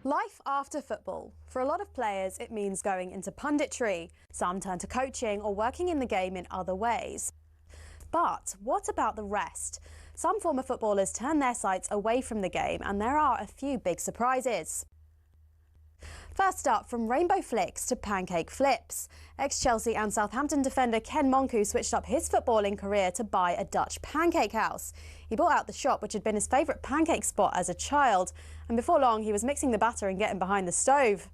Life after football. For a lot of players, it means going into punditry. Some turn to coaching or working in the game in other ways. But what about the rest? Some former footballers turn their sights away from the game, and there are a few big surprises. First up, from rainbow flicks to pancake flips. Ex-Chelsea and Southampton defender Ken Monku switched up his footballing career to buy a Dutch pancake house. He bought out the shop, which had been his favourite pancake spot as a child, and before long he was mixing the batter and getting behind the stove.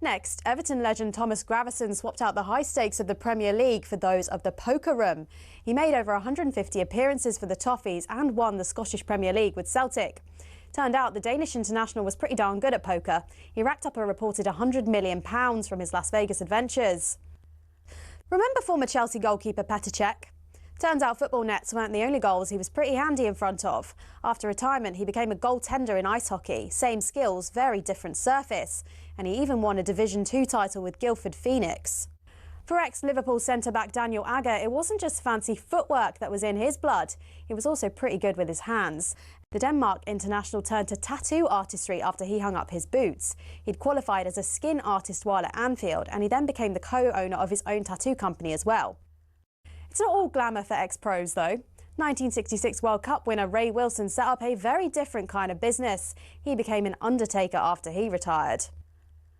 Next, Everton legend Thomas Gravesen swapped out the high stakes of the Premier League for those of the poker room. He made over 150 appearances for the Toffees and won the Scottish Premier League with Celtic. Turned out the Danish international was pretty darn good at poker. He racked up a reported £100 million from his Las Vegas adventures. Remember former Chelsea goalkeeper Petr Cech? Turns out football nets weren't the only goals he was pretty handy in front of. After retirement, he became a goaltender in ice hockey. Same skills, very different surface. And he even won a Division 2 title with Guildford Phoenix. For ex-Liverpool centre-back Daniel Agger, it wasn't just fancy footwork that was in his blood. He was also pretty good with his hands. The Denmark international turned to tattoo artistry after he hung up his boots. He'd qualified as a skin artist while at Anfield, and he then became the co-owner of his own tattoo company as well. It's not all glamour for ex-pros, though. 1966 World Cup winner Ray Wilson set up a very different kind of business. He became an undertaker after he retired.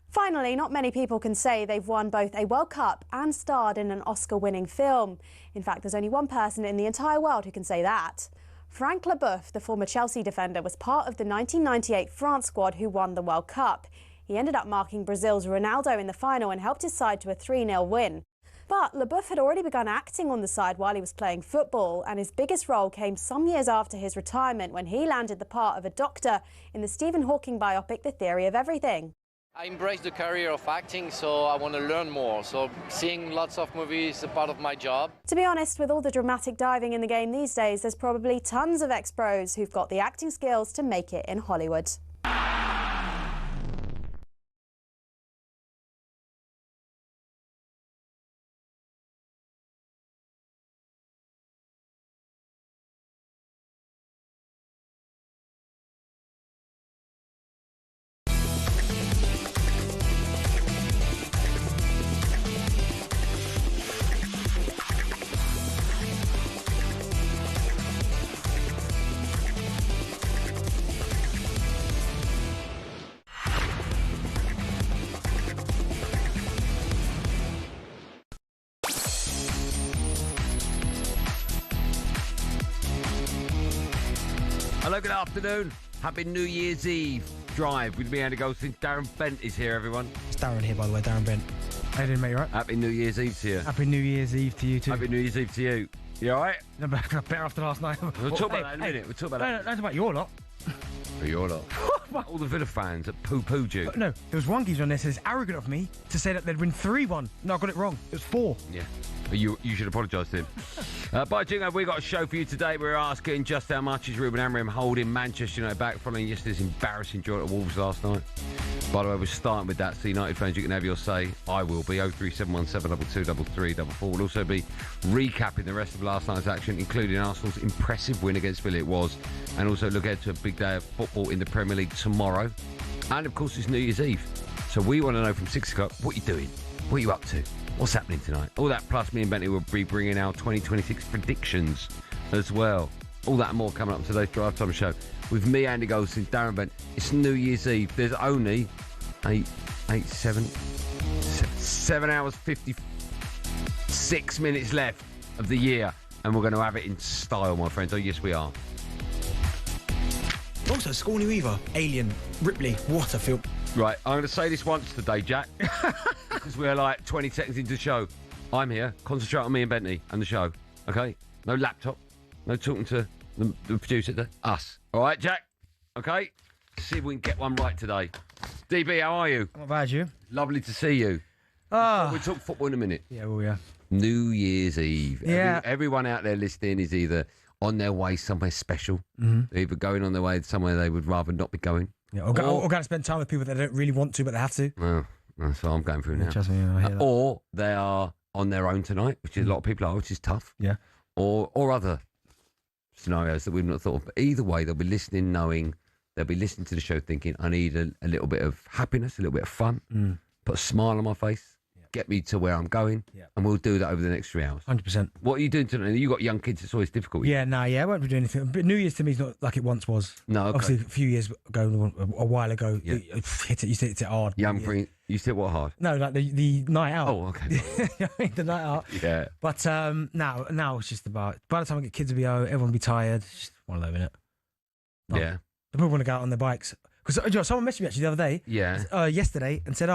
Finally, not many people can say they've won both a World Cup and starred in an Oscar-winning film. In fact, there's only one person in the entire world who can say that. Frank Leboeuf, the former Chelsea defender, was part of the 1998 France squad who won the World Cup. He ended up marking Brazil's Ronaldo in the final and helped his side to a 3-0 win. But Leboeuf had already begun acting on the side while he was playing football, and his biggest role came some years after his retirement when he landed the part of a doctor in the Stephen Hawking biopic The Theory of Everything. I embrace the career of acting, so I want to learn more. So seeing lots of movies is a part of my job. To be honest, with all the dramatic diving in the game these days, there's probably tons of ex-pros who've got the acting skills to make it in Hollywood. Hello, good afternoon. Happy New Year's Eve drive with me, Andy Goldstein. Darren Bent is here, everyone. It's Darren here, by the way, Darren Bent. How you doing, mate? You all right? Happy New Year's Eve to you. Happy New Year's Eve to you too. Happy New Year's Eve to you. You all right? No, better after last night. We'll talk about that in a minute. We'll talk about that. No, that's about your lot. Your lot. All the Villa fans that poo-pooed you. No, there was one geezer on there that says it's arrogant of me to say that they'd win 3-1. No, I got it wrong. It was 4. Yeah. You should apologise to him. By Jingo, we've got a show for you today. We're asking just how much is Ruben Amorim holding Manchester United back following yesterday's embarrassing draw at Wolves last night. By the way, we're starting with that. So United fans, you can have your say. I will be. 03717223334. We'll also be recapping the rest of last night's action, including Arsenal's impressive win against Villa it was, and also look ahead to a big day of football in the Premier League tomorrow. And, of course, it's New Year's Eve. So we want to know from 6 o'clock, what you doing? What are you up to? What's happening tonight? All that plus me and Bentley will be bringing our 2026 predictions as well. All that and more coming up in today's Drive Time Show. With me, Andy Goldstein, Darren Bent. It's New Year's Eve. There's only 7 hours, 56 minutes left of the year. And we're going to have it in style, my friends. Oh, yes, we are. Also, Scorny Weaver, Alien, Ripley, what a film. Right, I'm going to say this once today, Jack. Because we're like 20 seconds into the show. I'm here. Concentrate on me and Bentley and the show. Okay? No laptop. No talking to the producer. Us. All right, Jack? Okay? See if we can get one right today. DB, how are you? Not bad, you? Lovely to see you. We'll talk football in a minute. Yeah, well, yeah. New Year's Eve. Yeah. Everyone out there listening is either on their way somewhere special, they're either going on their way somewhere they would rather not be going. Yeah, or going to spend time with people that don't really want to, but they have to. Well, that's what I'm going through now. Trust me, I hear that. Or they are on their own tonight, which is a lot of people are, which is tough. Yeah. Or other scenarios that we've not thought of. But either way, they'll be listening, knowing they'll be listening to the show thinking, I need a little bit of happiness, a little bit of fun, put a smile on my face, get me to where I'm going, and we'll do that over the next 3 hours. 100%. What are you doing tonight? You got young kids, it's always difficult. I won't be doing anything. But New Year's to me is not like it once was. No, okay. Obviously, a few years ago, a while ago, you hit it hard. Young free, you still what hard? No, like the night out. Oh, okay. The night out. Yeah. But now it's just about, by the time I get kids to be home, everyone will be tired. It's just one of those, innit? Yeah. The people want to go out on their bikes. Because someone messaged me actually the other day, yesterday, and said,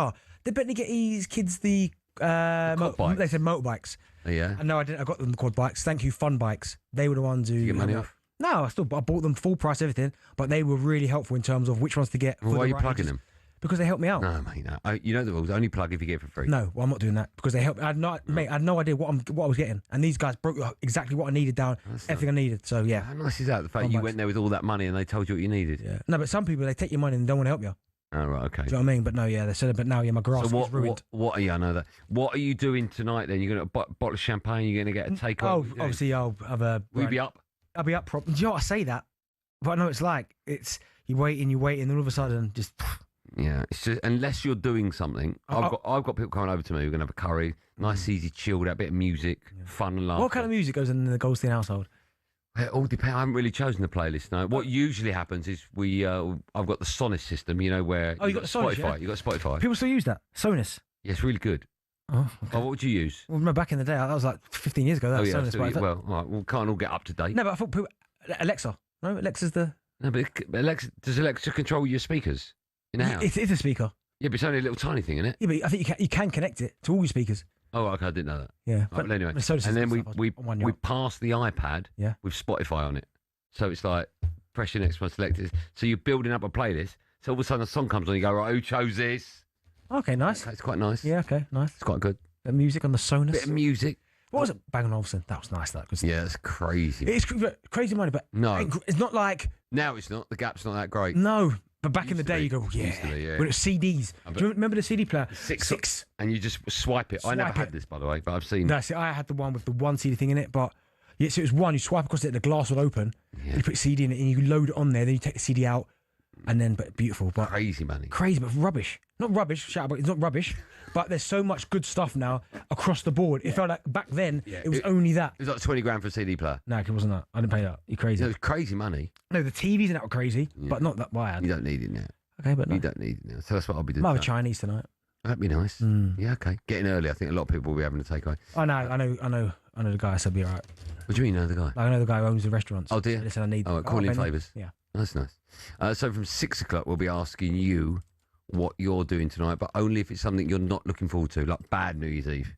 did Bentley get his kids the they said motorbikes. Yeah. And no, I didn't. I got them the quad bikes. Thank you, fun bikes. They were the ones who... Did you get money off? No, I bought them full price, everything. But they were really helpful in terms of which ones to get. Well, why are you plugging them? Because they helped me out. No, mate, no. You know the rules. Only plug if you get it for free. No, well, I'm not doing that because they helped. I had no idea what I was getting, and these guys broke exactly what I needed down, everything I needed. So yeah. How nice is that? The fact you went there with all that money and they told you what you needed. Yeah. No, but some people they take your money and don't want to help you. Oh right, okay. Do you know what I mean? But no, they said, but now my grass is ruined. What are you? I know that. What are you doing tonight then? You're going to bottle of champagne. You're going to get a takeaway. Oh, obviously I'll have a. Will you be up? I'll be up. Do you know what I say that? But I know it's like you're waiting, and then all of a sudden just. Yeah, it's just unless you're doing something. I've got people coming over to me. We're gonna have a curry, nice, easy, chilled out, bit of music, fun and laughter. What kind of music goes in the Goldstein household? It all depends. I haven't really chosen the playlist. No, what usually happens is I've got the Sonos system. You know where? Oh, you got the Sonos, Spotify. yeah? You got Spotify. People still use that Sonos. Yeah, it's really good. Oh, okay. What would you use? Well, remember back in the day, that was like 15 years ago. That was Sonos. Well, all right, we can't all get up to date. No, but I thought Alexa. No, Alexa's the. No, but does Alexa control your speakers in the house? It is a speaker. Yeah, but it's only a little tiny thing, isn't it? Yeah, but I think you can connect it to all your speakers. Oh, okay, I didn't know that. Yeah, but anyway, and then we pass the iPad with Spotify on it, so it's like press your next one, select it. So you're building up a playlist. So all of a sudden a song comes on, you go, right, who chose this? Okay, nice. Okay, it's quite nice. Yeah, okay, nice. It's quite good. The music on the Sonos. Bit of music. What was it? Bang & Olufsen. That was nice. Yeah, it's crazy. It's crazy money, but no, it's not like now. It's not. The Gap's not that great. No. But back in the day, you go, when it was CDs. Do you remember the CD player? Six. And you just swipe it. I never had this, by the way, but I've seen. That's it. I had the one with the one CD thing in it, but so it was one. You swipe across it, the glass would open. Yeah. You put CD in it, and you load it on there. Then you take the CD out, and then but beautiful, but crazy money. Crazy, but rubbish. Not rubbish. Shout out, but it's not rubbish. But there's so much good stuff now across the board. It felt like back then it was only that. It was like 20 grand for a CD player. No, it wasn't that. I didn't pay that. You're crazy. It was crazy money. No, the TVs in that were crazy, but not that. Why? You don't need it now. Okay, but no. You don't need it now. So that's what I'll be doing. Might have a Chinese tonight. That'd be nice. Yeah, okay. Getting early. I think a lot of people will be having a takeaway. I know the guy. So I'll be all right. What do you mean, know the guy? I know the guy who owns the restaurants. Oh, dear. So listen, I need. Oh, calling favours. Yeah. That's nice. So from 6 o'clock, we'll be asking you what you're doing tonight, but only if it's something you're not looking forward to, like bad New Year's Eve.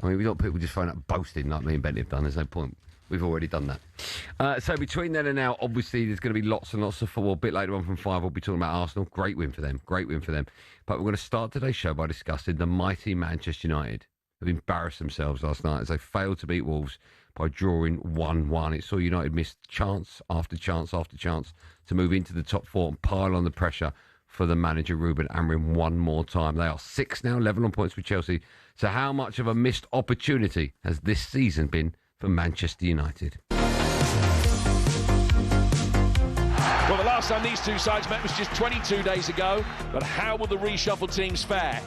I mean, we got people just phone up boasting like me and Bentley have done. There's no point. We've already done that. So between then and now, obviously, there's going to be lots and lots of football. A bit later on from 5, we'll be talking about Arsenal. Great win for them. Great win for them. But we're going to start today's show by discussing the mighty Manchester United, who embarrassed themselves last night as they failed to beat Wolves by drawing 1-1. It saw United miss chance after chance after chance to move into the top 4 and pile on the pressure for the manager, Ruben Amorim, one more time. They are 6 now, level on points with Chelsea. So how much of a missed opportunity has this season been for Manchester United? Well, the last time these two sides met was just 22 days ago, but how will the reshuffled teams fare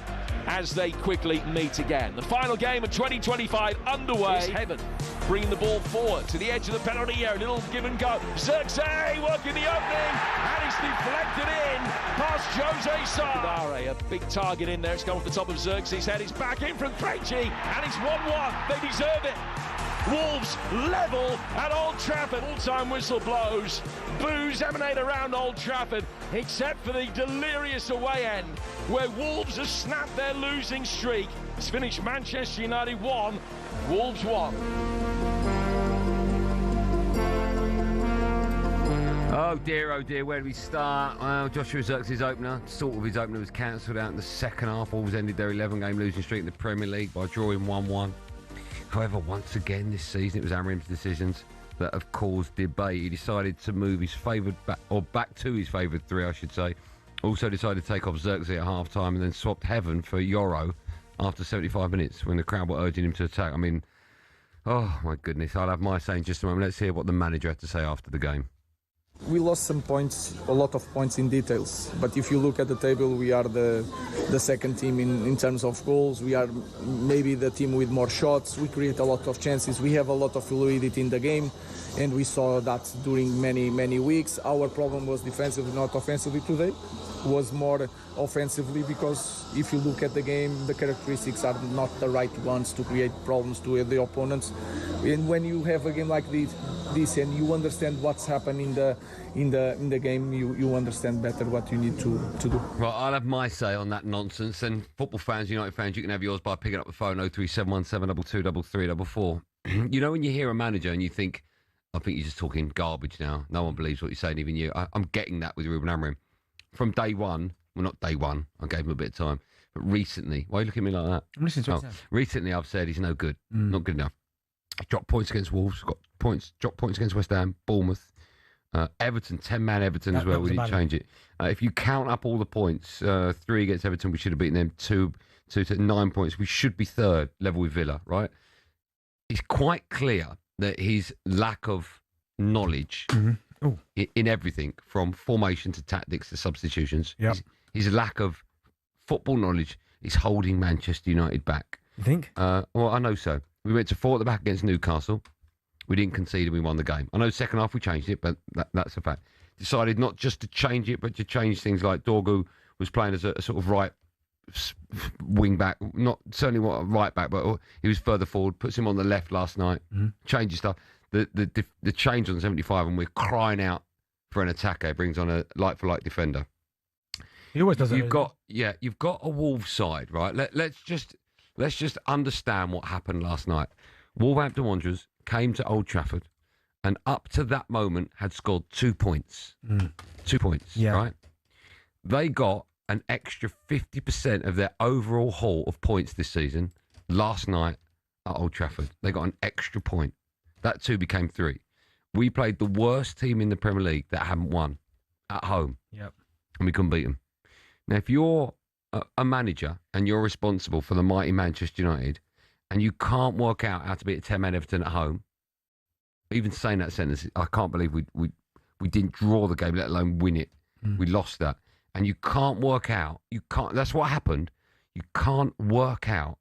as they quickly meet again? The final game of 2025 underway. It's Heaven bringing the ball forward to the edge of the penalty area. A little give and go. Zirkzee working the opening, and it's deflected in past Jose Sa. A big target in there. It's gone off the top of Zirkzee's head. It's back in from Krejci, and it's 1-1. They deserve it. Wolves level at Old Trafford. All-time whistle blows. Boos emanate around Old Trafford, except for the delirious away end, where Wolves have snapped their losing streak. It's finished Manchester United 1, Wolves 1. Oh dear, where do we start? Well, Joshua Zirkzee's opener, sort of his opener, was cancelled out in the second half. Wolves ended their 11-game losing streak in the Premier League by drawing 1-1. However, once again this season, it was Amorim's decisions that have caused debate. He decided to move his favoured back to his favoured 3, I should say. Also decided to take off Zirkzee at half-time and then swapped Heaven for Yoro after 75 minutes when the crowd were urging him to attack. I mean, oh my goodness, I'll have my say in just a moment. Let's hear what the manager had to say after the game. We lost some points, a lot of points in details. But if you look at the table, we are the second team in terms of goals. We are maybe the team with more shots. We create a lot of chances. We have a lot of fluidity in the game. And we saw that during many weeks. Our problem was defensively, not offensively today. Was more offensively, because if you look at the game, the characteristics are not the right ones to create problems to the opponents. And when you have a game like this and you understand what's happening in the game, you understand better what you need to do. Right, I'll have my say on that nonsense. And football fans, United fans, you can have yours by picking up the phone 03717223344. You know when you hear a manager and you think, I think you're just talking garbage now. No one believes what you're saying, even you. I'm getting that with Ruben Amorim. From day one, well, not day one, I gave him a bit of time, but recently, why are you looking at me like that? I'm listening to it. Recently, I've said he's no good, not good enough. Dropped points against Wolves, dropped points against West Ham, Bournemouth, Everton, 10-man Everton as well. We didn't change it. If you count up all the points, 3 against Everton, we should have beaten them, 2 to 9 points. We should be third, level with Villa, right? It's quite clear that his lack of knowledge in everything, from formation to tactics to substitutions, his lack of football knowledge is holding Manchester United back. You think? Well, I know so. We went to 4 at the back against Newcastle. We didn't concede and we won the game. I know second half we changed it, but that's a fact. Decided not just to change it, but to change things like Dorgu was playing as a sort of right wing back, not certainly what a right back, but he was further forward. Puts him on the left last night. Changes stuff. The change on 75, and we're crying out for an attacker. Brings on a like for like defender. He always does it. You've got a Wolves side, right? Let's just understand what happened last night. Wolverhampton Wanderers came to Old Trafford, and up to that moment had scored 2 points. 2 points, right? They got an extra 50% of their overall haul of points this season last night at Old Trafford. They got an extra point. That 2 became 3. We played the worst team in the Premier League that hadn't won at home. And we couldn't beat them. Now, if you're a manager and you're responsible for the mighty Manchester United and you can't work out how to beat a 10-man Everton at home, even saying that sentence, I can't believe we didn't draw the game, let alone win it. We lost that. And you can't work out, that's what happened. You can't work out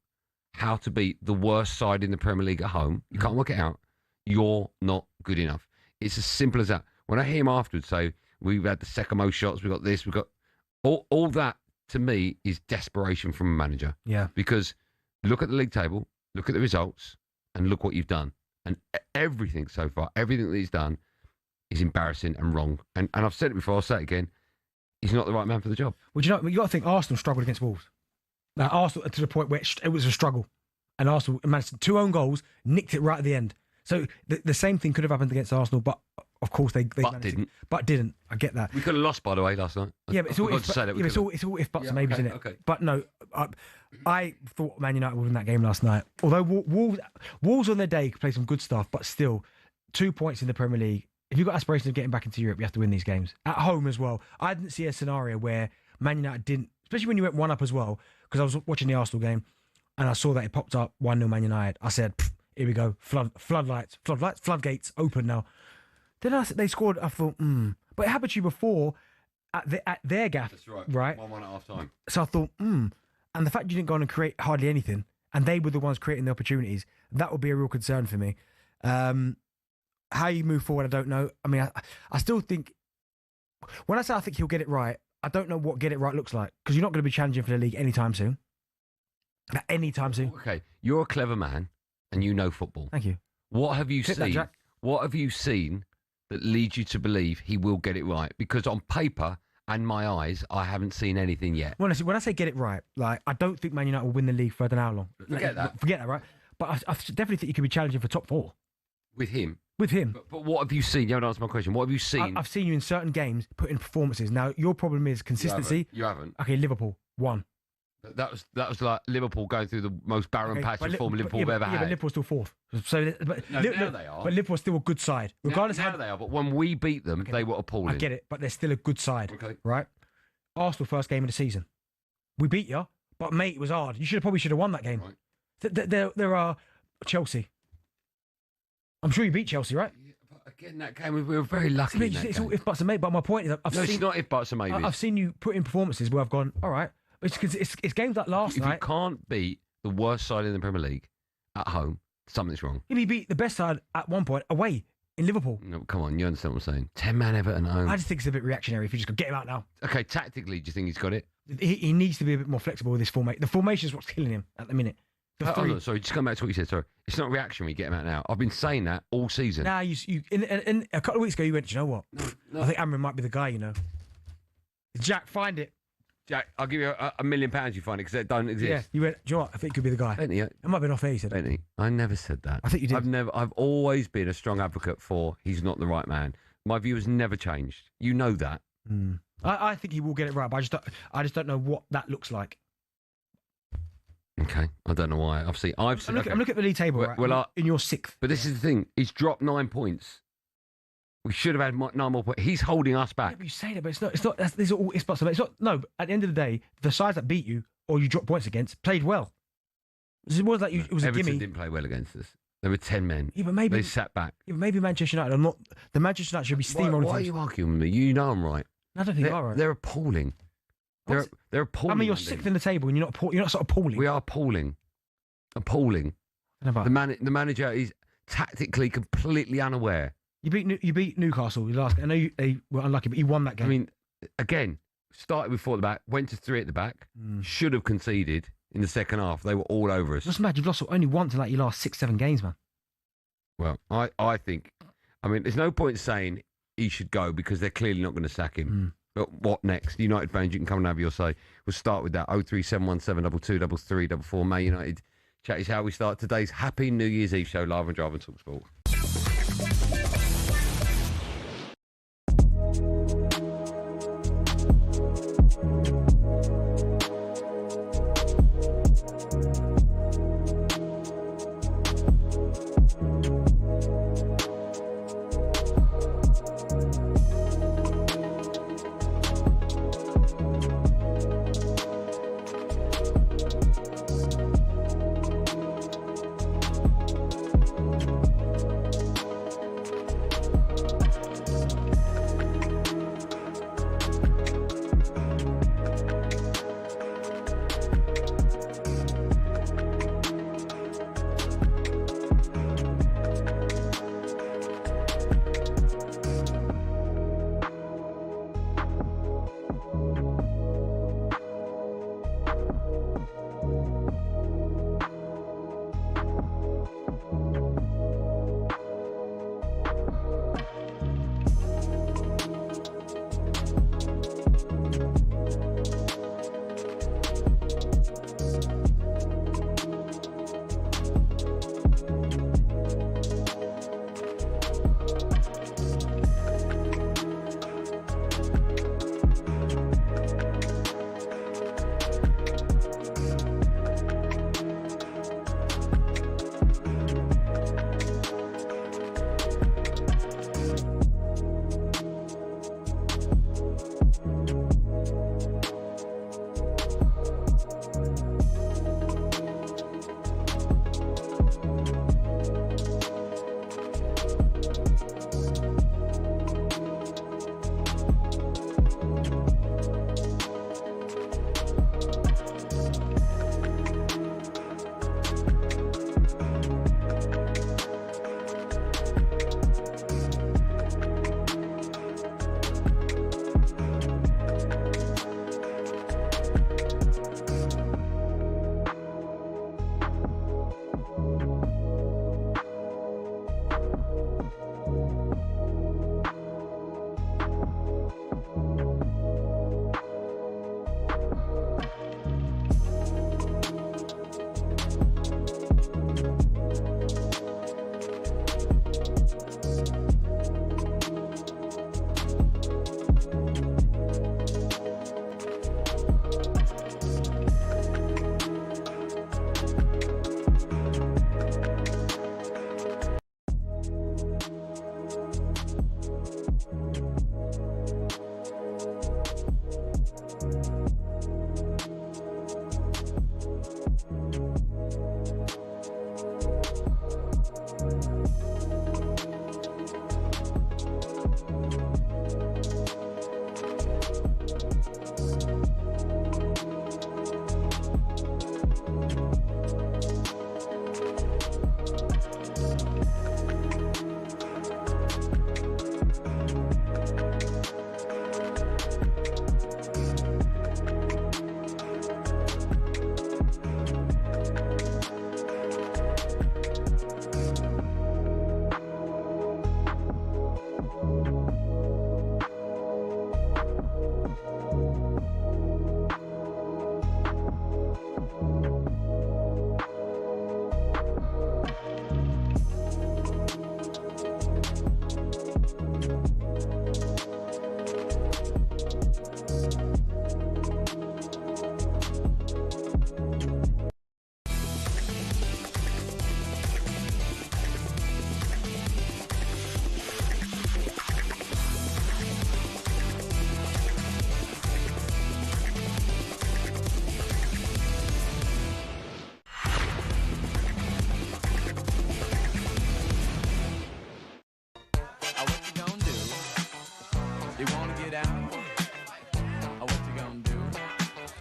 how to beat the worst side in the Premier League at home. You can't work it out. You're not good enough. It's as simple as that. When I hear him afterwards say, we've had the second most shots, we've got this, we've got... All that, to me, is desperation from a manager. Because look at the league table, look at the results, and look what you've done. And everything so far, everything that he's done is embarrassing and wrong. And I've said it before, I'll say it again. He's not the right man for the job. Well, you got to think Arsenal struggled against Wolves. Now, Arsenal, to the point where it was a struggle. And Arsenal managed 2 own goals, nicked it right at the end. So the same thing could have happened against Arsenal, but of course they didn't. But didn't. I get that. We could have lost, by the way, last night. Yeah, but it's all if buts and maybes, isn't it? Okay. But no, I thought Man United would win that game last night. Although Wolves on their day could play some good stuff, but still, 2 points in the Premier League. If you've got aspirations of getting back into Europe, you have to win these games. At home as well. I didn't see a scenario where Man United didn't, especially when you went 1 up as well, because I was watching the Arsenal game and I saw that it popped up 1-0 Man United. I said, here we go, floodgates open now. Then they scored. I thought, but it happened to you before at their gaff. That's right. 1-1 at half time. So I thought, and the fact you didn't go on and create hardly anything, and they were the ones creating the opportunities, that would be a real concern for me. How you move forward, I don't know. I mean, I still think, when I say I think he'll get it right, I don't know what get it right looks like, because you're not going to be challenging for the league anytime soon. Anytime soon. Okay, you're a clever man and you know football. Thank you. What have you Tip seen? that, Jack. What have you seen that leads you to believe he will get it right? Because on paper and my eyes, I haven't seen anything yet. When I say get it right, like, I don't think Man United will win the league for I don't know how long. Forget that, right? But I definitely think you could be challenging for top 4. With him? With him. But what have you seen? You haven't answered my question. What have you seen? I've seen you in certain games put in performances. Now, your problem is consistency. You haven't. Okay, Liverpool, 1. That was like Liverpool going through the most barren patch of form Liverpool have ever had. Yeah, but Liverpool's still 4th. So, now they are. But Liverpool's still a good side. Regardless now how they are, but when we beat them, they were appalling. I get it, but they're still a good side. Okay. Right? Arsenal first game of the season. We beat you, but mate, it was hard. You probably should have won that game. Right. There are Chelsea. I'm sure you beat Chelsea, right? Again, that game, we were very lucky. It's all if buts and maybe. But my point is, it's not if buts and maybe. I've seen you put in performances where I've gone, all right. It's games like last night. If you can't beat the worst side in the Premier League at home, something's wrong. If you beat the best side at one point away in Liverpool. No, come on, you understand what I'm saying? 10-man Everton at home. I just think it's a bit reactionary if you just go, get him out now. Okay, tactically, do you think he's got it? He needs to be a bit more flexible with this formation. The formation is what's killing him at the minute. Hold on, sorry, just come back to what you said. Sorry, it's not reactionary. Get him out now. I've been saying that all season. Nah, in a couple of weeks ago, you went, do you know what? No. I think Amrin might be the guy, you know. Jack, find it. Jack, I'll give you £1 million you find it because it don't exist. Yeah, you went, do you know what? I think he could be the guy. Benny, it might have been off air, you said. Benny, I never said that. I think you did. I've always been a strong advocate for he's not the right man. My view has never changed. You know that. I think he will get it right, but I just don't know what that looks like. Okay, I don't know why. I'm looking at the league table, right? Well, in your 6th. But this is the thing. He's dropped 9 points. We should have had 9 more points. He's holding us back. Yeah, but you say that, but it's not. These are all it's not. No, but at the end of the day, the sides that beat you or you dropped points against played well. It was like it was Everton a gimme. Didn't play well against us. There were 10 men. Yeah, but maybe they sat back. Yeah, but maybe Manchester United are not. The Manchester United should be steamrolling. Why are you arguing with me? You know I'm right. I don't think you are right. They're appalling. They're appalling. I mean, you're 6th in the table, and you're not sort of appalling. We are appalling. Appalling. The manager is tactically completely unaware. You beat Newcastle last. I know they were unlucky, but you won that game. I mean, again, started with 4 at the back, went to 3 at the back. Should have conceded in the second half. They were all over us. Just imagine you've lost only once in like your last 6-7 games, man. Well, I think, there's no point saying he should go because they're clearly not going to sack him. But what next? United fans, you can come and have your say. We'll start with that. 03717 223344. Man United chat is how we start today's Happy New Year's Eve show live on Drive and talkSPORT.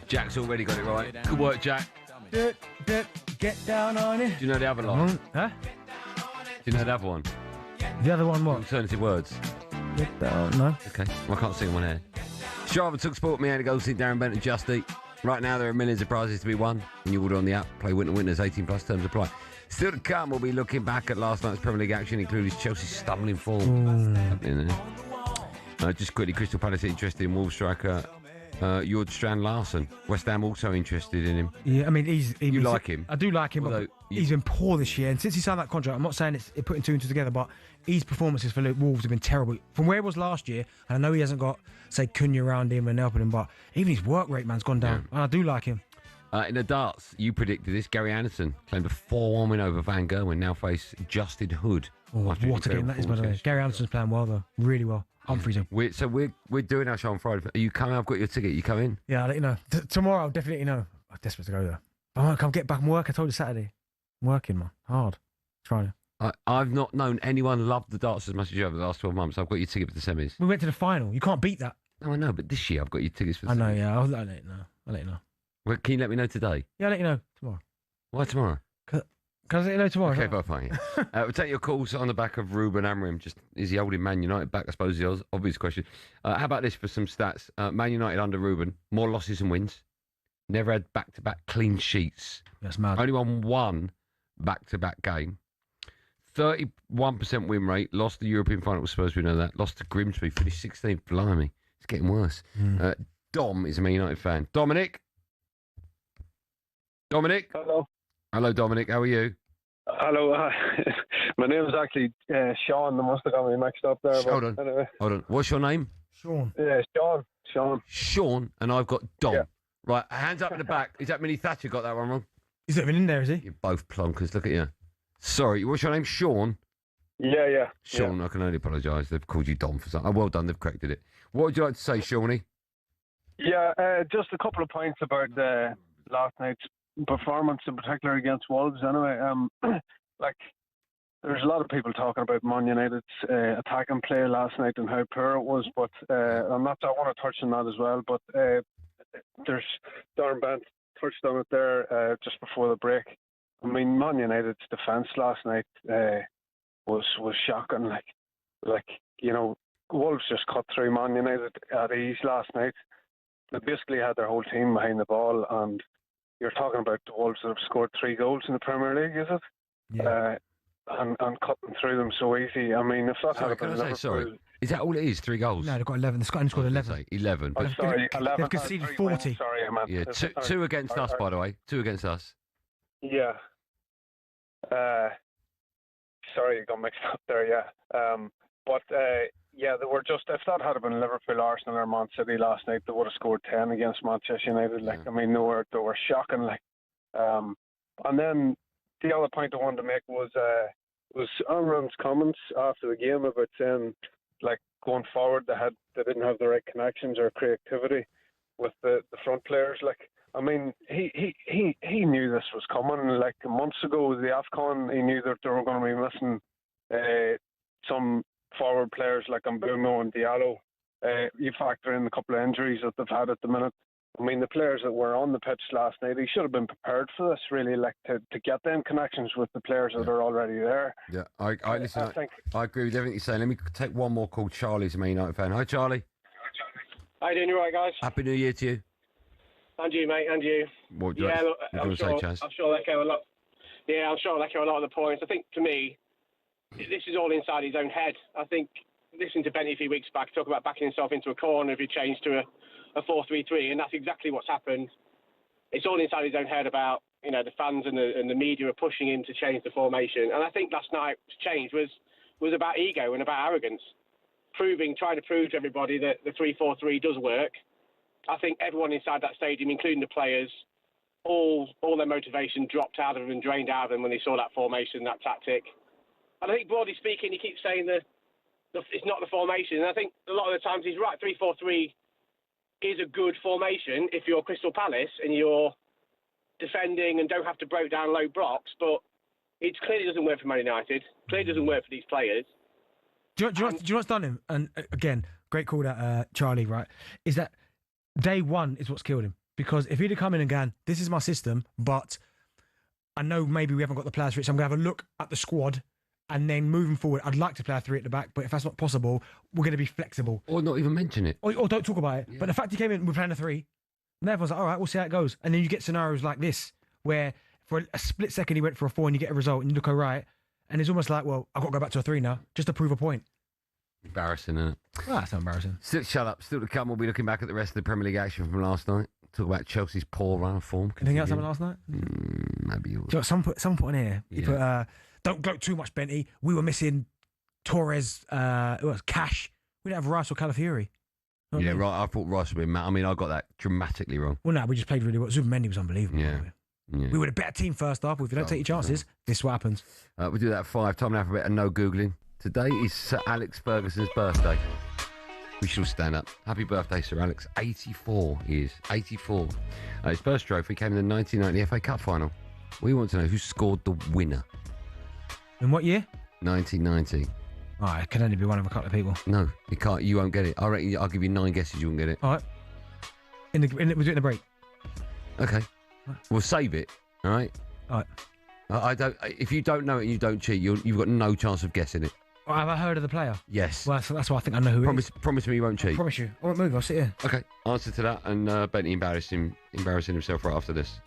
Jack's already got it right. Good work, Jack. Get down on it. Do you know the other line? Huh? Do you know the other one? The other one what? Alternative words. Get down, no. Okay, well, I can't sing on here. Strava, talkSPORT, me, Andy Goldstein Darren Bent and Justy. Right now, there are millions of prizes to be won. When you order on the app, play Winter Winners, 18 plus terms apply. Still to come, we'll be looking back at last night's Premier League action, including Chelsea's stumbling form. Happening there. Just quickly, Crystal Palace interested in Wolves striker Jord Strand Larsen. West Ham also interested in him. Yeah, I mean, you like him? I do like him, Although but he's been poor this year. And since he signed that contract, I'm not saying it's putting two and two together, but his performances for Wolves have been terrible. From where he was last year, and I know he hasn't got, say, Cunha around him and helping him, but even his work rate, man's gone down. And I do like him. In the darts, you predicted this. Gary Anderson claimed a 4-1 win over Van Gerwen, now face Justin Hood. Oh, what a game that is, by the way. Gary Anderson's playing well, though. Really well. I'm freezing. We're doing our show on Friday. Are you coming? I've got your ticket. You come in? Yeah, I'll let you know. Tomorrow, I'll definitely let you know. I'm desperate to go there. I won't come get back from work. I told you Saturday. I'm working, man. Hard. Trying to. I've not known anyone love the darts as much as you over the last 12 months. I've got your ticket for the semis. We went to the final. You can't beat that. No, I know, but this year I've got your tickets for the I know, semis. yeah. I'll let you know. I'll let you know. Well, can you let me know today? Yeah, I'll let you know tomorrow. Why tomorrow? Can I let you know tomorrow? Okay, fine. We'll take your calls on the back of Ruben Amorim. Just is he holding Man United back? I suppose is the obvious question. How about this for some stats? Man United under Ruben, more losses than wins. Never had back-to-back clean sheets. That's mad. Only won one back-to-back game. 31% win rate. Lost the European final with Spurs, we know that. Lost to Grimsby, finished 16th. Blimey, it's getting worse. Dom is a Man United fan. Dominic? Hello. Hello, Dominic. How are you? Hello. My name is actually Sean. They must have got me mixed up there. Hold on. Anyway. Hold on. What's your name? Sean. Yeah, Sean. Sean, and I've got Dom. Yeah. Right, hands up in the back. Is that Minnie Thatcher got that one wrong? He's not even in there, is he? You're both plonkers. Look at you. Sorry, what's your name? Sean? Yeah. Sean, I can only apologise. They've called you Dom for something. Oh, well done. They've corrected it. What would you like to say, Shawnee? Yeah, just a couple of points about last night's performance, in particular against Wolves. Anyway, there's a lot of people talking about Man United's attacking play last night and how poor it was, but I want to touch on that as well. But there's Darren Bent touched on it there just before the break. I mean, Man United's defence last night was shocking. Like you know, Wolves just cut through Man United at ease last night. They basically had their whole team behind the ball, and you're talking about the Wolves that have scored 3 goals in the Premier League, is it? Yeah. And cutting through them so easy. I mean, if that had been Liverpool... Sorry. Is that all it is? 3 goals? No, they've got 11. The Scotland scored 11. 11. Oh, sorry, 11. They've conceded 40. Sorry, I meant... Yeah, two against us, by the way. 2 against us. Yeah. Sorry, you got mixed up there, yeah. Yeah, they were just... If that had been Liverpool, Arsenal or Man City last night, they would have scored 10 against Manchester United. I mean, they were shocking. And then the other point I wanted to make was Amram's comments after the game about saying, going forward, they didn't have the right connections or creativity with the front players. I mean, he knew this was coming. Months ago, the AFCON, he knew that they were going to be missing some forward players like Mbumo and Diallo. You factor in a couple of injuries that they've had at the minute. I mean, the players that were on the pitch last night, he should have been prepared for this, really, to get them connections with the players that are already there. Yeah, I agree with everything you're saying. Let me take one more call. Charlie's a Man United fan. Hi, Charlie. How you doing? You all right, guys? Happy New Year to you. And you, mate, and you. What do you I'm sure I'll echo a lot. Yeah, I'm sure I'll echo a lot of the points. I think, to me, this is all inside his own head. I think, listening to Benny a few weeks back, talk about backing himself into a corner if he changed to a 4-3-3, and that's exactly what's happened. It's all inside his own head about, the fans and the media are pushing him to change the formation. And I think last night's change was about ego and about arrogance, trying to prove to everybody that the 3-4-3 does work. I think everyone inside that stadium, including the players, all their motivation dropped out of them and drained out of them when they saw that formation, that tactic. And I think, broadly speaking, he keeps saying that it's not the formation. And I think a lot of the times he's right. 3-4-3 is a good formation if you're Crystal Palace and you're defending and don't have to break down low blocks. But it clearly doesn't work for Man United. Clearly doesn't work for these players. Do you know what's done him? And again, great call that Charlie, right? Is that day one is what's killed him. Because if he'd have come in and gone, this is my system, but I know maybe we haven't got the players for it, so I'm going to have a look at the squad, and then moving forward, I'd like to play a 3 at the back, but if that's not possible, we're going to be flexible. Or not even mention it. Or don't talk about it. Yeah. But the fact he came in, we're playing a 3, and everyone's like, all right, we'll see how it goes. And then you get scenarios like this, where for a split second he went for a 4 and you get a result and you look all right, and it's almost like, well, I've got to go back to a 3 now, just to prove a point. Embarrassing, isn't it? Well, that's not embarrassing. Shut up. Still to come, we'll be looking back at the rest of the Premier League action from last night. Talk about Chelsea's poor run of form. Anything else happened last night? Maybe you will. Someone put on here. You put, don't gloat too much, Benty. We were missing Torres, Cash. We didn't have Rice or Calafiori. Yeah, right. I thought Rice would be mad. I mean, I got that dramatically wrong. Well, no, we just played really well. Zubimendi was unbelievable. Yeah. We were a better team first half. If you don't take your chances, this is what happens. We do that at 5. Time now for a bit of no Googling. Today is Sir Alex Ferguson's birthday. We shall stand up. Happy birthday, Sir Alex. 84 he is. 84. His first trophy came in the 1990 FA Cup final. We want to know who scored the winner. In what year? 1990. Oh, it can only be one of a couple of people. No, you can't. You won't get it. I reckon I'll give you 9 guesses. You won't get it. All right. We'll do it in the break. Okay. We'll save it. All right. All right. I don't. If you don't know it and you don't cheat, you've got no chance of guessing it. Well, have I heard of the player? Yes. Well, that's why I think I know who it is. Promise me you won't cheat. I promise you. I won't move. I'll sit here. Okay. Answer to that, and Benty embarrassing himself right after this.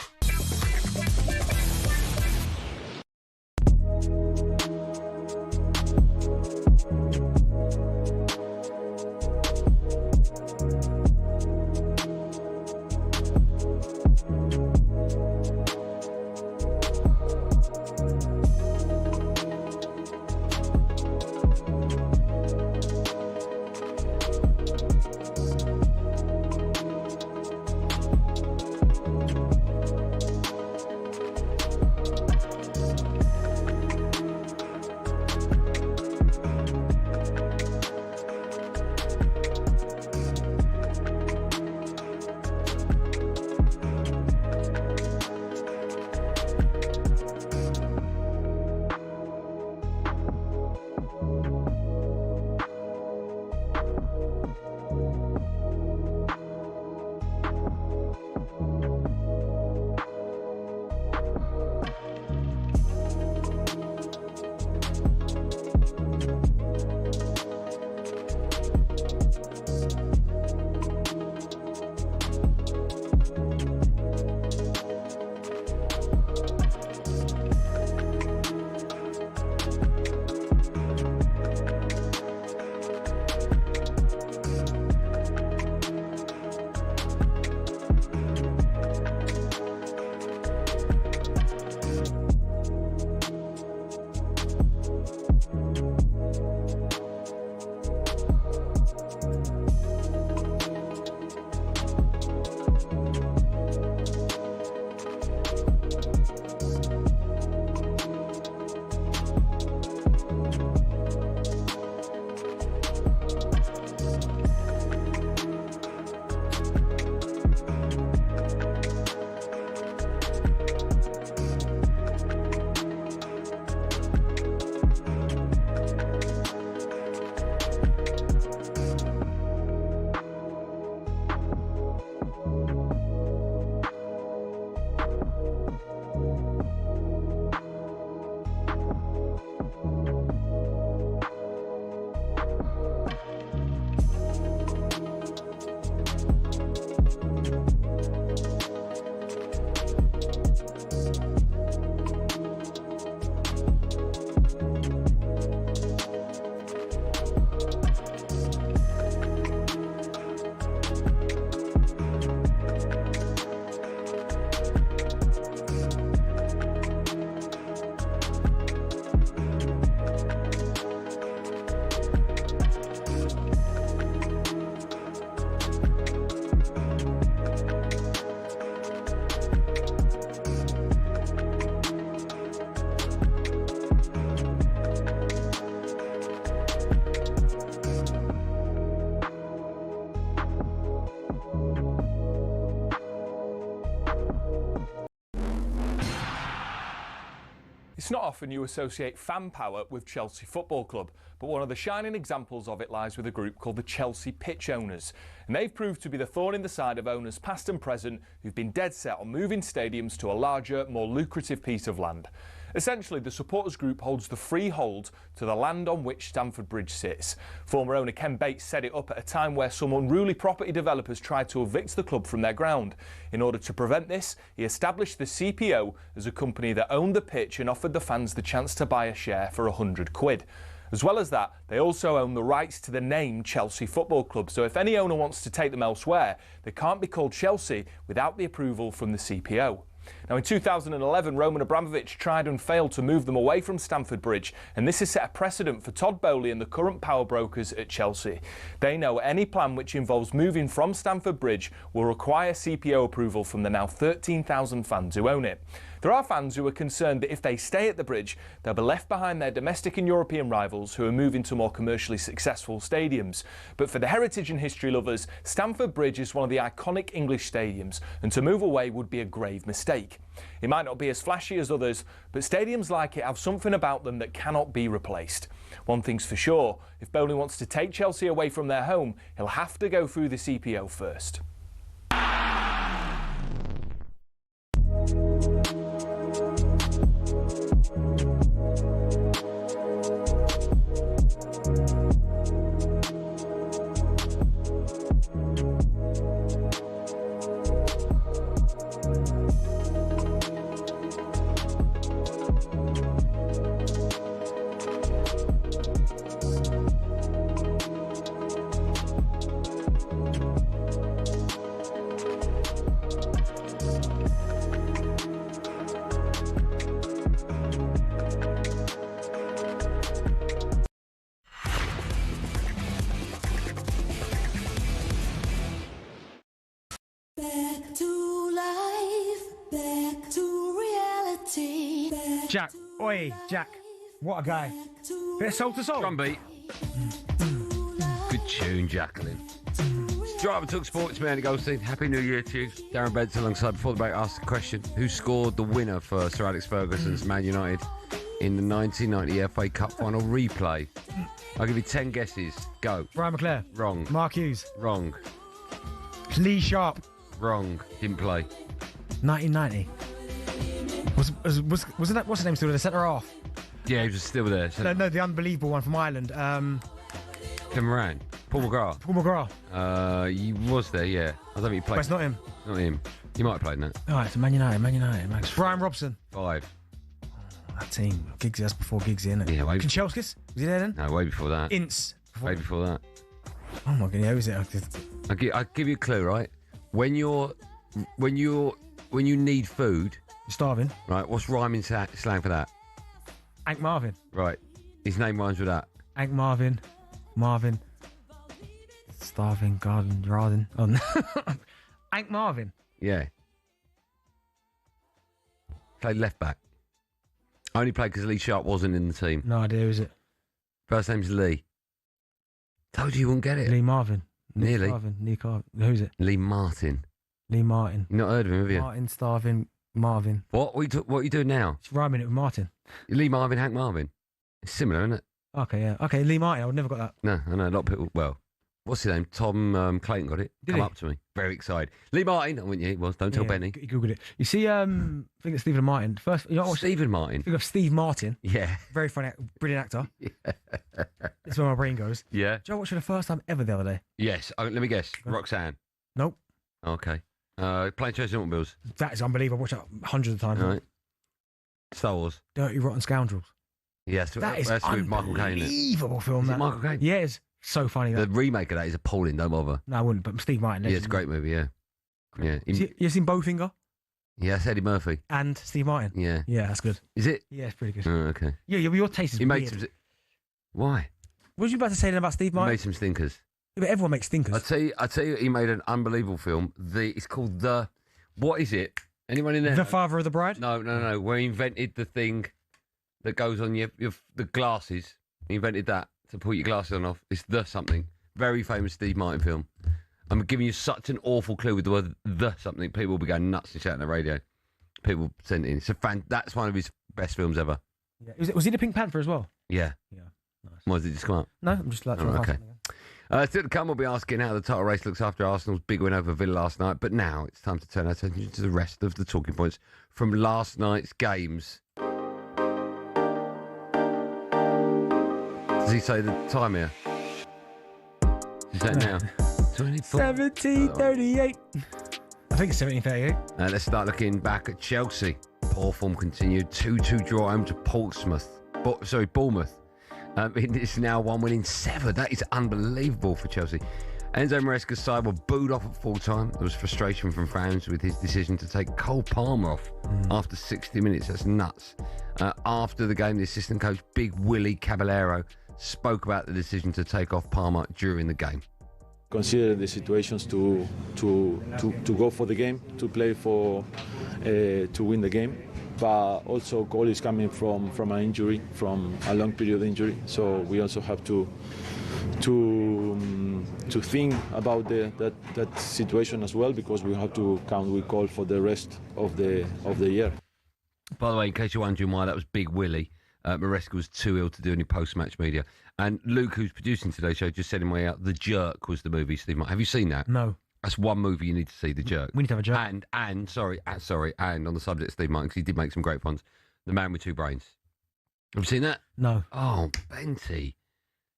It's not often you associate fan power with Chelsea Football Club, but one of the shining examples of it lies with a group called the Chelsea Pitch Owners. And they've proved to be the thorn in the side of owners past and present who've been dead set on moving stadiums to a larger, more lucrative piece of land. Essentially, the supporters group holds the freehold to the land on which Stamford Bridge sits. Former owner Ken Bates set it up at a time where some unruly property developers tried to evict the club from their ground. In order to prevent this, he established the CPO as a company that owned the pitch and offered the fans the chance to buy a share for £100. As well as that, they also own the rights to the name Chelsea Football Club, so if any owner wants to take them elsewhere, they can't be called Chelsea without the approval from the CPO. Now, in 2011, Roman Abramovich tried and failed to move them away from Stamford Bridge, and this has set a precedent for Todd Bowley and the current power brokers at Chelsea. They know any plan which involves moving from Stamford Bridge will require CPO approval from the now 13,000 fans who own it. There are fans who are concerned that if they stay at the bridge, they'll be left behind their domestic and European rivals who are moving to more commercially successful stadiums. But for the heritage and history lovers, Stamford Bridge is one of the iconic English stadiums, and to move away would be a grave mistake. It might not be as flashy as others, but stadiums like it have something about them that cannot be replaced. One thing's for sure, if Bowley wants to take Chelsea away from their home, he'll have to go through the CPO first. Back to life, back to reality. Jack, oi, Jack, what a guy. Bit of soul to soul. Drum beat. Good tune, Jacqueline. Driver Talk Sports, Andy Goldstein. Happy New Year to you. Darren Bent alongside. Before the break, asked the question, who scored the winner for Sir Alex Ferguson's Man United in the 1990 FA Cup final replay? I'll give you 10 guesses. Go. Brian McClare. Wrong. Mark Hughes. Wrong. Lee Sharp. Wrong. Didn't play. 1990. Wasn't that, what's his name still there? The centre half? Yeah, he was still there. No, the unbelievable one from Ireland. Tim Moran. Paul McGrath. Paul McGrath. He was there, yeah. I don't think he played. But it's not him. Not him. He might have played in that. All right, so Man United. Max. Brian Robson. 5. That team. Giggsy, that's before Giggsy, isn't it? Yeah, way before. Kanchelskis? Was he there then? No, way before that. Ince. Way before that. Oh my god, who is it? I'll give you a clue, right? When you need food, you're starving. Right, what's rhyming slang for that? Hank Marvin. Right. His name rhymes with that. Hank Marvin. Starving, garden. Oh, Hank Marvin. Yeah. Played left back. Only played because Lee Sharp wasn't in the team. No idea, is it? First name's Lee. Told you wouldn't get it. Lee Marvin. Nearly. Nick Carvin. Who's it? Lee Martin. Lee Martin. You've not heard of him, have you? Martin, Starving, Marvin. What are you doing now? It's rhyming it with Martin. Lee Marvin, Hank Marvin. It's similar, isn't it? Okay, yeah. Okay, Lee Martin. I would never got that. No, I know. A lot of people. Well, what's his name? Tom Clayton got it. Did Come he? up to me. Very excited. Lee Martin. I went, yeah, it was. Don't tell Benny. He googled it. You see, I think it's Stephen Martin. First, you know, Stephen Martin. Think of Steve Martin. Yeah. Very funny, brilliant actor. Yeah. That's where my brain goes. Yeah. Did I watch it the first time ever the other day? Yes. Let me guess. Roxanne. Nope. Okay. Playing Chelsea Automobiles. That is unbelievable. I watched it hundreds of times. All right. Star Wars. Dirty Rotten Scoundrels. Yes. That is that's with Michael Caine. Unbelievable film. Is it Michael Caine? Yeah, it's so funny. The remake of that is appalling. Don't bother. No, I wouldn't. But Steve Martin. Yeah, it's a great movie. Yeah. Yeah. You seen Bowfinger? Yeah, it's Eddie Murphy. And Steve Martin? Yeah. Yeah, that's good. Is it? Yeah, it's pretty good. Oh, okay. Yeah, your taste is weird. Why? What was you about to say then about Steve Martin? He made some stinkers. Yeah, but everyone makes stinkers. I tell you, he made an unbelievable film. It's called what is it? Anyone in there? The Father of the Bride? No. Where he invented the thing that goes on the glasses. He invented that to put your glasses on off. It's the something. Very famous Steve Martin film. I'm giving you such an awful clue with the word the something. People will be going nuts and shouting at the radio. People sent in. That's one of his best films ever. Yeah. Was he the Pink Panther as well? Yeah. Yeah. Nice. Why did it just come up? No, I'm just like trying to find something. Still to come, we'll be asking how the title race looks after Arsenal's big win over Villa last night. But now it's time to turn our attention to the rest of the talking points from last night's games. Does he say the time here? Does he say it now? 17:38. I think it's 17:38. Let's start looking back at Chelsea. Poor form continued. 2-2 draw home to Bournemouth. It's now 1 win in 7. That is unbelievable for Chelsea. Enzo Maresca's side were booed off at full time. There was frustration from fans with his decision to take Cole Palmer off after 60 minutes. That's nuts. After the game, the assistant coach, Big Willie Caballero, spoke about the decision to take off Palmer during the game. Consider the situations to go for the game, to play for to win the game. But also Cole is coming from an injury, from a long period injury. So we also have to think about that situation as well, because we have to count with Cole for the rest of the year. By the way, in case you're wondering why that was Big Willie, Maresca was too ill to do any post-match media. And Luke, who's producing today's show, just said in way out, The Jerk was the movie, Steve Martin. Have you seen that? No. That's one movie you need to see, The Jerk. We need to have a jerk. And on the subject of Steve Martin, because he did make some great ones, The Man with Two Brains. Have you seen that? No. Oh, Benty.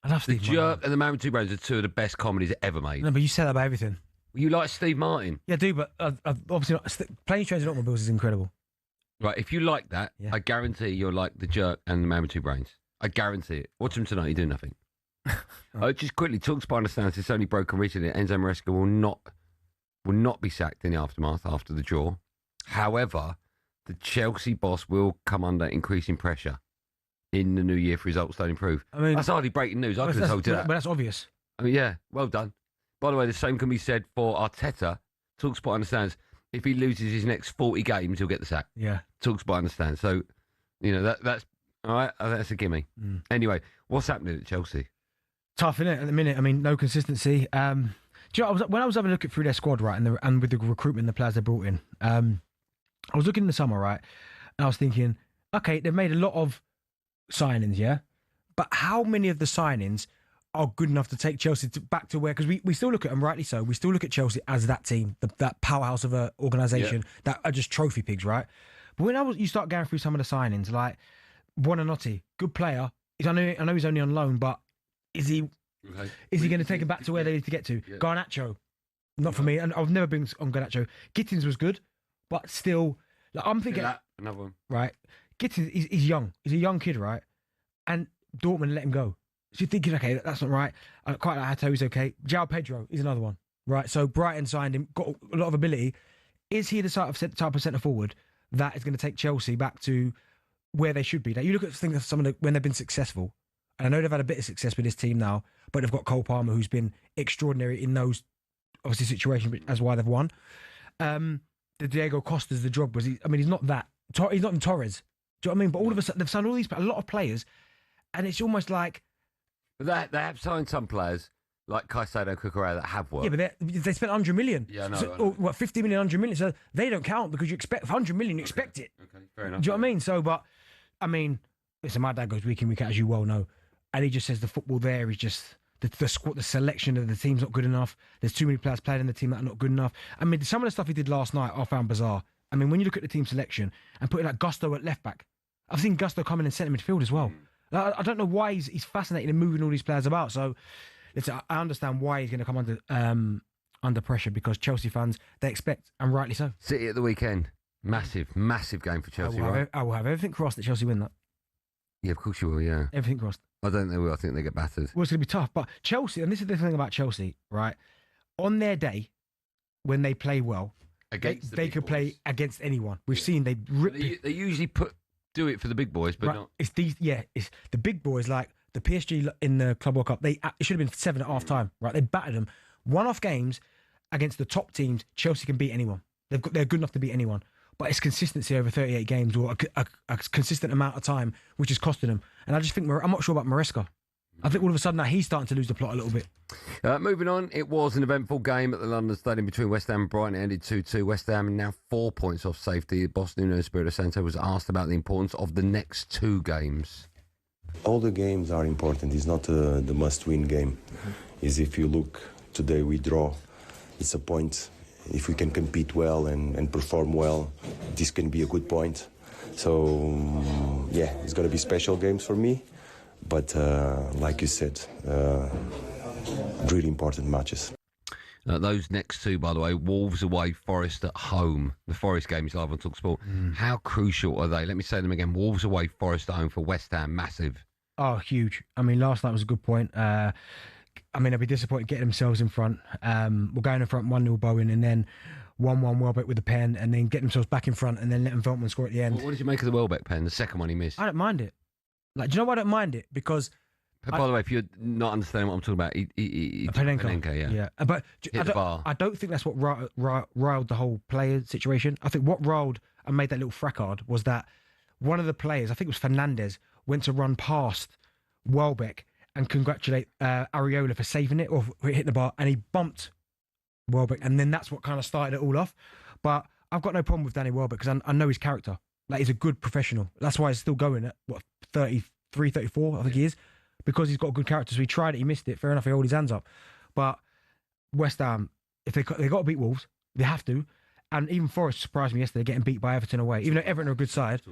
I love The Steve Jerk Martin. and The Man with Two Brains are two of the best comedies ever made. No, but you said that about everything. You like Steve Martin? Yeah, I do, but obviously not. Planes, Trains and Automobiles is incredible. Right, if you like that, Yeah. I guarantee you'll like The Jerk and The Man with Two Brains. I guarantee it. Watch them tonight, you do nothing. Just quickly, talkSPORT understands it's only broken recently. Enzo Maresca will not be sacked in the aftermath after the draw. However, the Chelsea boss will come under increasing pressure in the new year if results don't improve. I mean, that's hardly breaking news. I could have told you that. But that's obvious. I mean, yeah, well done. By the way, the same can be said for Arteta. talkSPORT understands if he loses his next 40 games, he'll get the sack. Yeah. talkSPORT understands. So, that's all right. That's a gimme. Anyway, what's happening at Chelsea? Tough, isn't it, at the minute? I mean, no consistency. Do you know, when I was having a look through their squad, right, and with the recruitment, the players they brought in, I was looking in the summer, right, and I was thinking, okay, they've made a lot of signings, yeah, but how many of the signings are good enough to take Chelsea back to where? Because we still look at them, rightly so, we still look at Chelsea as that team, that powerhouse of an organisation that are just trophy pigs, right? But when you start going through some of the signings, like Buonanotte, good player. I know he's only on loan, but is he going to take him back to where they need to get to? Yeah. Garnacho, not for me. And I've never been on Garnacho. Gittins was good, but still, like, I'm thinking another one, right? Gittins, he's young. He's a young kid, right? And Dortmund let him go. So you're thinking, okay, that's not right. I quite like Hato, he's okay. João Pedro is another one, right? So Brighton signed him, got a lot of ability. Is he the type of centre forward that is going to take Chelsea back to where they should be? Now, you look at things of some of when they've been successful. And I know they've had a bit of success with this team now, but they've got Cole Palmer, who's been extraordinary in those, obviously, situations, as why they've won. The Diego Costa's the job was. He's not that. He's not in Torres. Do you know what I mean? But all of a sudden, they've signed a lot of players, and it's almost like. But they have signed some players like Caicedo and Cucurella that have worked. Yeah, but they spent 100 million. Yeah, I know. So, or, what, 50 million, 100 million. So they don't count because you expect 100 million. You expect it. Okay, fair enough. Do you know what I mean? So, but I mean, listen, my dad goes week in, week out, as you well know. And he just says the football there is just the squad, the selection of the team's not good enough. There's too many players playing in the team that are not good enough. I mean, some of the stuff he did last night I found bizarre. I mean, when you look at the team selection and putting like Gusto at left back, I've seen Gusto come in and centre midfield as well. Like, I don't know why he's fascinated in moving all these players about. So I understand why he's going to come under pressure, because Chelsea fans, they expect, and rightly so. City at the weekend. Massive game for Chelsea, right? I will have everything crossed that Chelsea win that. Yeah, of course you will, yeah. Everything crossed. I don't think they will. I think they get battered. Well, it's going to be tough. But Chelsea, and this is the thing about Chelsea, right? On their day, when they play well, they could play against anyone. We've seen they rip. They usually do it for the big boys, but right. not. It's the big boys, like the PSG in the Club World Cup. It should have been 7 at half time, right? They battered them. One-off games against the top teams, Chelsea can beat anyone. They're good enough to beat anyone. But it's consistency over 38 games, or a consistent amount of time, which is costing them. And I just think I'm not sure about Maresca. I think all of a sudden now he's starting to lose the plot a little bit. Moving on, it was an eventful game at the London Stadium between West Ham and Brighton. It ended 2-2. West Ham are now 4 points off safety. Boss Nuno Espirito Santo was asked about the importance of the next 2 games. All the games are important. It's not the must-win game. Is if you look today, we draw. It's a point. If we can compete well and perform well, this can be a good point. So, yeah, it's going to be special games for me. But like you said, really important matches. Those next 2, by the way, Wolves away, Forest at home. The Forest game is live on talkSPORT. How crucial are they? Let me say them again. Wolves away, Forest at home for West Ham. Massive. Oh, huge. I mean, last night was a good point. I mean, they'll be disappointed getting themselves in front. We're going in front 1-0 Bowen and then 1-1 Welbeck with the pen and then get themselves back in front and then letting Veltman score at the end. What did you make of the Welbeck pen? The second one he missed. I don't mind it. Like, do you know why I don't mind it? Because... By the way, if you're not understanding what I'm talking about, Panenka, yeah. But I don't think that's what riled the whole player situation. I think what riled and made that little fracard was that one of the players, I think it was Fernandez, went to run past Welbeck and congratulate Areola for saving it or hitting the bar, and he bumped Welbeck, and then that's what kind of started it all off. But I've got no problem with Danny Welbeck because I know his character. Like, he's a good professional. That's why he's still going at, 33, 34, I think he is. Because he's got a good character. So he tried it, he missed it. Fair enough, he held his hands up. But West Ham, if they got to beat Wolves, they have to. And even Forest surprised me yesterday, getting beat by Everton away. Even though Everton are a good side,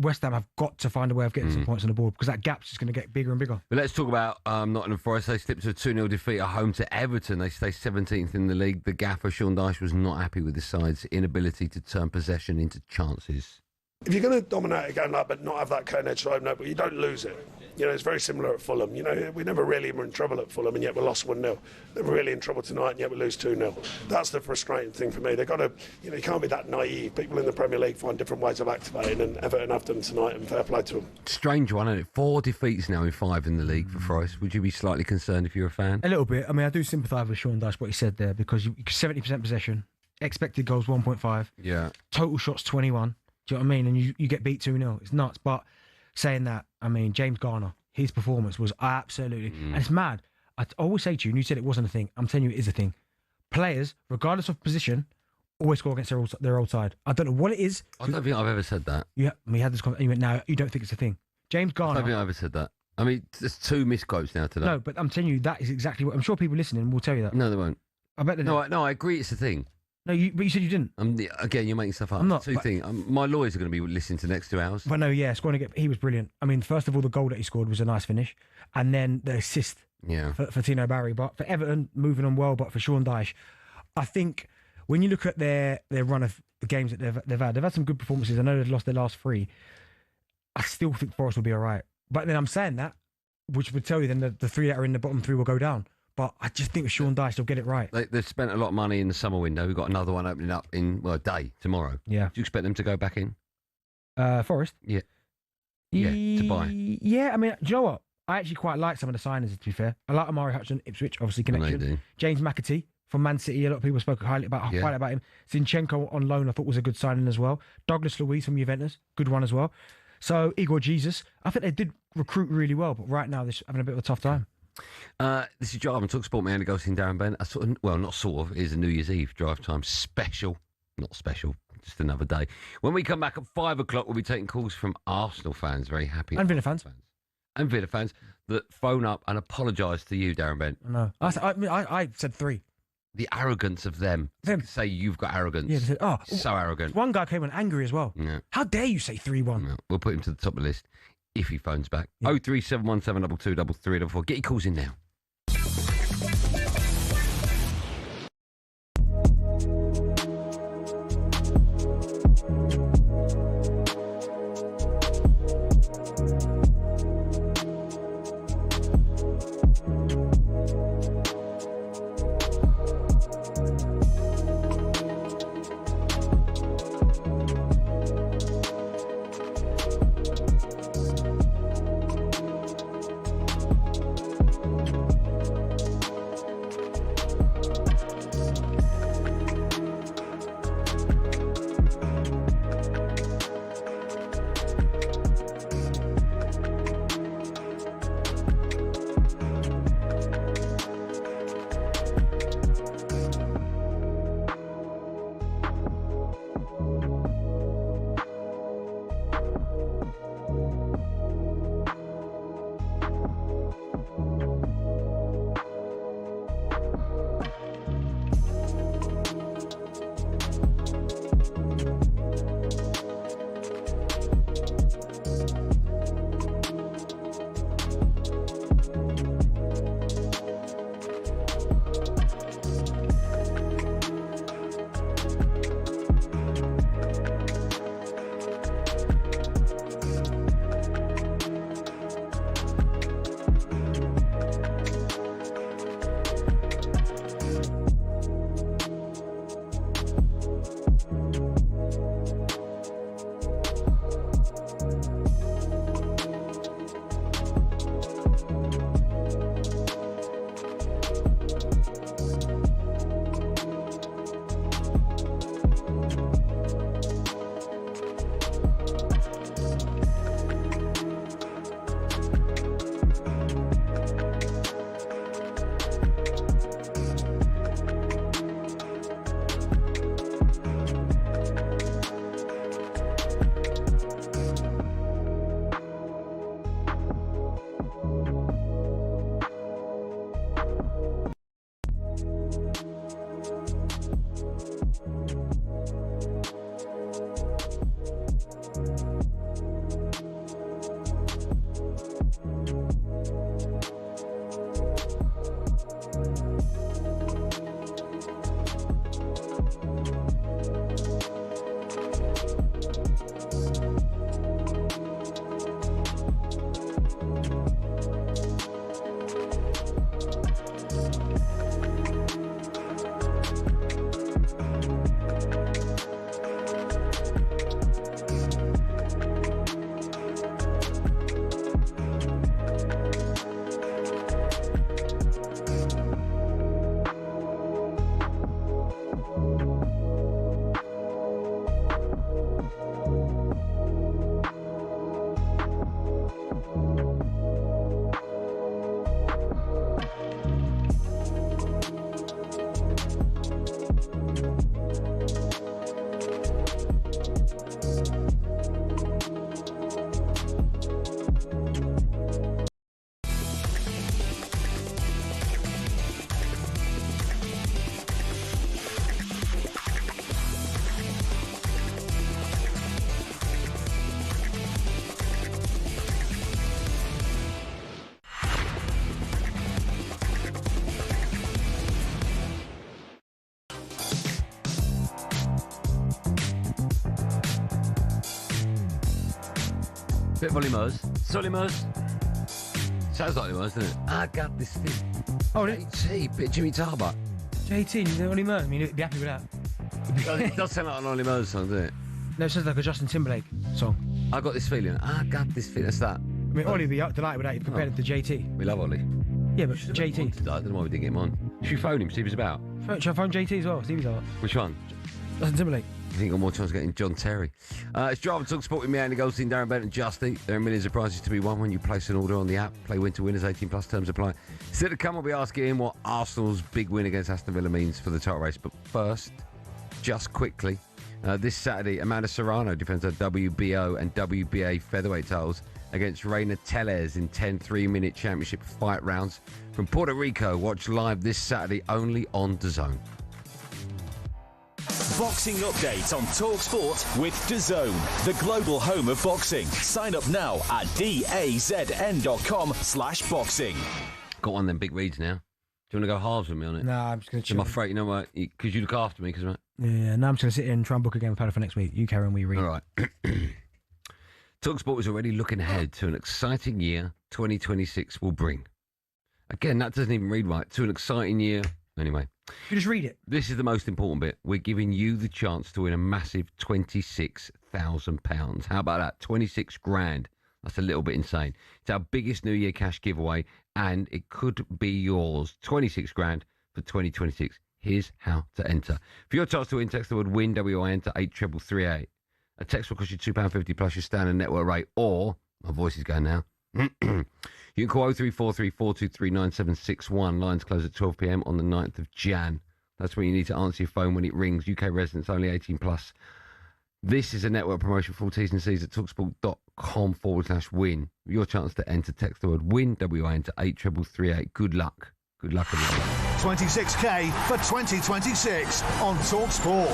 West Ham have got to find a way of getting some points on the board because that gap's just going to get bigger and bigger. But let's talk about Nottingham Forest. They slipped to a 2-0 defeat at home to Everton. They stay 17th in the league. The gaffer, Sean Dyche, was not happy with the side's inability to turn possession into chances. If you're going to dominate a game like that but not have that cutting edge to open up, but you don't lose it. You know, it's very similar at Fulham. You know, we never really were in trouble at Fulham and yet we lost 1-0. Never really in trouble tonight and yet we lose 2-0. That's the frustrating thing for me. They've got to, you can't be that naive. People in the Premier League find different ways of activating and Everton have done tonight and fair play to them. Strange one, isn't it? 4 defeats now in 5 in the league for Forest. Would you be slightly concerned if you're a fan? A little bit. I mean, I do sympathise with Sean Dyche, what he said there, because 70% possession, expected goals 1.5. Yeah. Total shots 21. Do you know what I mean? And you get beat 2-0. It's nuts. But saying that, I mean, James Garner, his performance was absolutely... And it's mad. I always say to you, and you said it wasn't a thing, I'm telling you it is a thing. Players, regardless of position, always score against their old side. I don't know what it is. I don't think I've ever said that. Yeah, we had this conversation. You went, no, you don't think it's a thing. James Garner... I don't think I've ever said that. I mean, there's 2 misquotes now today. No, but I'm telling you, that is exactly what... I'm sure people listening will tell you that. No, they won't. I bet they don't. No, I agree it's a thing. No, but you said you didn't. Again, you're making stuff up. I'm not. 2 things. My lawyers are going to be listening to the next 2 hours. But no, yeah, he was brilliant. I mean, first of all, the goal that he scored was a nice finish. And then the assist for Tino Barry. But for Everton, moving on well, but for Sean Dyche, I think when you look at their run of the games that they've had some good performances. I know they've lost their last 3. I still think Forest will be all right. But then I'm saying that, which would tell you then the 3 that are in the bottom 3 will go down. But I just think with Sean Dyche, they'll get it right. They've spent a lot of money in the summer window. We've got another one opening up in a day, tomorrow. Yeah. Do you expect them to go back in? Forest? Yeah. Yeah, to buy. Yeah, I mean, do you know what? I actually quite like some of the signings, to be fair. I like Amari Hutchinson, Ipswich, obviously connection. James McAtee from Man City. A lot of people spoke highly about him. Zinchenko on loan, I thought was a good signing as well. Douglas Luiz from Juventus, good one as well. So Igor Jesus, I think they did recruit really well, but right now they're having a bit of a tough time. This is Drive on talkSPORT. Andy Goldstein Darren Bent. It is a New Year's Eve drive time special. Not special, just another day. When we come back at 5 o'clock, we'll be taking calls from Arsenal fans, very happy. And Villa fans. And Villa fans that phone up and apologise to you, Darren Bent. No, I said 3. The arrogance of them. Say you've got arrogance. Yeah, said, so arrogant. One guy came on angry as well. Yeah. How dare you say 3-1? No, we'll put him to the top of the list if he phones back. 03717223344. Get your calls in now. Bit of Ollie Murs. It's Ollie Murs. Sounds like Ollie Murs, doesn't it? I got this thing. Oh, JT, bit of Jimmy Tarbuck. JT, you know Ollie Murs? I mean, you'd be happy with that. It does sound like an Ollie Murs song, doesn't it? No, it sounds like a Justin Timberlake song. I got this feeling. I got this feeling. That's that. I mean, Ollie would be delighted with that. You'd compare him to JT. We love Ollie. Yeah, but JT. I don't know why we didn't get him on. Should we phone him, see if he's about? Should I phone JT as well? See if he's about. Which one? Justin Timberlake. I think I've got more chance of getting John Terry. It's Drive and Talk Sport with me, Andy Goldstein, Darren Bent and Justy. There are millions of prizes to be won when you place an order on the app. Play win to winners, 18 plus terms apply. Still to come, we'll be asking him what Arsenal's big win against Aston Villa means for the title race. But first, just quickly, this Saturday, Amanda Serrano defends her WBO and WBA featherweight titles against Reina Tellez in 10 3-minute championship fight rounds from Puerto Rico. Watch live this Saturday only on DAZN. Boxing update on talkSPORT with DAZN, the global home of boxing. Sign up now at dazn.com/boxing. Got one of them big reads now. Do you want to go halves with me on it? No, I'm just going to chill. I'm afraid, you know what? Because you look after me, because Yeah, no, I'm just going to sit here and try and book a game of paddle for next week. You carry on, we read. All right. talkSPORT is already looking ahead to an exciting year 2026 will bring. Again, that doesn't even read right. To an exciting year. Anyway. You just read it. This is the most important bit. We're giving you the chance to win a massive £26,000. How about that? 26 grand. That's a little bit insane. It's our biggest New Year cash giveaway, and it could be yours. 26 grand for 2026. Here's how to enter. For your chance to win, text the word WIN, W-I-N, to 83338. A text will cost you £2.50 plus your standard network rate, or, my voice is going now, you can call 0343 423 9761. Lines close at 12 p.m. on the 9th of Jan. That's when you need to answer your phone when it rings. UK residents only 18 plus. This is a network promotion for all T's and C's at talksport.com/win. Your chance to enter. Text the word WIN, W-I-N, to 83338. Good luck. Good luck, everyone. 26k for 2026 on talkSPORT.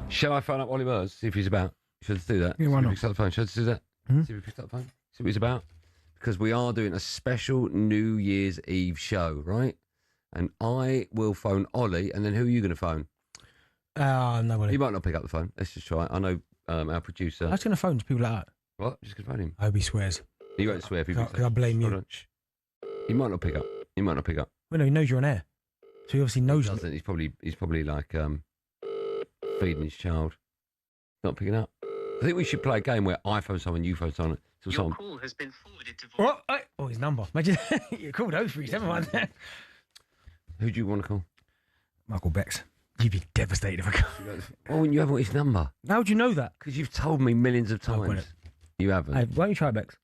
Shall I phone up Ollie Murs, see if he's about? Should I do that? Yeah, why not? Pick up the phone. Should I do that? See if he picks up the phone. See what he's about. Because we are doing a special New Year's Eve show, right? And I will phone Ollie, and then who are you going to phone? Nobody. He might not pick up the phone. Let's just try it. I know our producer. I was going to phone people like that. What? Just going to phone him? I hope he swears. He won't swear if he picks up. I blame you. Hold on. Shh. He might not pick up. He might not pick up. Well, no, he knows you're on air. So he obviously knows. He doesn't. He's probably like feeding his child. Not picking up. I think we should play a game where I phone someone, you phone someone. So Your someone... call has been forwarded to voice. Oh, his number. Imagine you called 037. Who do you want to call? Michael Becks. You'd be devastated if I called. Oh, and you haven't got his number. How would you know that? Because you've told me millions of times. You haven't. Hey, why don't you try Becks?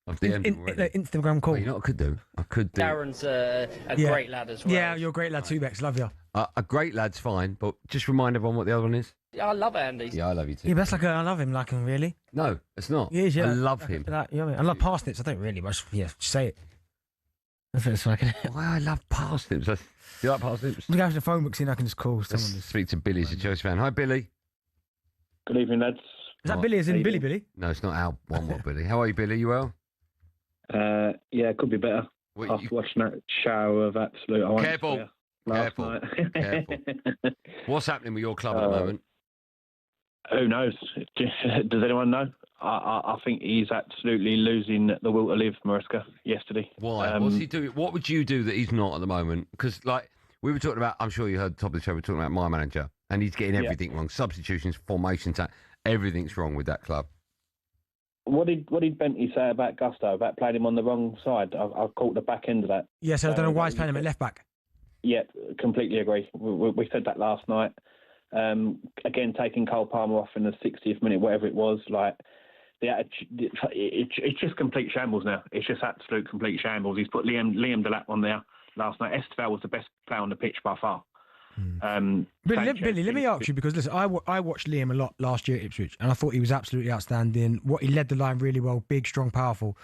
I've DM'd him already. Instagram call. Well, you know what I could do? Darren's a great lad as well. Yeah, you're a great lad too, Becks. Love you. A great lad's fine, but just remind everyone what the other one is. Yeah, I love Andy. Yeah, I love you too. Yeah, but that's like I love him, like him, really. No, it's not. He is, yeah. I love him. You know what I mean? I love parsnips. I don't really, but just say it. That's what it's like. Why I love parsnips. Do you like parsnips? Look after the phone book, I can just call someone. Let's speak to Billy, he's a Chelsea fan. Hi, Billy. Good evening, lads. Is that Billy as in Billy? No, it's not our one. What Billy? How are you, Billy? You well? Yeah, it could be better. After watching that show of absolute... Careful. Careful. What's happening with your club at the moment? Who knows? Does anyone know? I think he's absolutely losing the will to live, Mariska, yesterday. Why? What's he doing? What would you do that he's not at the moment? Because, like, we were talking about, I'm sure you heard at the top of the show, we were talking about my manager, and he's getting everything wrong. Substitutions, formations, everything's wrong with that club. What did Bentley say about Gusto, about playing him on the wrong side? I caught the back end of that. Yes, I don't know why he's playing him at left back. Yeah, completely agree. We said that last night. Again, taking Cole Palmer off in the 60th minute, whatever it was, like the attitude, it's just complete shambles now. It's just absolute complete shambles. He's put Liam Delap on there last night. Estevao was the best player on the pitch by far. Billy, let me ask you, because listen, I watched Liam a lot last year at Ipswich, and I thought he was absolutely outstanding. He led the line really well, big, strong, powerful.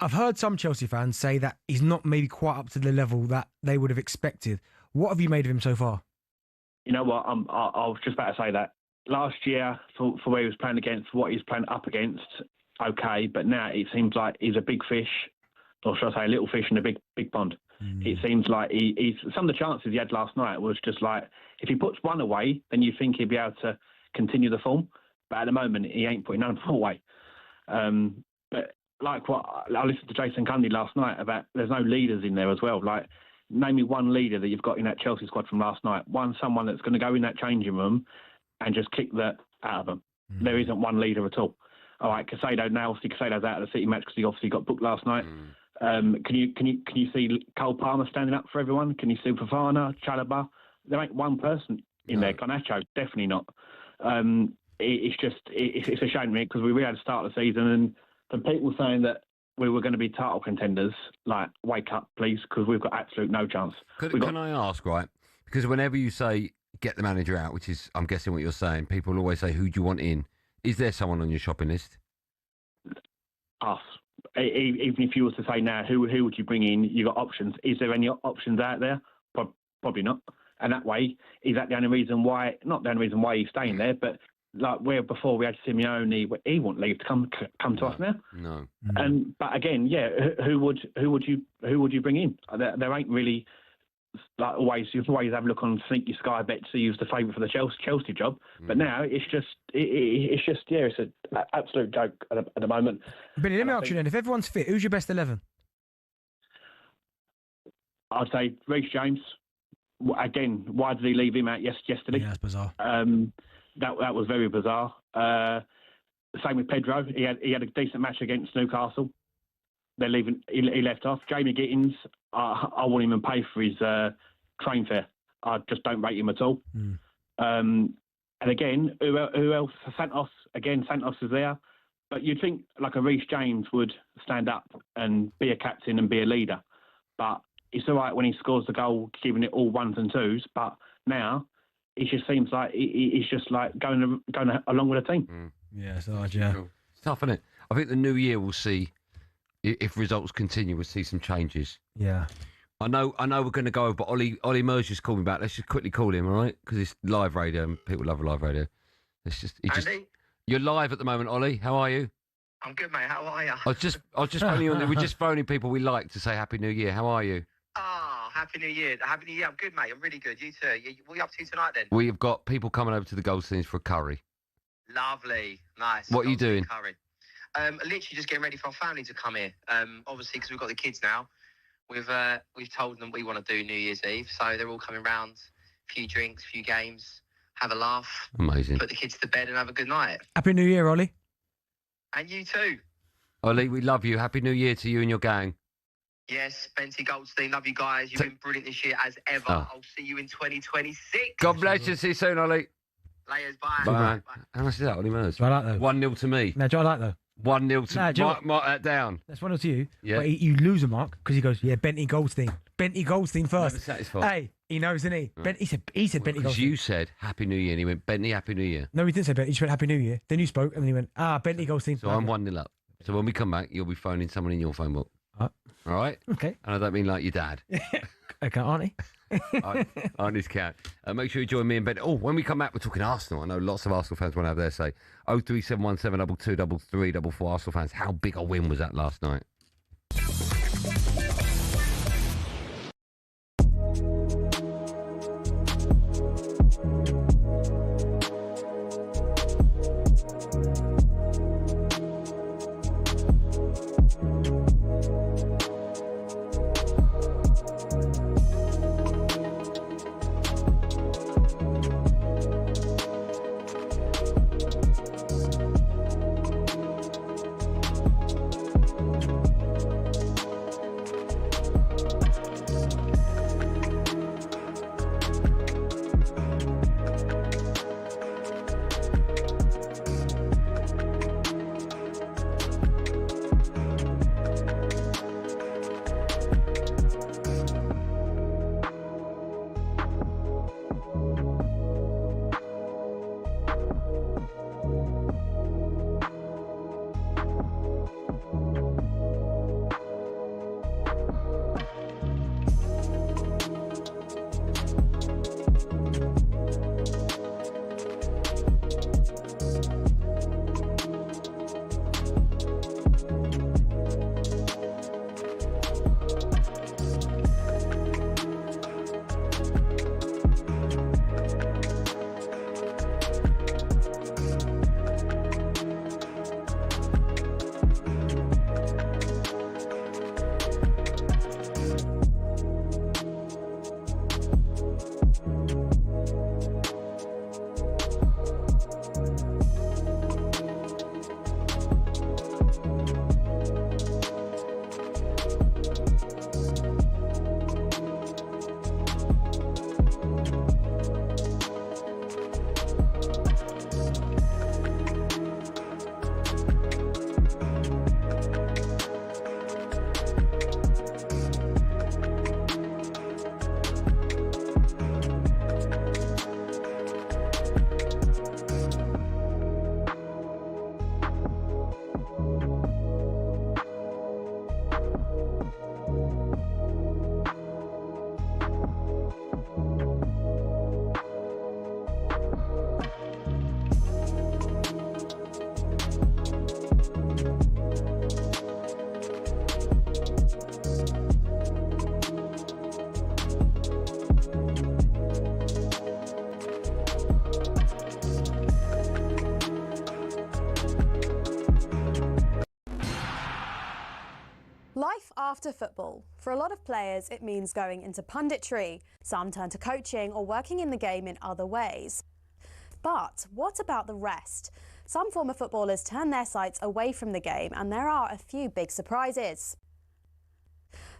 I've heard some Chelsea fans say that he's not maybe quite up to the level that they would have expected. What have you made of him so far? You know what? I was just about to say that. Last year, for where he was playing against, what he's playing up against, okay, but now it seems like he's a big fish, or should I say a little fish in a big pond. It seems like he's some of the chances he had last night was just like, if he puts one away, then you think he'd be able to continue the form. But at the moment, he ain't putting none away. But like what I listened to Jason Cundy last night about, there's no leaders in there as well. Like, name me one leader that you've got in that Chelsea squad from last night. Someone that's going to go in that changing room and just kick that out of them. There isn't one leader at all. All right, Caicedo, now obviously Casado's out of the City match because he obviously got booked last night. Can you see Cole Palmer standing up for everyone? Can you see Fofana, Chalobah? There ain't one person in there. Garnacho, definitely not. It's a shame, because we really had to start the season, and the people saying that we were going to be title contenders, like, wake up, please, because we've got absolute no chance. Can I ask, right? Because whenever you say get the manager out, which is, I'm guessing what you're saying, people always say, who do you want in? Is there someone on your shopping list? Us. Even if you were to say now, who would you bring in? You got options. Is there any options out there? Probably not. And that way, is that the only reason why? Not the only reason why he's staying there, but like where before we had Simeone, he wouldn't leave to come to us now. No. But again, yeah, who would you bring in? There ain't really. Like always, you always have a look on Sneaky Sky Bet to use the favourite for the Chelsea job. But now it's just it's an absolute joke at the moment. Billy, let me ask you then: if everyone's fit, who's your best 11? I'd say Reece James. Again, why did he leave him out yesterday? Yeah, that's bizarre. That was very bizarre. Same with Pedro. He had a decent match against Newcastle. They're leaving. He left off. Jamie Gittins, I won't even pay for his train fare. I just don't rate him at all. And again, who else? Santos. Again, Santos is there. But you'd think like a Reece James would stand up and be a captain and be a leader. But it's all right when he scores the goal, giving it all ones and twos. But now it just seems like he's just like going along with the team. Yeah, it's hard. Yeah, it's tough, isn't it? I think the new year we'll see. If results continue, we'll see some changes. Yeah. I know we're going to go over, but Ollie Mers just called me back. Let's just quickly call him, all right? Because it's live radio and people love live radio. Andy? You're live at the moment, Ollie. How are you? I'm good, mate. How are you? I was just phoning you on. We're just phoning people we like to say Happy New Year. How are you? Oh, Happy New Year. Happy New Year. I'm good, mate. I'm really good. You too. What are you up to tonight then? We've got people coming over to the Goldsteins for a curry. Lovely. Nice. What are you doing? Curry. Literally just getting ready for our family to come here. Obviously, because we've got the kids now, we've told them we want to do New Year's Eve, so they're all coming round. A few drinks, a few games, have a laugh. Amazing. Put the kids to bed and have a good night. Happy New Year, Ollie. And you too. Ollie, we love you. Happy New Year to you and your gang. Yes, Andy Goldstein, love you guys. You've been brilliant this year as ever. I'll see you in 2026. God bless you. See you soon, Ollie. Layers, bye. Bye, man. How much is that, Ollie Mers? Do I like though? 1-0 to me. No, do I like though? 1-0 to mark that down. That's 1-0 to you. Yeah. But you lose a mark because he goes, yeah, Bentley Goldstein. Bentley Goldstein first. Never satisfied. Hey, he knows, isn't he? Right. He said Bentley Because Goldstein. you said Happy New Year and he went, Bentley, Happy New Year. No, he didn't say Bentley. He just went Happy New Year. Then you spoke and then he went, Bentley Goldstein. So I'm 1-0 up. So when we come back, you'll be phoning someone in your phone book. All right? Okay. And I don't mean like your dad. Okay, Auntie. Auntie's cat. Make sure you join me and Ben. Oh, when we come back, we're talking Arsenal. I know lots of Arsenal fans want to have their say. 03717 22 334 Arsenal fans. How big a win was that last night? after football. For a lot of players, it means going into punditry. Some turn to coaching or working in the game in other ways. But what about the rest? Some former footballers turn their sights away from the game, and there are a few big surprises.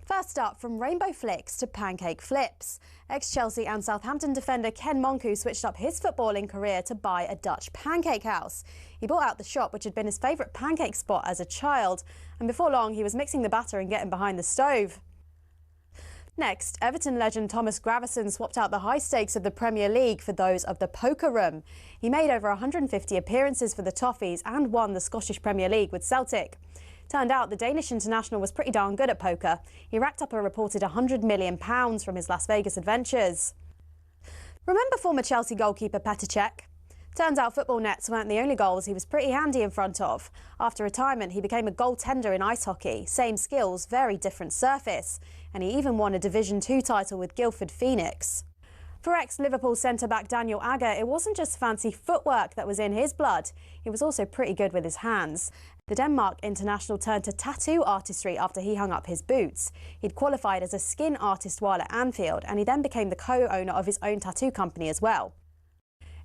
First up, from rainbow flicks to pancake flips. Ex-Chelsea and Southampton defender Ken Monku switched up his footballing career to buy a Dutch pancake house. He bought out the shop, which had been his favourite pancake spot as a child, and before long he was mixing the batter and getting behind the stove. Next, Everton legend Thomas Gravesen swapped out the high stakes of the Premier League for those of the poker room. He made over 150 appearances for the Toffees and won the Scottish Premier League with Celtic. Turned out the Danish international was pretty darn good at poker. He racked up a reported £100 million from his Las Vegas adventures. Remember former Chelsea goalkeeper Petr Cech? Turns out football nets weren't the only goals he was pretty handy in front of. After retirement, he became a goaltender in ice hockey. Same skills, very different surface. And he even won a Division 2 title with Guildford Phoenix. For ex-Liverpool centre-back Daniel Agger, it wasn't just fancy footwork that was in his blood. He was also pretty good with his hands. The Denmark international turned to tattoo artistry after he hung up his boots. He'd qualified as a skin artist while at Anfield, and he then became the co-owner of his own tattoo company as well.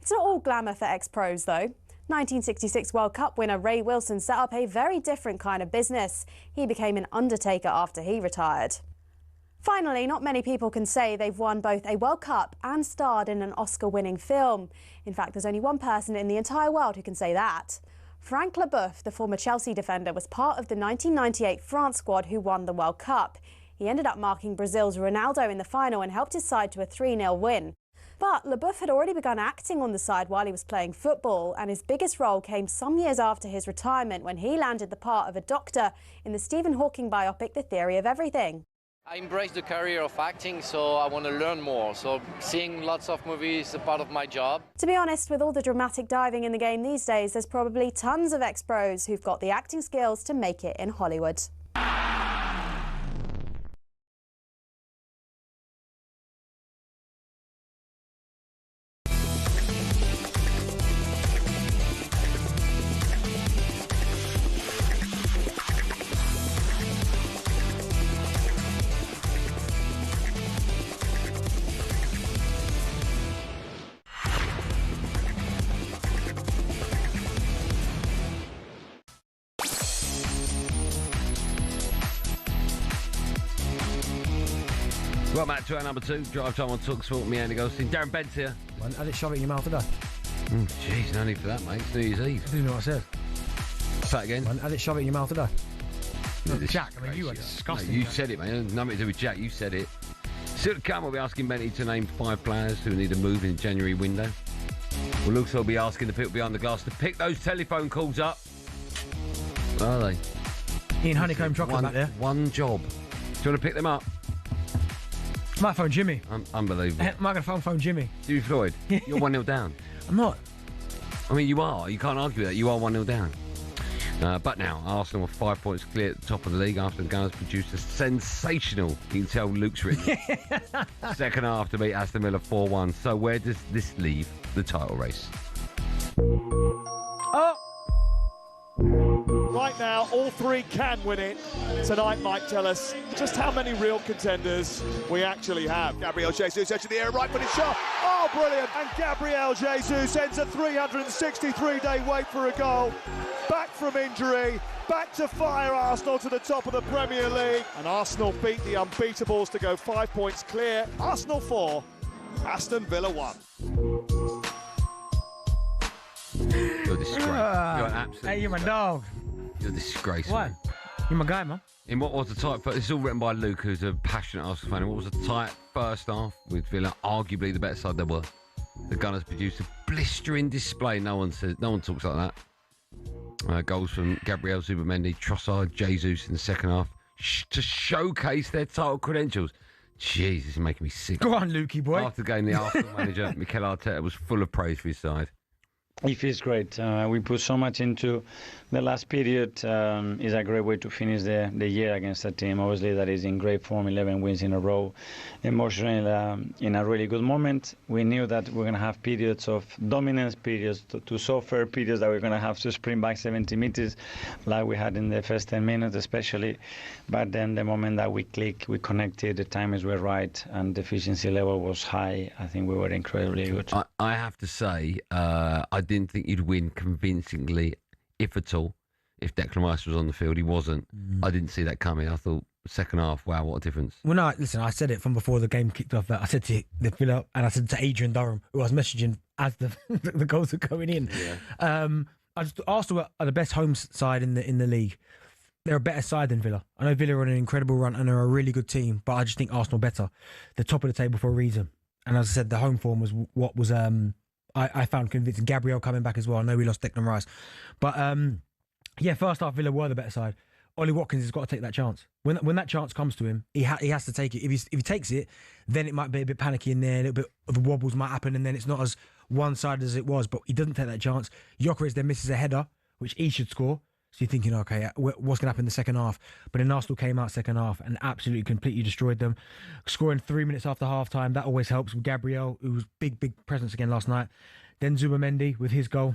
It's not all glamour for ex-pros, though. 1966 World Cup winner Ray Wilson set up a very different kind of business. He became an undertaker after he retired. Finally, not many people can say they've won both a World Cup and starred in an Oscar-winning film. In fact, there's only one person in the entire world who can say that. Frank Leboeuf, the former Chelsea defender, was part of the 1998 France squad who won the World Cup. He ended up marking Brazil's Ronaldo in the final and helped his side to a 3-0 win. But Leboeuf had already begun acting on the side while he was playing football, and his biggest role came some years after his retirement when he landed the part of a doctor in the Stephen Hawking biopic The Theory of Everything. I embrace the career of acting, so I want to learn more. So seeing lots of movies is a part of my job. To be honest, with all the dramatic diving in the game these days, there's probably tons of ex-pros who've got the acting skills to make it in Hollywood. Welcome back to our number 2, Drive Time on talkSPORT. Me, Andy Goldstein Darren Bent here. Well, I didn't shove it in your mouth, did I? Jeez, no need for that, mate. It's New Year's Eve. I didn't know what I said. Say that again. Well, I didn't shove it in your mouth, did I? No, Jack, I mean, you are disgusting. No, you said it, mate. Nothing to do with Jack. You said it. Still to come, we'll be asking Benty to name 5 players who need a move in the January window. We'll also be asking the people behind the glass to pick those telephone calls up. Where are they? Ian Honeycomb chocolate back there. One job. Do you want to pick them up? Might phone Jimmy. Unbelievable. Might going to phone Jimmy. Jimmy Floyd, you're 1-0 down. I'm not. I mean, you are. You can't argue with that. You are 1-0 down. But now, Arsenal are 5 points clear at the top of the league after the Gunners produced a sensational, you can tell Luke's written, second half to beat Aston Villa 4-1. So where does this leave the title race? Oh! Right now, all 3 can win it. Tonight might tell us just how many real contenders we actually have. Gabriel Jesus edge of the air, right-footed shot. Oh, brilliant! And Gabriel Jesus ends a 363-day wait for a goal. Back from injury, back to fire Arsenal to the top of the Premier League. And Arsenal beat the unbeatables to go 5 points clear. Arsenal 4, Aston Villa 1. You're a disgrace. You're an absolute Hey, you're my dog. You're a disgrace. What? Man. You're my guy, man. In what was the tight... This is all written by Luke, who's a passionate Arsenal fan. What was the tight first half with Villa, arguably the better side they were? The Gunners produced a blistering display. No one talks like that. Goals from Gabriel Zubimendi, Trossard, Jesus in the second half to showcase their title credentials. Jeez, this is making me sick. Go on, Lukey boy. After the game, the Arsenal manager, Mikel Arteta, was full of praise for his side. It feels great. We put so much into the last period. It's a great way to finish the year against a team, obviously, that is in great form, 11 wins in a row, emotionally in a really good moment. We knew that we're going to have periods of dominance, periods to suffer, periods that we're going to have to sprint back 70 meters, like we had in the first 10 minutes especially. But then the moment that we clicked, we connected, the timings were right, and the efficiency level was high. I think we were incredibly good. I have to say, I didn't think you'd win convincingly, if at all, if Declan Rice was on the field. He wasn't. I didn't see that coming. I thought second half, wow, what a difference. Well, no, listen, I said it from before the game kicked off. That I said to the Villa, and I said to Adrian Durham, who I was messaging as the goals were going in. Yeah. Arsenal are the best home side in the league. They're a better side than Villa. I know Villa are on an incredible run and are a really good team, but I just think Arsenal better. They're top of the table for a reason. And as I said, the home form was what was I found convincing. Gabriel coming back as well. I know we lost Declan Rice, but yeah, first half Villa were the better side. Ollie Watkins has got to take that chance. When that chance comes to him, he has to take it. If he takes it, then it might be a bit panicky in there. A little bit of the wobbles might happen, and then it's not as one-sided as it was. But he doesn't take that chance. Gyökeres then misses a header, which he should score. So you're thinking, okay, what's going to happen in the second half? But then Arsenal came out second half and absolutely, completely destroyed them. Scoring 3 minutes after half-time, that always helps with Gabriel, who was big presence again last night. Then Zubamendi with his goal.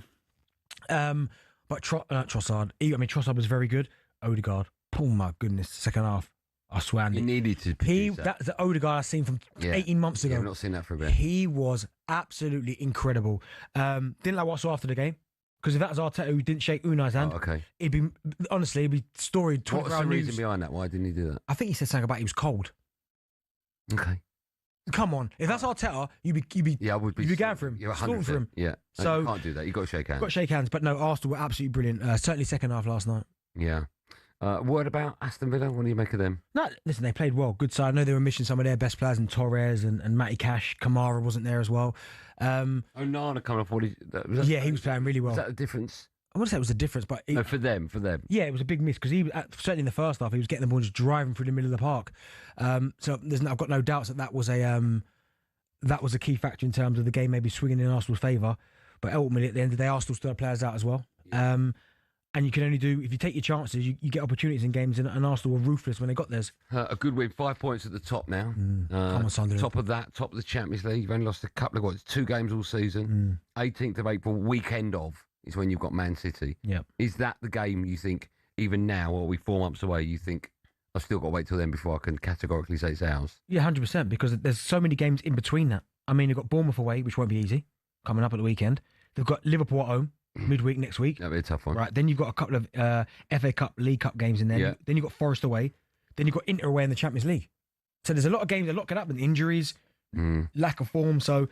But Trossard, Trossard was very good. Odegaard, oh my goodness, second half. I swear, Andy. He needed to. That's the Odegaard I've seen from 18 months ago. Yeah, I've not seen that for a bit. He was absolutely incredible. Didn't like what I saw after the game. Because if that was Arteta who didn't shake Unai's hand, it'd be story 24 What's hour the news. reason behind that? Why didn't he do that? I think he said something about he was cold. Okay. Come on, if that's Arteta, you'd be going for him. You're 100% for him. Yeah. So you can't do that. You've got to shake hands. Got to shake hands. But no, Arsenal were absolutely brilliant. Certainly second half last night. Yeah. Word about Aston Villa? What do you make of them? No, listen, they played well. Good side. I know they were missing some of their best players in Torres and Matty Cash. Kamara wasn't there as well. Onana coming off. He was playing really well. Was that a difference? I wouldn't say it was a difference, but no, for them. Yeah, it was a big miss because he certainly in the first half he was getting the ball just driving through the middle of the park. So I've got no doubts that was a key factor in terms of the game maybe swinging in Arsenal's favour. But ultimately, at the end of the day, Arsenal still had players out as well. Yeah. And you can only do if you take your chances. You get opportunities in games, and Arsenal were ruthless when they got theirs. A good win, 5 points at the top now. Come on, Sunderland. Top of the Champions League. You've only lost a couple of 2 games all season. 18th of April, weekend of. Is when you've got Man City. Yeah. Is that the game you think, even now, or are we 4 months away, you think, I've still got to wait till then before I can categorically say it's ours? Yeah, 100%, because there's so many games in between that. I mean, they've got Bournemouth away, which won't be easy, coming up at the weekend. They've got Liverpool at home, midweek next week. That'll be a tough one. Right, then you've got a couple of FA Cup, League Cup games in there. Yeah. Then you've got Forest away. Then you've got Inter away in the Champions League. So there's a lot of games, a lot can happen. Injuries, lack of form. So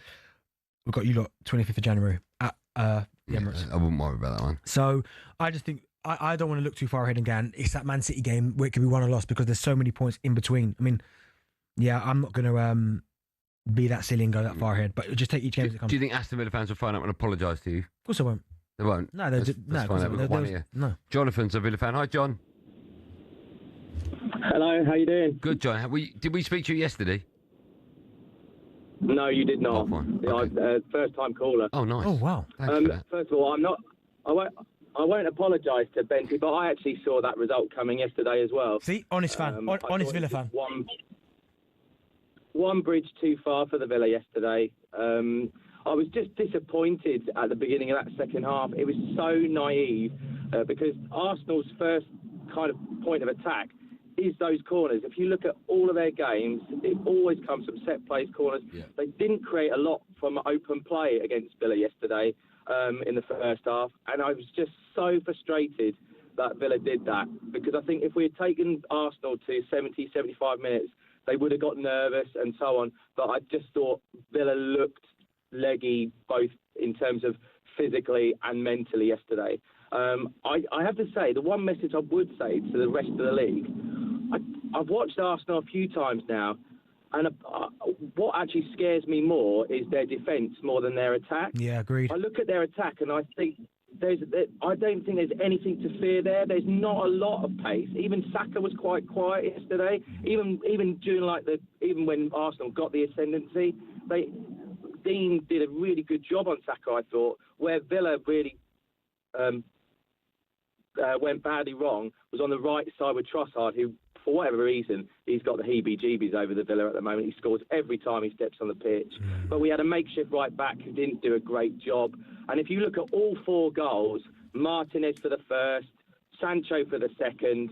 we've got 25th of January at the Emirates. I wouldn't worry about that one. So I just think I don't want to look too far ahead and go. It's that Man City game where it could be won or lost because there's so many points in between. I mean, yeah, I'm not going to be that silly and go that far ahead, but just take each game as it comes. Do you think Aston Villa fans will phone up and apologise to you? Of course I won't. They won't? No, let's find out. We've got one here. No. Jonathan's a Villa fan. Hi, John. Hello, how you doing? Good, John. Did we speak to you yesterday? No, you did not. Oh, fine. Okay. First time caller. Oh, nice. Oh, wow. Thanks for that. First of all, I won't apologise to Benty, but I actually saw that result coming yesterday as well. See, honest fan, honest Villa fan. One bridge too far for the Villa yesterday. I was just disappointed at the beginning of that second half. It was so naive because Arsenal's first kind of point of attack is those corners. If you look at all of their games, it always comes from set plays corners. Yeah. They didn't create a lot from open play against Villa yesterday in the first half, and I was just so frustrated that Villa did that, because I think if we had taken Arsenal to 70, 75 minutes, they would have got nervous and so on, but I just thought Villa looked leggy both in terms of physically and mentally yesterday. I have to say, the one message I would say to the rest of the league, I've watched Arsenal a few times now, and what actually scares me more is their defence more than their attack. Yeah, agreed. I look at their attack and I think I don't think there's anything to fear there. There's not a lot of pace. Even Saka was quite quiet yesterday. Even during even when Arsenal got the ascendancy, Dean did a really good job on Saka, I thought. Where Villa really went badly wrong was on the right side with Trossard, who, for whatever reason, he's got the heebie-jeebies over the Villa at the moment. He scores every time he steps on the pitch. But we had a makeshift right back who didn't do a great job. And if you look at all 4 goals, Martinez for the first, Sancho for the second,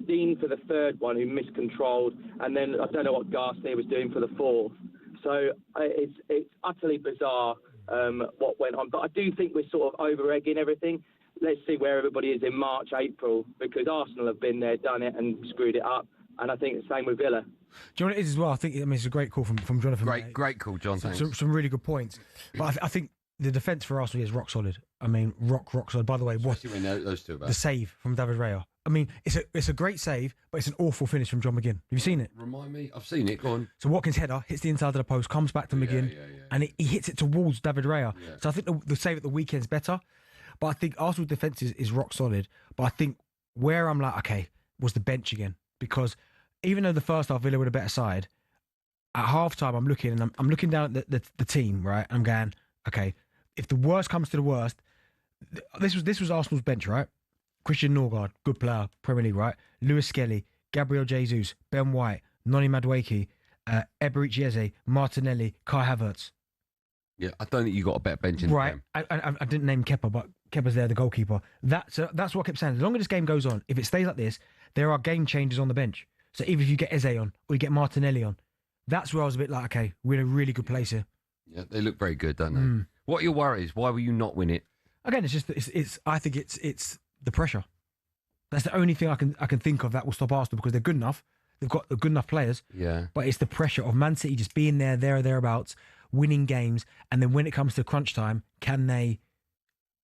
Dean for the third one, who miscontrolled, and then I don't know what Garcia was doing for the fourth. So it's utterly bizarre what went on. But I do think we're sort of over-egging everything. Let's see where everybody is in March, April, because Arsenal have been there, done it, and screwed it up. And I think it's the same with Villa. Do you know what it is as well? I think it's a great call from Jonathan. Great call, John. Some really good points. But I think the defence for Arsenal is rock solid. I mean, rock solid. By the way, what those two about. The save from David Raya. I mean, it's a great save, but it's an awful finish from John McGinn. Have you seen it? Remind me. I've seen it. Go on. So Watkins' header hits the inside of the post, comes back to McGinn, and he hits it towards David Raya. Yeah. So I think the save at the weekend's better. But I think Arsenal's defence is rock solid. But I think where I'm like, okay, was the bench again. Because even though the first half Villa were the better side, at half-time I'm looking down at the team, right? I'm going, okay, if the worst comes to the worst, this was Arsenal's bench, right? Christian Norgard, good player, Premier League, right? Lewis Skelly, Gabriel Jesus, Ben White, Noni Madueke, Eberechi Eze, Martinelli, Kai Havertz. Yeah, I don't think you got a better bench in the game. I didn't name Kepa, but Kepa's there, the goalkeeper. That's what I kept saying. As long as this game goes on, if it stays like this, there are game changers on the bench. So even if you get Eze on or you get Martinelli on, that's where I was a bit like, okay, we're in a really good place here. Yeah, they look very good, don't they? What are your worries? Why will you not win it? Again, I think it's the pressure. That's the only thing I can think of that will stop Arsenal, because they're good enough. They've got good enough players. Yeah. But it's the pressure of Man City just being there or thereabouts, winning games, and then when it comes to crunch time, can they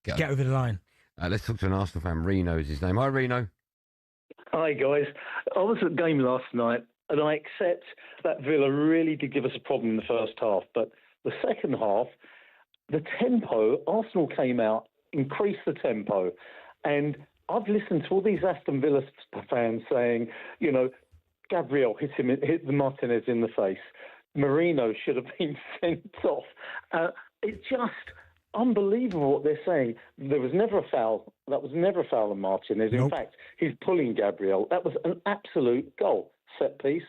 get over the line? Let's talk to an Arsenal fan. Reno is his name. Hi, Reno. Hi, guys. I was at the game last night, and I accept that Villa really did give us a problem in the first half. But the second half, the tempo, Arsenal came out, increased the tempo. And I've listened to all these Aston Villa fans saying, you know, Gabriel hit the Martinez in the face. Marino should have been sent off. It's just unbelievable what they're saying. There was never a foul. That was never a foul on Martinez. In fact, he's pulling Gabriel. That was an absolute goal. Set piece.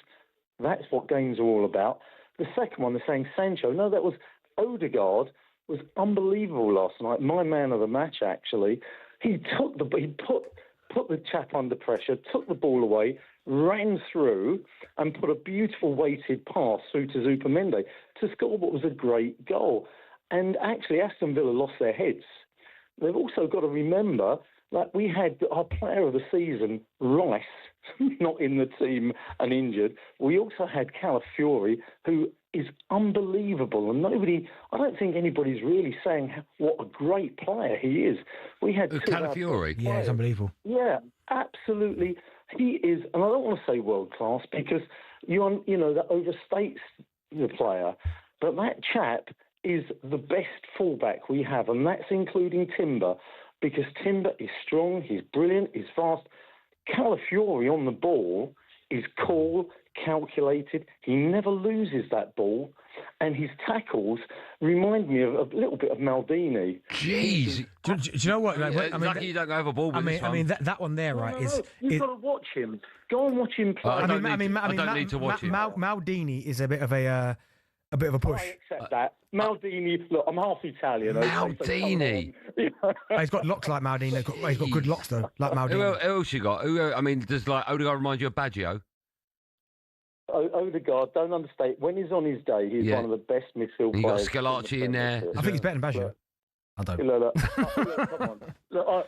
That's what games are all about. The second one, they're saying Sancho. No, that was Odegaard. Was unbelievable last night. My man of the match, actually. He put the chap under pressure, took the ball away, ran through, and put a beautiful weighted pass through to Zupimendi to score what was a great goal. And actually, Aston Villa lost their heads. They've also got to remember that we had our player of the season, Rice, not in the team and injured. We also had Calafiori, who is unbelievable. And I don't think anybody's really saying what a great player he is. We had Calafiori? Yeah, it's unbelievable. Yeah, absolutely. He is, and I don't want to say world class because that overstates the player, but that chap is the best fullback we have, and that's including Timber, because Timber is strong, he's brilliant, he's fast. Calafiori on the ball is cool, calculated. He never loses that ball, and his tackles remind me of a little bit of Maldini. Jeez, do you know what? Like, lucky you don't go overboard with this one. I mean that one there, right? You've got to watch him. Go and watch him play. I don't need to watch him. Maldini is a bit of a push. I accept that. Maldini, look, I'm half Italian. Maldini. He's got locks like Maldini. He's got good locks though, like Maldini. Who else you got? Does like Odegaard remind you of Baggio? Odegaard, don't understate. When he's on his day, he's one of the best midfield players. You got Scalacci in there. I think he's better than Baggio. I don't. Look, come on.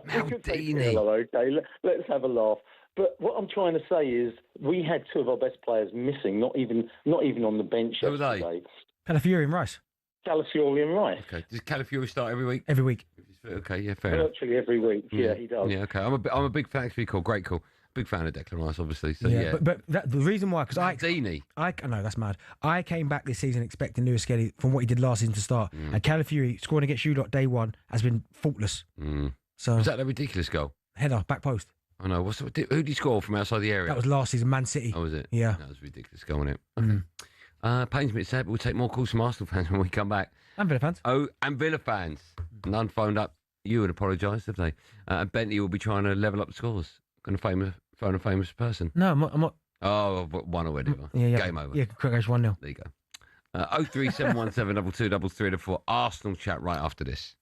Maldini. Okay, let's have a laugh. But what I'm trying to say is we had two of our best players missing, not even on the bench yesterday. Who are they? Calafiori and Rice. Calafiori and Rice. Okay. Does Calafiori start every week? Every week. Okay, yeah, fair enough. Virtually every week, yeah, he does. Yeah, okay. I'm a big fan. Actually, cool, great call. Big fan of Declan Rice, obviously. So yeah. But the reason why, because Maldini. I know that's mad. I came back this season expecting Lewis Skelly from what he did last season to start, and Calafiori scoring against Shulot day one has been faultless. So was that a ridiculous goal? Header, back post. I know. Who did he score from outside the area? That was last season, Man City. Oh, was it? Yeah. That was a ridiculous goal, wasn't it? Okay. Pains me to say it, but we'll take more calls from Arsenal fans when we come back. And Villa fans. Oh, and Villa fans. None phoned up. You would apologise, have they? And Bentley will be trying to level up the scores. Going to phone a famous person. No, I'm not. Oh, one already. Yeah. Game over. Yeah, quick goes 1-0. There you go. 03717 22 Arsenal chat right after this.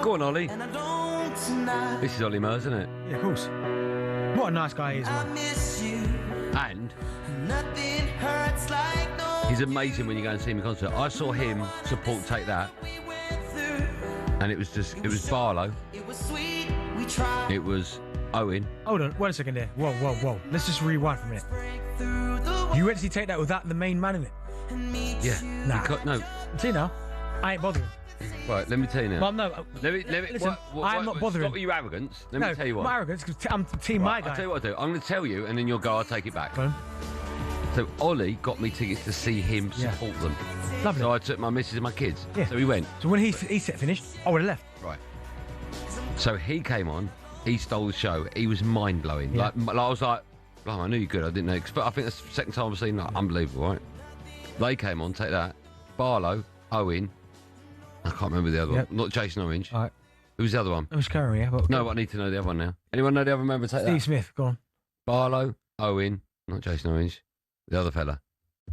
Go on, Ollie. This is Ollie Murs, isn't it? Yeah, of course. What a nice guy he is, man. And nothing hurts like He's amazing when you go and see him in concert. I saw him support Take That, and it was Barlow. It was Owen. Hold on, wait a second there. Whoa. Let's just rewind for a minute. You went to see Take That without the main man in it? Yeah. Nah. No. See now, I ain't bothering. Right, let me tell you now. Well, no. Listen, I'm not bothering. Stop your arrogance. Let me tell you what. My arrogance, because I'm team my guy. I'll tell you what I'll do. I'm going to tell you, and then you'll go, I'll take it back. Go on. So Ollie got me tickets to see him support them. Lovely. So I took my missus and my kids. Yeah. So we went. So when he set finished, I would have left. Right. So he came on. He stole the show. He was mind blowing. Yeah. Like I was like, oh, I knew you're good. I didn't know. But I think that's the second time I've seen that. Unbelievable, right? They came on. Take That. Barlow, Owen. I can't remember the other one. Not Jason Orange. All right. Who's the other one? It was Curry, yeah. No, I need to know the other one now. Anyone know the other member? Take That. Steve Smith, go on. Barlow, Owen, not Jason Orange, the other fella.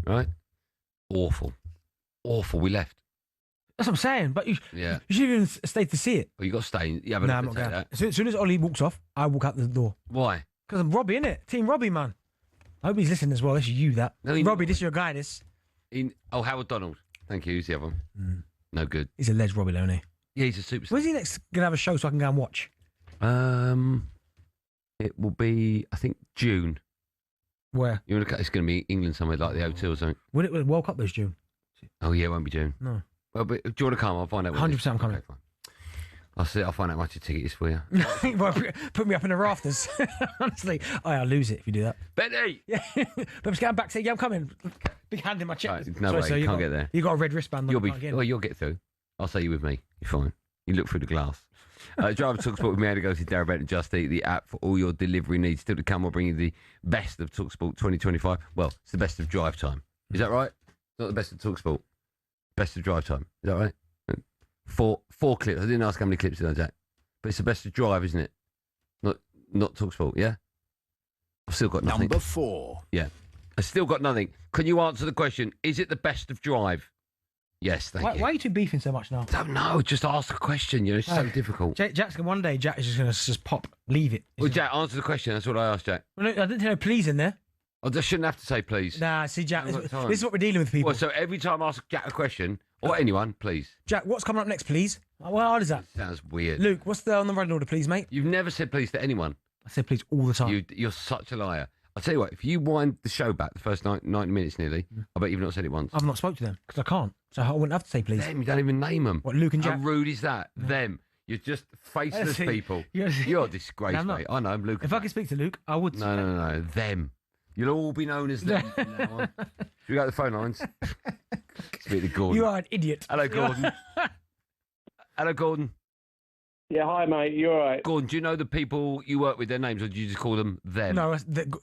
Right? Awful. We left. That's what I'm saying. But you should even stay to see it. Well, you got to stay. Yeah, but I'm not going. As soon as Ollie walks off, I walk out the door. Why? Because I'm Robbie, innit? Team Robbie, man. I hope he's listening as well. This is you, that. No, Robbie, this is your guy, this. Howard Donald. Thank you. Who's the other one? No good. He's a ledge, Robbie, isn't he? Yeah, he's a superstar. When's he next going to have a show so I can go and watch? It will be, I think, June. Where? It's going to be England somewhere like the O2 or something. Will it World Cup this June? Oh, yeah, it won't be June. No. Well, but do you want to come? I'll find out. 100% I'm coming. Okay, fine. I'll find out how much a ticket is for you. Well, put me up in the rafters. Honestly, I'll lose it if you do that. Benny! Yeah, but I'm getting back to I'm coming. Big hand in my chest. Right, no way, you can't get there. You got a red wristband. You'll get through. I'll say you with me. You're fine. You look through the glass. Drive talkSPORT with me, Andy Goldstein Darren Bent, and Just Eat, the app for all your delivery needs. Still to come, we'll bring you the best of talkSPORT 2025. Well, it's the best of drive time. Is that right? It's not the best of talkSPORT. Best of drive time. Is that right? Four clips. I didn't ask how many clips did I, Jack? But it's the best of drive, isn't it? Not talkSPORT, yeah? I've still got nothing. Number 4. Yeah. I've still got nothing. Can you answer the question? Is it the best of drive? Yes, thank you. Why are you two beefing so much now? Don't know. Just ask a question. It's so difficult. Jack's going one day. Jack is just going to pop, leave it. Well, Jack, answer the question. That's what I asked, Jack. Well, no, I didn't hear please in there. I just shouldn't have to say please. Nah, see, Jack, this is what we're dealing with, people. Well, so every time I ask Jack a question, or anyone, please. Jack, what's coming up next, please? How hard is that? Sounds weird. Luke, what's on the running order, please, mate? You've never said please to anyone. I said please all the time. You're such a liar. I'll tell you what, if you wind the show back the first 90 minutes nearly, I bet you've not said it once. I've not spoke to them, because I can't. So I wouldn't have to say please. Them, you don't even name them. What, Luke and Jack? How rude is that? Yeah. Them. You're just faceless people. You're a disgrace, no, mate. I know, I'm Luke. If I could speak to Luke, I would. No. Them. You'll all be known as them from now on. Should we go to the phone lines? Speak to Gordon. You are an idiot. Hello, Gordon. Hello, Gordon. Yeah, hi, mate. You all right? Gordon, do you know the people you work with, their names, or do you just call them them? No,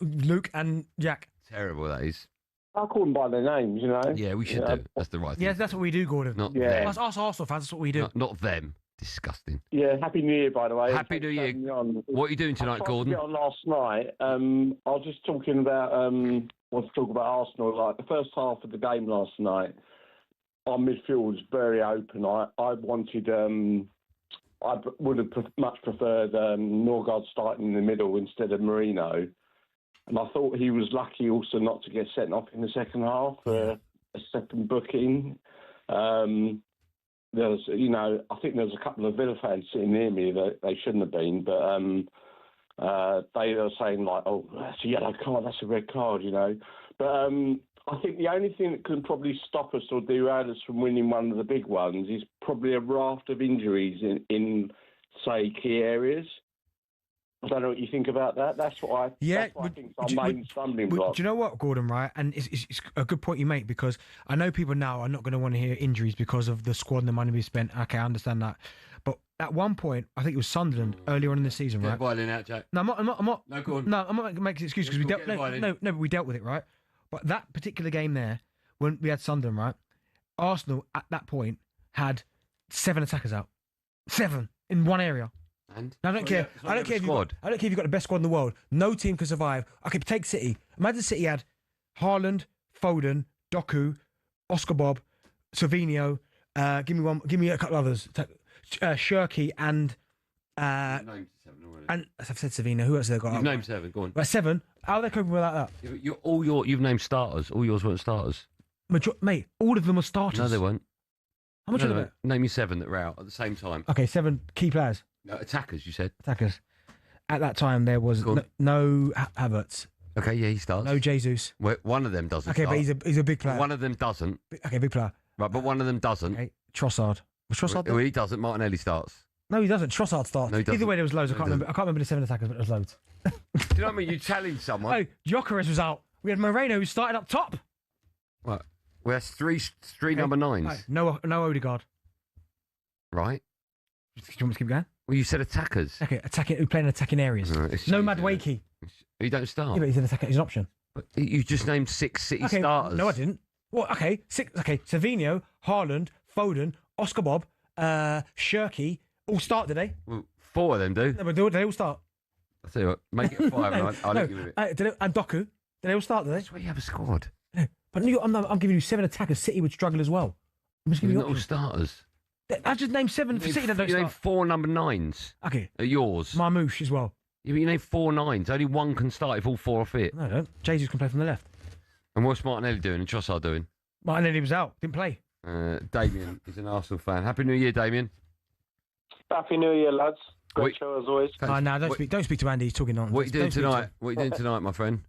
Luke and Jack. Terrible, that is. I call them by their names, you know. Yeah, we should do. That's the right thing. Yeah, that's what we do, Gordon. Not them. Us Arsenal fans, that's what we do. Not them. Disgusting. Yeah, Happy New Year, by the way. Happy New Year. What are you doing tonight, Gordon? I tried to get on last night. I was just talking about, want to talk about Arsenal. Like the first half of the game last night, our midfield was very open. I wanted, I would have much preferred Norgard starting in the middle instead of Marino. And I thought he was lucky also not to get sent off in the second half for a second booking. There was, I think there was a couple of Villa fans sitting near me that they shouldn't have been, but they were saying like, "Oh, that's a yellow card, that's a red card," But I think the only thing that can probably stop us or derail us from winning one of the big ones is probably a raft of injuries in say, key areas. I don't know what you think about that. That's what I think is our main stumbling block. Do you know what, Gordon, right? And it's a good point you make, because I know people now are not going to want to hear injuries because of the squad and the money we spent. Okay, I understand that. But at one point, I think it was Sunderland earlier on in the season, right? Get violin out, Jack. No, I'm not. No, go on. No, I'm not making excuses because we dealt. But we dealt with it, right? But that particular game there, when we had Sunderland, right? Arsenal at that point had 7 attackers out, 7 in one area. And I don't care. I don't care if you've got the best squad in the world. No team can survive. Okay, take City. Imagine City had Haaland, Foden, Doku, Oscar Bob, Savinho. Give me a couple others. Shirky and named 7 already. And as I've said, Savinho. Who else have they got? You've named 7. Go on. Right, 7. How are they coping without that? You've named starters. All yours weren't starters. Mate, all of them are starters. No, they weren't. How much are they? Name me 7 that were out at the same time. Okay, 7 key players. No, attackers, you said. Attackers. At that time, there was no Havertz. Okay, yeah, he starts. No Jesus. Well, one of them doesn't Okay, start. but he's a big player. One of them doesn't. Okay, big player. Right, but one of them doesn't. Okay, Trossard. Was Trossard there? Well, he doesn't. Martinelli starts. No, he doesn't. Trossard starts. No, he doesn't. Either way, there was loads. I No, can't he remember. I can't remember the 7 attackers, but there was loads. Do you know what I mean? You challenge someone. Oh, Gyökeres was out. We had Moreno who started up top. What? Well, that's three number 9s. Right, no Odegaard. Right. Do you want me to keep going? Well, you said attackers. Okay, who play in attacking areas. No Madueke. He don't start. Yeah, but he's an attacker. He's an option. But you just named 6 City Okay, starters. no, I didn't. Well, okay, 6. Okay, Savinho, Haaland, Foden, Oscar Bob, Shirky, all start today. Well, 4 of them do. No, but they all start. I'll tell you what, make it 5 and I'll let you with it. And Doku, they all start today. That's why you have a squad. No, but I'm giving you 7 attackers. City would struggle as well. I'm just giving you not all starters. I just named 7 for City that don't You start. named 4 number 9s. Okay. Are yours. Marmouche as well. Yeah, but you named 4 9s. Only one can start if all 4 are fit. No, I don't. Jesus can play from the left. And what's Martinelli doing and Trossard doing? Martinelli was out. Didn't play. Damien is an Arsenal fan. Happy New Year, Damien. Happy New Year, lads. Great show as always. Oh, no, don't speak to Andy. He's talking on. What are you doing tonight? What are you doing tonight, my friend?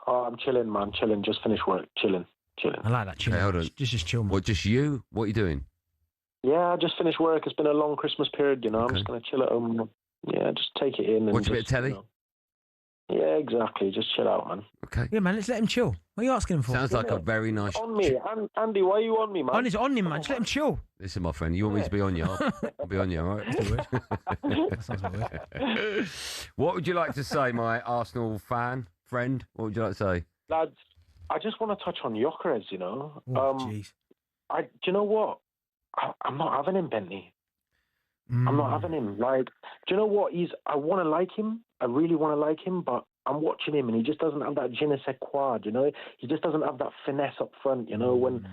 Oh, I'm chilling, man. Chilling. Just finished work. Chilling. I like that. Chilling. Okay, hold on. Just chill, man. What, just you? What are you doing? Yeah, I just finished work. It's been a long Christmas period, you know. I'm just going to chill at home. Yeah, just take it in. And Watch a bit of telly? You know. Yeah, exactly. Just chill out, man. Okay. Yeah, man, let's let him chill. What are you asking him for? Sounds like a very nice... On me. Andy, why are you on me, man? On him, man. Just let him chill. Listen, my friend, you want me to be on you? I'll be on you, all right? That sounds weird. What would you like to say, my Arsenal friend? What would you like to say? Lads, I just want to touch on Gyökeres, you know. Jeez. Do you know what? I'm not having him, Bentley. I'm not having him. Like, do you know what? I want to like him. I really want to like him, but I'm watching him and he just doesn't have that je ne sais quoi, you know? He just doesn't have that finesse up front, you know? When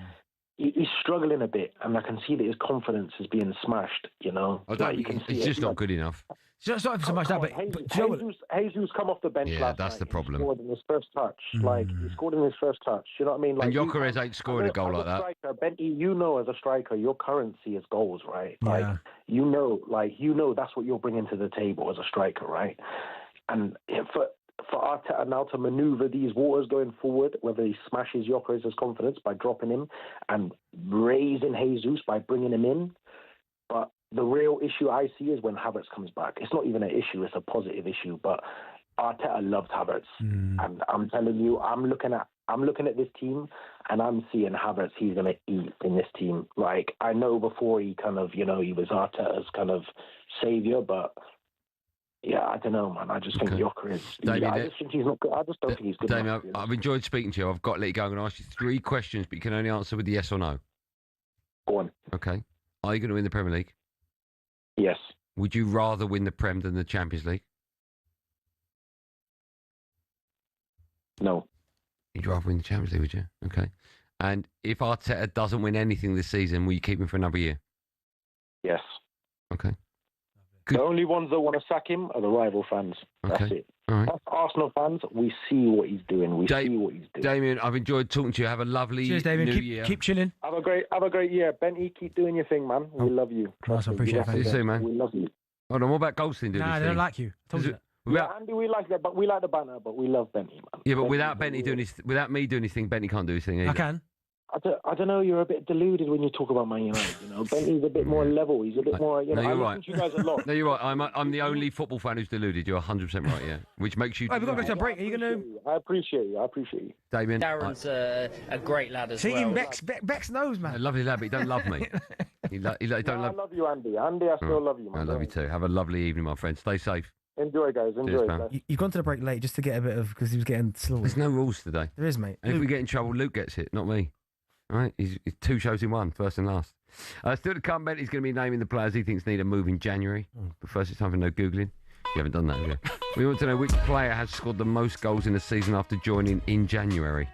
he's struggling a bit and I can see that his confidence is being smashed, you know? I don't, it's just not good enough. It's not so much that, but Jesus come off the bench last night. That's the problem. He scored in his first touch. Like, he scored in his first touch. You know what I mean? Like, And Gyökeres ain't scoring a goal like that. Striker, Benty, you know as a striker, your currency is goals, right? Like, Yeah. you know that's what you're bringing to the table as a striker, right? And for Arteta now to manoeuvre these waters going forward, whether he smashes Gyökeres' confidence by dropping him and raising Jesus by bringing him in, but the real issue I see is when Havertz comes back. It's not even an issue; it's a positive issue. But Arteta loves Havertz, and I'm telling you, I'm looking at this team, and I'm seeing Havertz. He's going to eat in this team. Like, I know before he kind of, you know, he was Arteta's kind of savior, but yeah, I don't know, man. I just think Gyökeres. I just think he's not good. I just don't think he's good enough. Damien, I've enjoyed speaking to you. I've got to let you go. I'm going to ask you 3 questions, but you can only answer with yes or no. Go on. Okay. Are you going to win the Premier League? Yes. Would you rather win the Prem than the Champions League? No. You'd rather win the Champions League, would you? Okay. And if Arteta doesn't win anything this season, will you keep him for another year? Yes. Okay. The only ones that want to sack him are the rival fans. That's Okay. it. All right. Us Arsenal fans, we see what he's doing. We see what he's doing. Damien, I've enjoyed talking to you. Have a lovely Cheers, Damien. New Year. Keep chilling. Have a great year. Benty, keep doing your thing, man. We love you. Nice, I appreciate it. See you soon, man. We love you. Hold on, what about Goldstein doing Nah, his they don't thing? like you. I told you that. Yeah, Andy, we like that, but we like the banter, but we love Benty, man. Yeah, but Benty's without me doing his thing, Benny can't do his thing either. I can. I don't know, you're a bit deluded when you talk about Man United, you know. Benty's a bit more level. He's a bit more, you know. No, you're I right. listen to you guys a lot. No, you're right. I'm the only football fan who's deluded. You're 100% right, yeah. Which makes you... Right, we've got to go to a break. Are you going to... I appreciate you. Damien. Darren's a great lad as See well. him, Bex knows, man. A lovely lad, but he don't love me. He don't I love... love you, Andy. Andy, I still love you, man. I love you too. Have a lovely evening, my friend. Stay safe. Enjoy, guys. Cheers, Enjoy. man. You've gone to the break late just to get a bit of... Because he was getting slaughtered. There's no rules today. There is, mate. And if we get in trouble, Luke gets it, not me. All right? He's 2 shows in 1, first and last. Still to come, Bent, he's going to be naming the players he thinks need a move in January. But first, it's time for no Googling. You haven't done that, have you? We want to know which player has scored the most goals in a season after joining in January.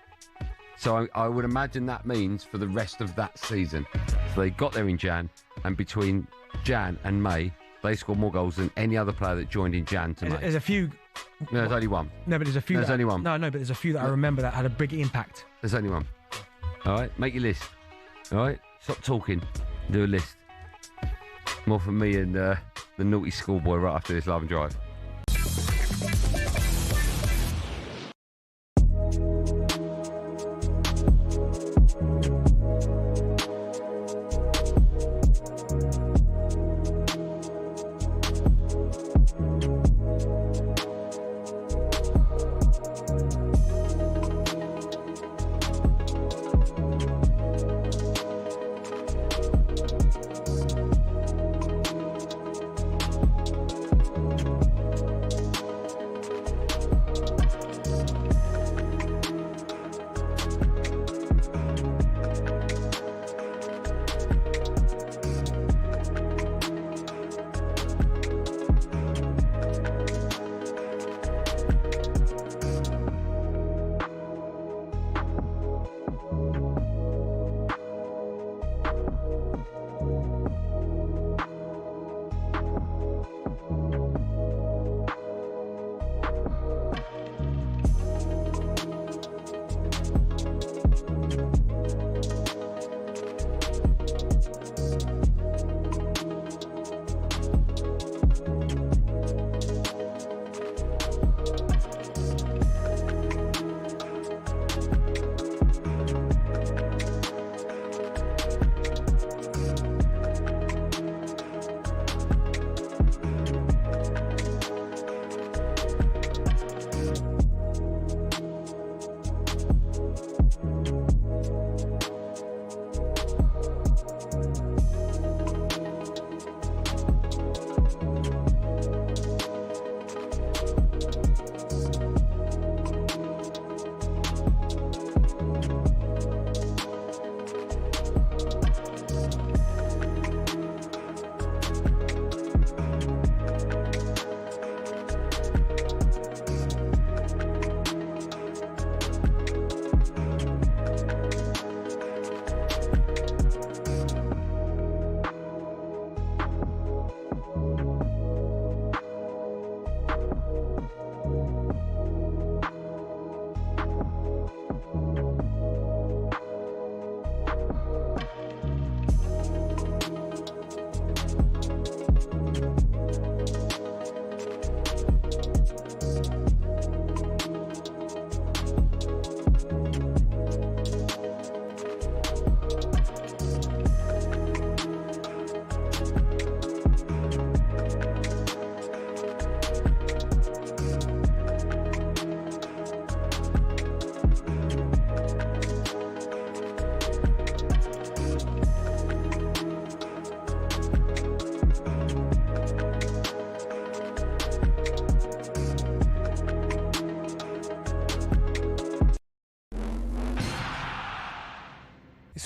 So I would imagine that means for the rest of that season. So they got there in Jan, and between Jan and May, they scored more goals than any other player that joined in Jan to May. There's a few... No, there's only one. No, but there's a few... There's only one. No, but there's a few that I remember that had a big impact. There's only one. All right, make your list. All right, stop talking. Do a list. More from me and the naughty schoolboy right after this Love and Drive.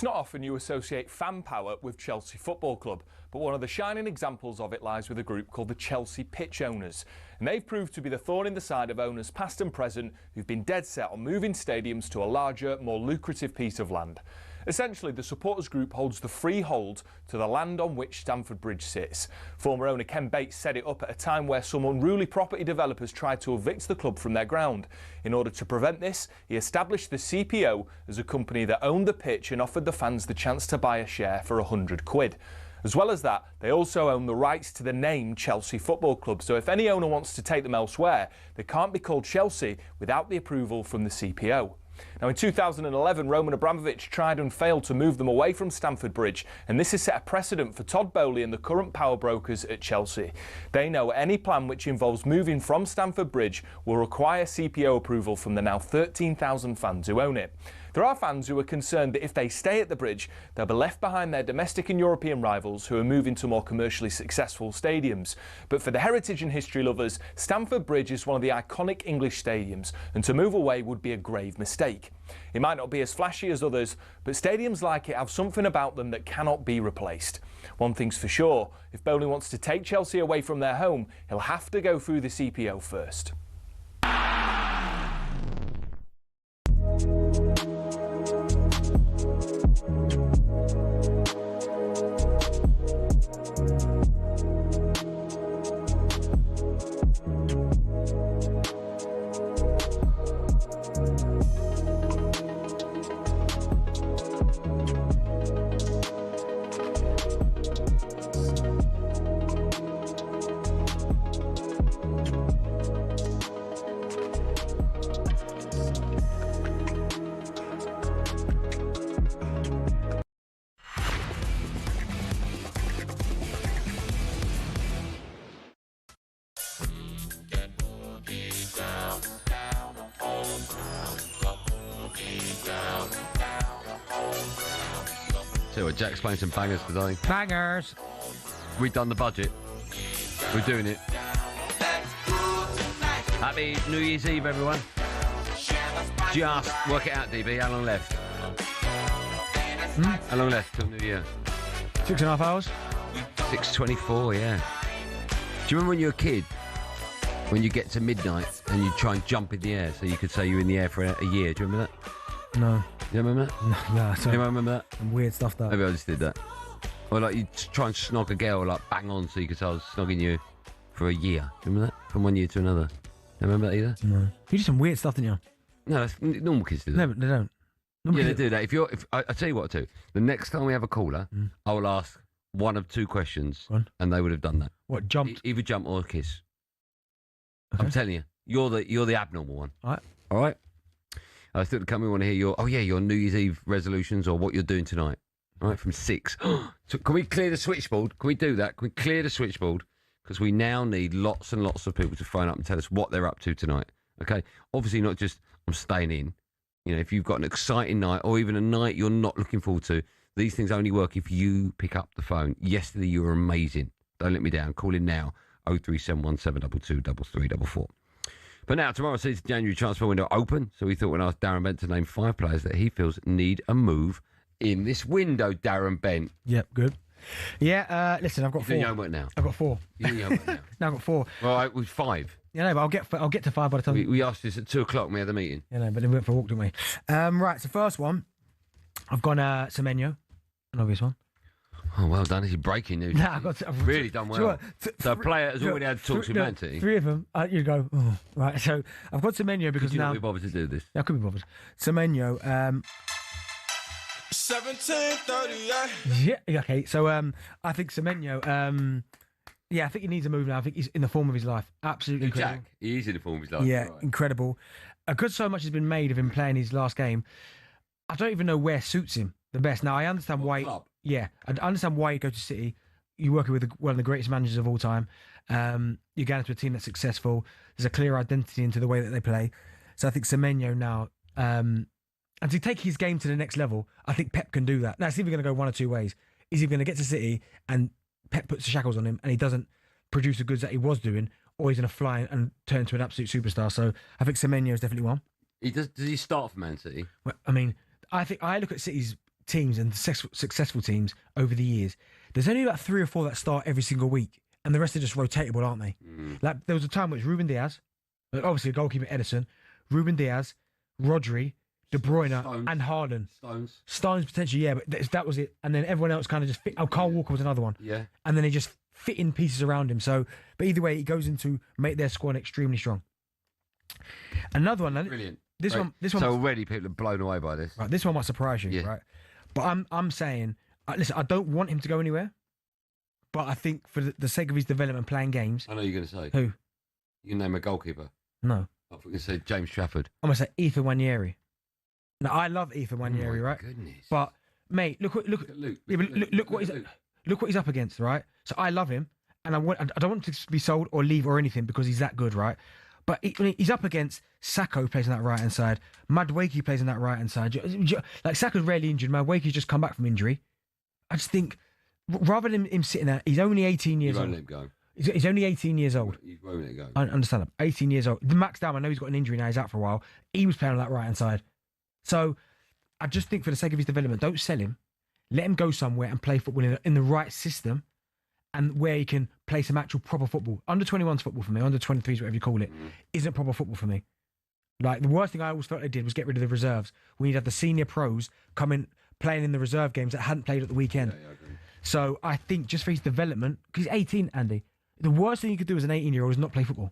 It's not often you associate fan power with Chelsea Football Club, but one of the shining examples of it lies with a group called the Chelsea Pitch Owners. And they've proved to be the thorn in the side of owners past and present who've been dead set on moving stadiums to a larger, more lucrative piece of land. Essentially, the supporters group holds the freehold to the land on which Stamford Bridge sits. Former owner Ken Bates set it up at a time where some unruly property developers tried to evict the club from their ground. In order to prevent this, he established the CPO as a company that owned the pitch and offered the fans the chance to buy a share for £100. As well as that, they also own the rights to the name Chelsea Football Club, so if any owner wants to take them elsewhere, they can't be called Chelsea without the approval from the CPO. Now, in 2011, Roman Abramovich tried and failed to move them away from Stamford Bridge, and this has set a precedent for Todd Bowley and the current power brokers at Chelsea. They know any plan which involves moving from Stamford Bridge will require CPO approval from the now 13,000 fans who own it. There are fans who are concerned that if they stay at the bridge, they'll be left behind their domestic and European rivals who are moving to more commercially successful stadiums. But for the heritage and history lovers, Stamford Bridge is one of the iconic English stadiums, and to move away would be a grave mistake. It might not be as flashy as others, but stadiums like it have something about them that cannot be replaced. One thing's for sure, if Bowley wants to take Chelsea away from their home, he'll have to go through the CPO first. tell you what, Jack's playing some bangers today. Bangers. We've done the budget. We're doing it. Happy New Year's Eve, everyone. Just work it out, DB. How long left? How long left till New Year? 6.5 hours. 6:24, yeah. Do you remember when you were a kid, when you get to midnight and you try and jump in the air so you could say you're in the air for a year? Do you remember that? No. You remember that? No. Sorry. Anyone remember that? Some weird stuff that. Maybe I just did that. Or like you try and snog a girl, like bang on so you could say I was snogging you for a year. Do you remember that? From one year to another. You remember that either? No. You did some weird stuff, didn't you? No, that's, normal kids do that. No, but they don't. Yeah, they do that. If I tell you what to do. The next time we have a caller, I will ask one of two questions, and they would have done that. What, jumped? Either jump or kiss. Okay. I'm telling you, you're the abnormal one. All right. All right. I still come. We want to hear your New Year's Eve resolutions or what you're doing tonight. All right, from 6. So can we clear the switchboard? Can we do that? Can we clear the switchboard? Because we now need lots and lots of people to phone up and tell us what they're up to tonight. Okay. Obviously, not just I'm staying in. You know, if you've got an exciting night or even a night you're not looking forward to, these things only work if you pick up the phone. Yesterday, you were amazing. Don't let me down. Call in now. 0371 722 3344. But now, tomorrow sees the January transfer window open, so we thought we'd ask Darren Bent to name 5 players that he feels need a move in this window, Darren Bent. Yep, good. Yeah, listen, I've got 4. You're doing your homework now. I've got 4. You're doing your homework now. No, I've got 4. Well, it was 5. Yeah, no, but I'll get to 5 by the time. We asked this at 2 o'clock when we had the meeting. Yeah, no, but then we went for a walk, didn't we? Right, so first one, I've gone Semenyo, an obvious one. Oh, well done. This is breaking news. Nah, I've really done well. So a player has already had talks with Man City. 3 of them, you go, oh, right. So I've got Semenyo because Could you now. not be bothered to do this? Yeah, I could be bothered. Semenyo. 17:38. Yeah, okay. So I think Semenyo. Yeah, I think he needs a move now. I think he's in the form of his life. Absolutely incredible. Jack, he is in the form of his life. Yeah, right. incredible. Because so much has been made of him playing his last game, I don't even know where suits him the best. Now I understand why. Club? Yeah, I understand why you go to City. You're working with one of the greatest managers of all time. You get into a team that's successful. There's a clear identity into the way that they play. So I think Semenyo now, and to take his game to the next level, I think Pep can do that. Now it's either going to go one or two ways. Is he going to get to City and Pep puts the shackles on him and he doesn't produce the goods that he was doing, or he's going to fly and turn into an absolute superstar? So I think Semenyo is definitely one. Does he start for Man City? Well, I mean, I think I look at City's teams and successful teams over the years. There's only about 3 or 4 that start every single week, and the rest are just rotatable, aren't they? Like there was a time which Ruben Diaz, obviously goalkeeper Edison, Ruben Diaz, Rodri, De Bruyne, Stones. and Haaland. Stones Potentially, yeah, but that was it. And then everyone else kind of just fit. Oh, Carl Walker was another one. Yeah. And then they just fit in pieces around him. So, but either way, he goes in to make their squad extremely strong. Another one. Brilliant. This one. So already people are blown away by this. Right, this one might surprise you, right? But I'm saying, listen, I don't want him to go anywhere. But I think for the sake of his development, playing games. I know you're going to say. Who? You name a goalkeeper. No. I thought you said James Trafford. I'm going to say Ethan Nwaneri. Now I love Ethan Nwaneri, right? Goodness. But mate, look what he's up against, right? So I love him, and I don't want him to be sold or leave or anything because he's that good, right? But he's up against Sacco, who plays on that right hand side. Madueke plays on that right hand side. Like Sacco's rarely injured. Madueke's just come back from injury. I just think rather than him sitting there, he's only 18 years old. You won't let him go. He's only 18 years old. You won't let him go. I understand that. 18 years old. The Max Down, I know he's got an injury now. He's out for a while. He was playing on that right hand side. So I just think for the sake of his development, don't sell him. Let him go somewhere and play football in the right system and where he can play some actual proper football. Under 21's football for me, under 23's, whatever you call it, isn't proper football for me. Like, the worst thing I always felt they did was get rid of the reserves. We need to have the senior pros come in playing in the reserve games that hadn't played at the weekend. Yeah, I agree. So I think just for his development, because he's 18, Andy, the worst thing you could do as an 18-year-old is not play football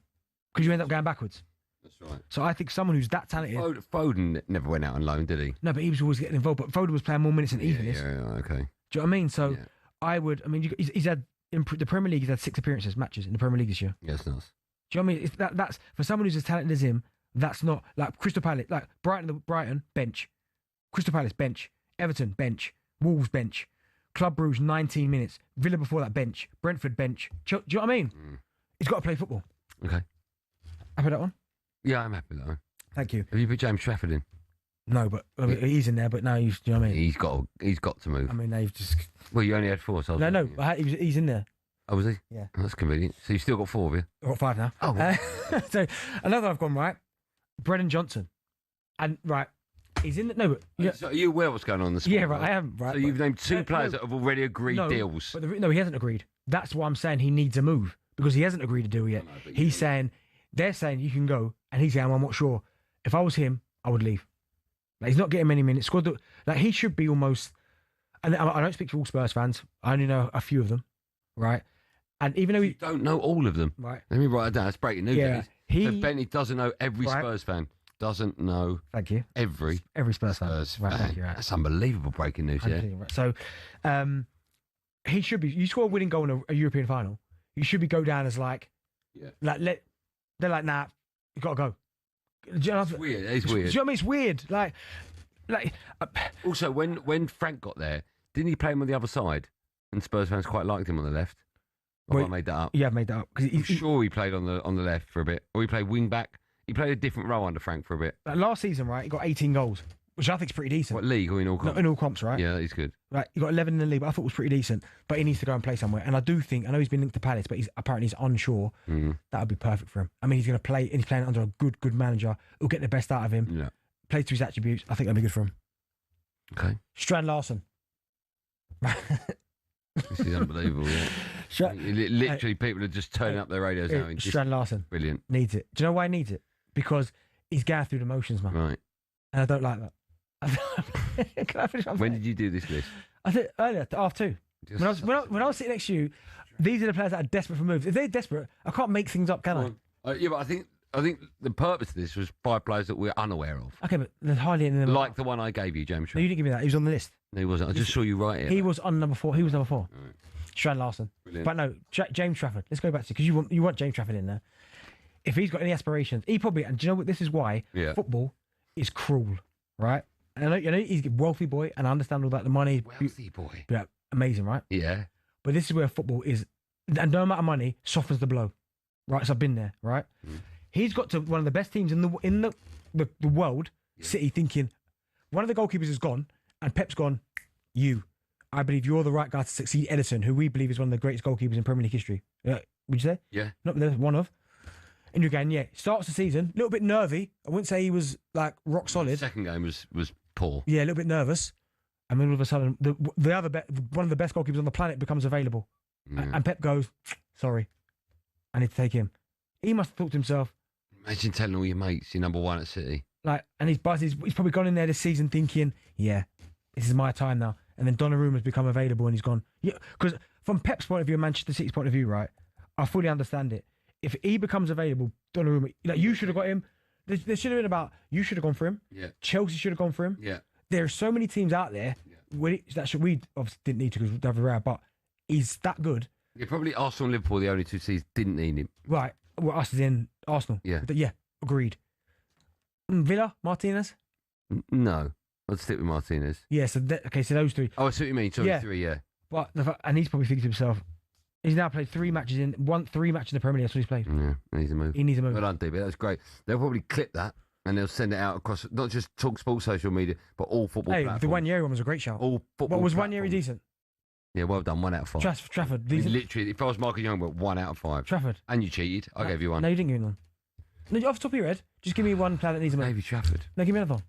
because you end up going backwards. That's right. So I think someone who's that talented. Foden never went out on loan, did he? No, but he was always getting involved. But Foden was playing more minutes than Ethan is. Yeah, okay. Do you know what I mean? So he's had in the Premier League. He's had 6 matches in the Premier League this year. Yes, nice. Do you know what I mean? If that's for someone who's as talented as him. That's not like Crystal Palace, like Brighton bench, Crystal Palace bench, Everton bench, Wolves bench, Club Brugge 19 minutes, Villa before that bench, Brentford bench. Do you know what I mean? He's got to play football. Okay. Happy with that one? Yeah, I'm happy with that one. Thank you. Have you put James Trafford in? No, but I mean, he's in there. But now do you know what I mean? He's got to move. I mean, they've just. Well, you only had 4, so No, he's in there. Oh, was he? Yeah. Oh, that's convenient. So you've still got 4 of you? I've got 5 now. Oh. So another I've gone right. Brennan Johnson, and right, he's in. No, but So are you aware what's going on in the sport? yeah, right. I am right. So you've named 2 players that have already agreed no, deals. But no, he hasn't agreed. That's why I'm saying he needs a move because he hasn't agreed to deal yet. He's saying they're saying you can go, and he's saying I'm not sure. If I was him, I would leave. Like, he's not getting many minutes. Like he should be almost. And I don't speak to all Spurs fans. I only know a few of them, right? And even though you don't know all of them, right? Let me write it down. That's breaking news. Yeah, so Bentley doesn't know every Spurs fan. Doesn't know. Thank you. Every Spurs fan. Right, thank you. Right. That's unbelievable breaking news. Yeah. Right. So, he should be. You score a winning goal in a European final. You should be go down as like, they're like, nah, you gotta go. It's weird. It's weird. Do you know what I mean? It's weird. Like. Also, when Frank got there, didn't he play him on the other side? And Spurs fans quite liked him on the left. Or I made that up. Yeah, I made that up. I'm sure he played on the left for a bit, or he played wing back. He played a different role under Frank for a bit. Last season, right, he got 18 goals, which I think is pretty decent. What, league or in all comps? No, in all comps, right? Yeah, he's good. Right, he got 11 in the league, but I thought it was pretty decent. But he needs to go and play somewhere. And I know he's been linked to Palace, but he's unsure. That would be perfect for him. I mean, he's going to play, and he's playing under a good manager who'll get the best out of him. Yeah. Play to his attributes. I think that'd be good for him. Okay. Strand Larson. This is unbelievable. Yeah. Literally, people are just turning up their radios now. Strand Larson. Brilliant. Needs it. Do you know why he needs it? Because he's going through the motions, man. Right. And I don't like that. Can I finish? When did you do this list? I think earlier, after 2. When I was sitting next to you, these are the players that are desperate for moves. If they're desperate, I can't make things up, can I? Yeah, but I think the purpose of this was 5 players that we're unaware of. Okay, but there's hardly any of them. Like the one I gave you, James. No, you didn't give me that. He was on the list. No, he wasn't. I just saw you write it. He was on number 4. He was number 4. Right. Strand Larson. Brilliant. But no, James Trafford. Let's go back to because you want James Trafford in there. If he's got any aspirations, he probably. And do you know what? This is why football is cruel, right? And I know he's a wealthy boy, and I understand all that. The money, wealthy boy, yeah, amazing, right? Yeah. But this is where football is, and no amount of money softens the blow, right? So I've been there, right? He's got to one of the best teams in the world, City, thinking one of the goalkeepers is gone, and Pep's gone. I believe you're the right guy to succeed Edison, who we believe is one of the greatest goalkeepers in Premier League history. Would you say? Yeah. Not there's one of. And you're going, starts the season, a little bit nervy. I wouldn't say he was like rock solid. The second game was poor. Yeah, a little bit nervous. And then all of a sudden, the other one of the best goalkeepers on the planet becomes available. And Pep goes, sorry, I need to take him. He must have thought to himself. Imagine telling all your mates you're number 1 at City. Like, and he's probably gone in there this season thinking, this is my time now. And then Donnarumma's become available and he's gone. Yeah, because from Pep's point of view and Manchester City's point of view, right, I fully understand it. If he becomes available, Donnarumma, like you should have got him. There should have been about, you should have gone for him. Yeah. Chelsea should have gone for him. Yeah. There are so many teams out there we obviously didn't need to because David Raya, but he's that good. Yeah, probably Arsenal and Liverpool, the only 2 teams didn't need him. Right. Well, us as in Arsenal. Yeah. Yeah, agreed. Villa, Martinez? No. I'd stick with Martinez. Yeah, so those 3. Oh, I see what you mean. Sorry, 3, yeah. But and he's probably thinking to himself, he's now played 3 matches in the Premier League. That's what he's played. Yeah, he needs a move. He needs a move. Well done, DB. That's great. They'll probably clip that and they'll send it out across not just talkSPORT social media, but all football platforms. The 1 year one was a great shout. All football. What was 1 year decent? Yeah, well done. 1 out of 5. Trafford. Literally, if I was Michael Young, but 1 out of 5. Trafford. And you cheated. I gave you 1. No, you didn't give me 1. No, off the top of your head, just give me 1 player that needs a move. Maybe Trafford. No, give me another one.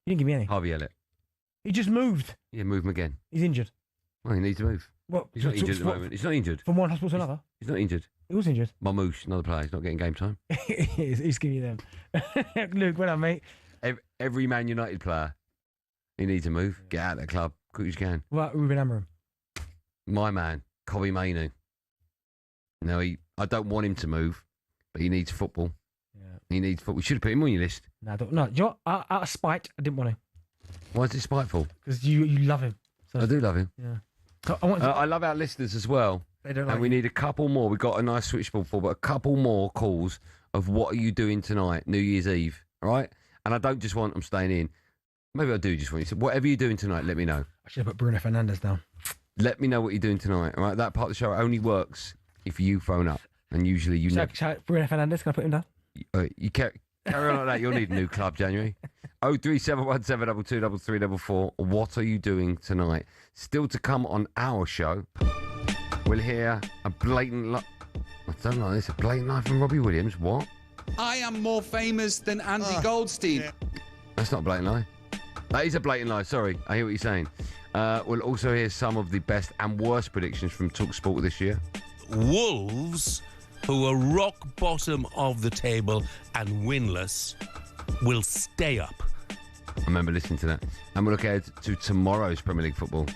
You didn't give me any. Harvey Elliott. He just moved. Yeah, move him again. He's injured. Well, he needs to move. What? He's not injured at the moment. He's not injured. From one hospital to another? He's not injured. He was injured. Mamouche, another player. He's not getting game time. He's giving you them. Luke, well done, mate. Every Man United player, he needs to move. Get out of the club. Quick as you can. What about Ruben Amorim? My man, Kobe Mainu. No, I don't want him to move, but he needs football. Yeah. He needs football. We should have put him on your list. No, do you know what? Out of spite, I didn't want him. Why is it spiteful? Because you love him. So. I do love him. Yeah. I love our listeners as well. They don't and we you. need a couple more. We've got a nice switchboard for, but a couple more calls of what are you doing tonight, New Year's Eve, all right? And I don't just want I'm staying in. Maybe I do just want you to. Whatever you're doing tonight, let me know. I should have put Bruno Fernandes down. Let me know what you're doing tonight, all right? That part of the show only works if you phone up, and usually you know. Bruno Fernandes, can I put him down? You carry on like that. You'll need a new club, January. 03717223344. What are you doing tonight? Still to come on our show, we'll hear a blatant lie. I don't know this. A blatant lie from Robbie Williams. What? I am more famous than Andy Goldstein. That's not a blatant lie. That is a blatant lie. Sorry, I hear what you're saying. We'll also hear some of the best and worst predictions from talkSPORT this year. Wolves, who are rock bottom of the table and winless, will stay up. I remember listening to that. And we'll look ahead to tomorrow's Premier League football.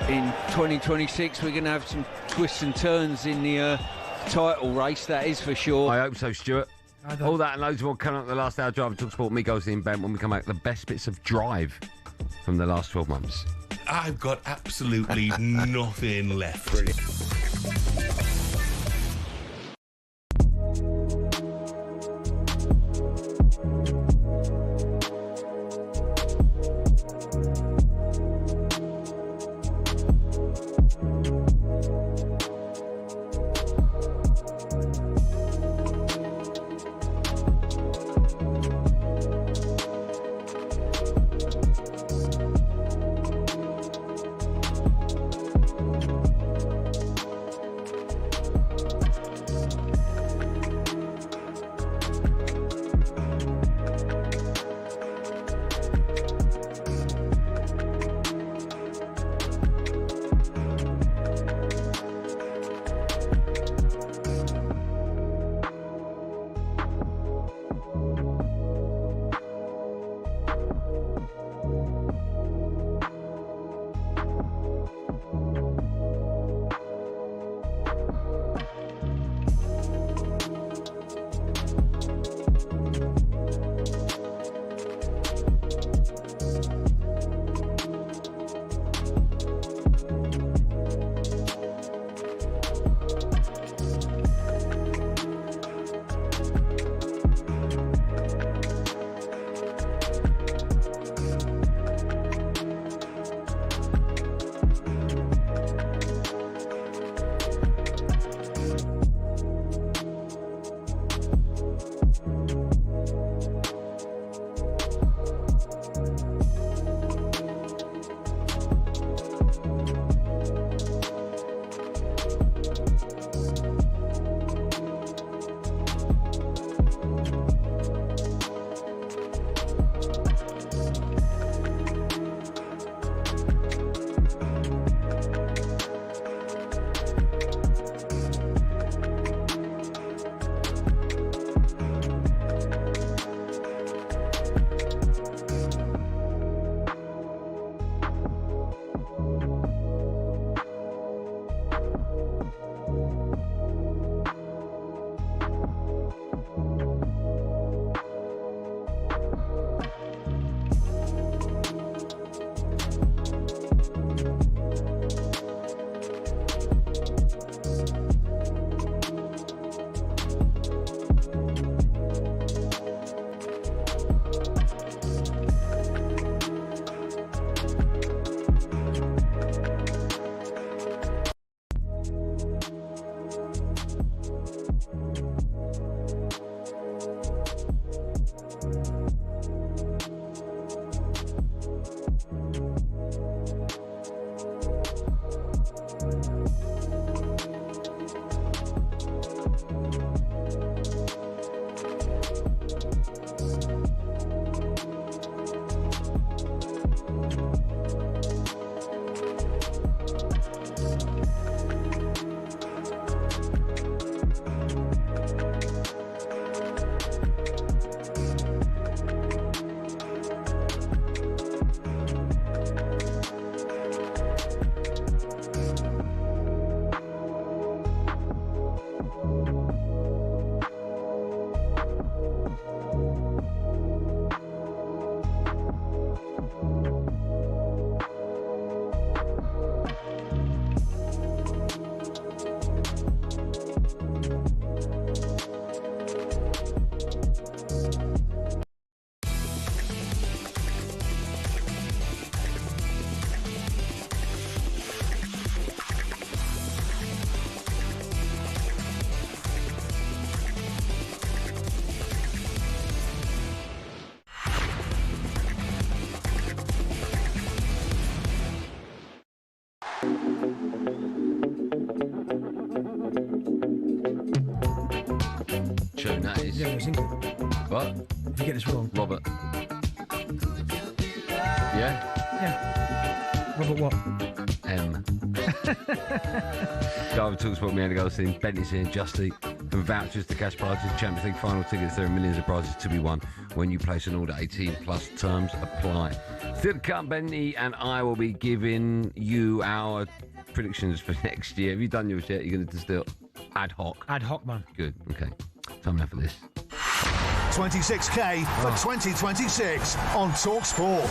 In 2026, we're going to have some twists and turns in the title race, that is for sure. I hope so, Stuart. All that and loads more coming up the last hour drive of talkSPORT. Me, Goldstein Bent, when we come back, the best bits of Drive from the last 12 months. I've got absolutely nothing left. Brilliant. Yeah, no, single. What? You get this wrong. Robert. Yeah? Yeah. Robert what? M. Go over to talkSPORT, me, Andy Goldstein, Bent is here, Justy. From vouchers to cash prizes, Champions League final tickets, there are millions of prizes to be won when you place an order. 18 plus terms apply. Still to come, Benny and I will be giving you our predictions for next year. Have you done yours yet? You're going to distill ad hoc? Ad hoc, man. Good, okay. Time now for this. 26k for 2026 on talkSPORT.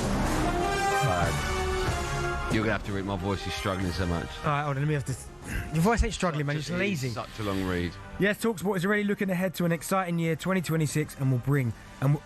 You're going to have to read. My voice is struggling so much. All right, hold on, let me have this. Your voice ain't struggling, man. You're just lazy. Such a long read. Yes, talkSPORT is already looking ahead to an exciting year 2026 and will bring. Let me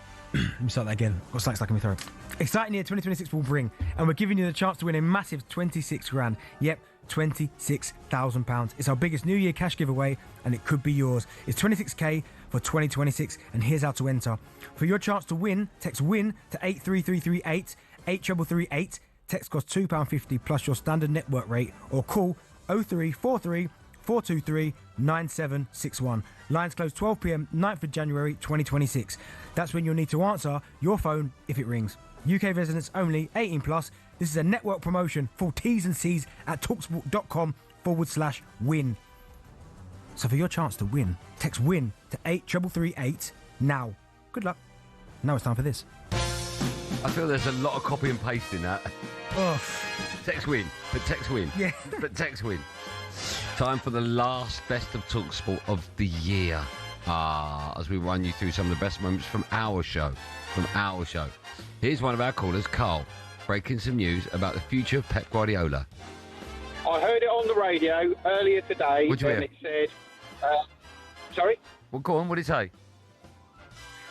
start that again. Got something stuck in my throat. Exciting year 2026 will bring, and we're giving you the chance to win a massive 26 grand. Yep, £26,000. It's our biggest New Year cash giveaway, and it could be yours. It's 26k for 2026, and here's how to enter. For your chance to win, text WIN to 83338, 8338. Text costs £2.50 plus your standard network rate, or call 0343 423 9761. Lines close 12 p.m, 9th of January 2026. That's when you'll need to answer your phone if it rings. UK residents only, 18 plus. This is a network promotion. Full T's and C's at talksport.com/win. So for your chance to win, text WIN to 8338 now. Good luck. Now it's time for this. I feel there's a lot of copy and paste in that. Oh. Text WIN, but text WIN. Yeah. But text WIN. Time for the last best of talkSPORT of the year. As we run you through some of the best moments from our show. Here's one of our callers, Carl, breaking some news about the future of Pep Guardiola. I heard it on the radio earlier today, What'd you hear? and it said... sorry? Well, go on, what did it say?